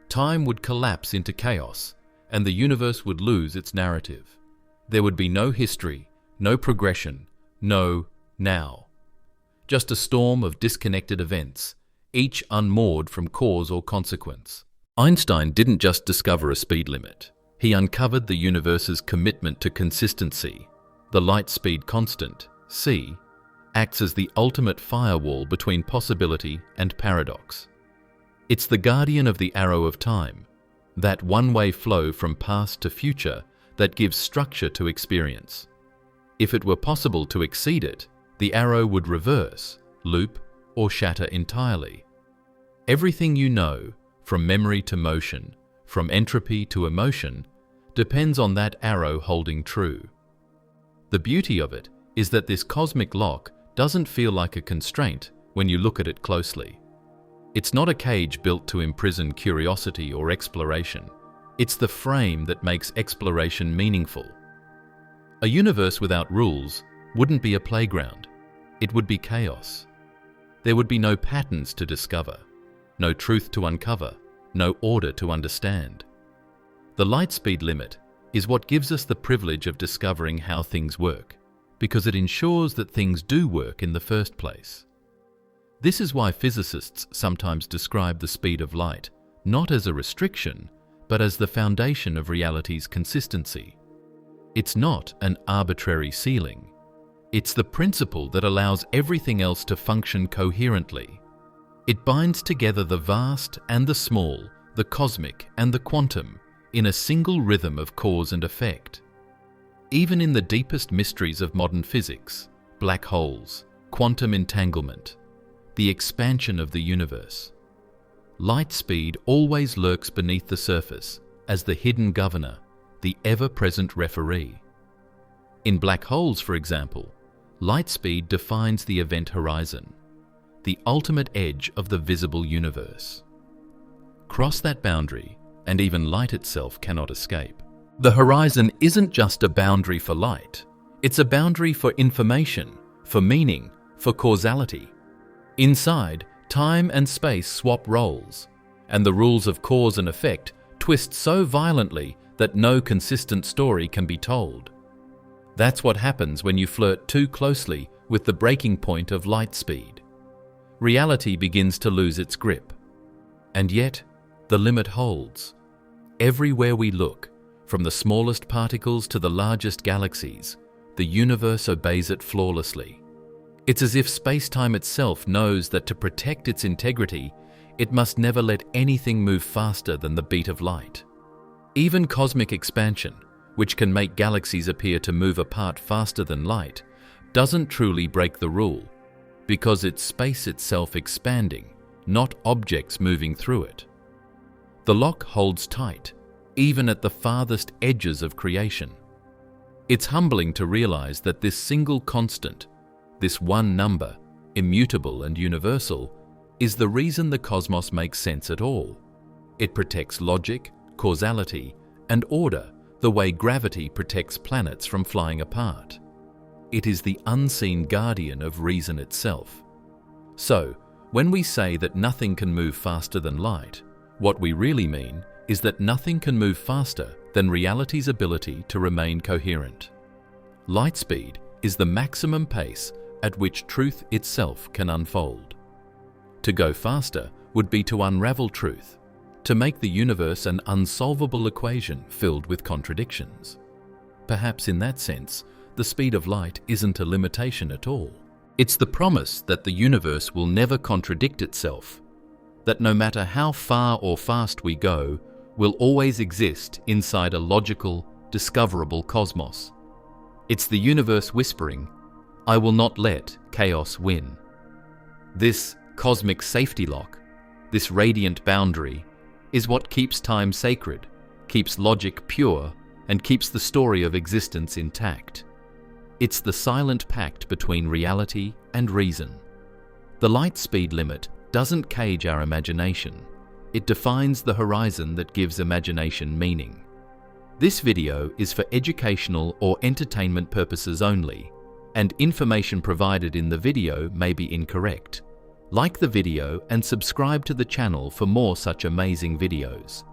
Time would collapse into chaos, and the universe would lose its narrative. There would be no history, no progression, no now. Just a storm of disconnected events, each unmoored from cause or consequence. Einstein didn't just discover a speed limit. He uncovered the universe's commitment to consistency. The light speed constant, c, acts as the ultimate firewall between possibility and paradox. It's the guardian of the arrow of time, that one-way flow from past to future that gives structure to experience. If it were possible to exceed it, the arrow would reverse, loop, or shatter entirely. Everything you know, from memory to motion, from entropy to emotion, depends on that arrow holding true. The beauty of it is that this cosmic lock doesn't feel like a constraint when you look at it closely. It's not a cage built to imprison curiosity or exploration. It's the frame that makes exploration meaningful. A universe without rules wouldn't be a playground. It would be chaos. There would be no patterns to discover, no truth to uncover, no order to understand. The light speed limit is what gives us the privilege of discovering how things work, because it ensures that things do work in the first place. This is why physicists sometimes describe the speed of light not as a restriction, but as the foundation of reality's consistency. It's not an arbitrary ceiling, It's the principle that allows everything else to function coherently. It binds together the vast and the small, the cosmic and the quantum, in a single rhythm of cause and effect. Even in the deepest mysteries of modern physics, black holes, quantum entanglement, the expansion of the universe, light speed always lurks beneath the surface as the hidden governor, the ever-present referee. In black holes, for example, light speed defines the event horizon, the ultimate edge of the visible universe. Cross that boundary, and even light itself cannot escape. The horizon isn't just a boundary for light, it's a boundary for information, for meaning, for causality. Inside, time and space swap roles, and the rules of cause and effect twist so violently that no consistent story can be told. That's what happens when you flirt too closely with the breaking point of light speed. Reality begins to lose its grip. And yet, the limit holds. Everywhere we look, from the smallest particles to the largest galaxies, the universe obeys it flawlessly. It's as if space-time itself knows that to protect its integrity, it must never let anything move faster than the beat of light. Even cosmic expansion, which can make galaxies appear to move apart faster than light, doesn't truly break the rule, because it's space itself expanding, not objects moving through it. The lock holds tight, even at the farthest edges of creation. It's humbling to realize that this single constant, this one number, immutable and universal, is the reason the cosmos makes sense at all. It protects logic, causality, and order the way gravity protects planets from flying apart. It is the unseen guardian of reason itself. So, when we say that nothing can move faster than light, what we really mean is that nothing can move faster than reality's ability to remain coherent. Light speed is the maximum pace at which truth itself can unfold. To go faster would be to unravel truth, to make the universe an unsolvable equation filled with contradictions. Perhaps in that sense, the speed of light isn't a limitation at all. It's the promise that the universe will never contradict itself, that no matter how far or fast we go, we'll always exist inside a logical, discoverable cosmos. It's the universe whispering, "I will not let chaos win." This cosmic safety lock, this radiant boundary, is what keeps time sacred, keeps logic pure, and keeps the story of existence intact. It's the silent pact between reality and reason. The light speed limit doesn't cage our imagination. It defines the horizon that gives imagination meaning. This video is for educational or entertainment purposes only, and information provided in the video may be incorrect. Like the video and subscribe to the channel for more such amazing videos.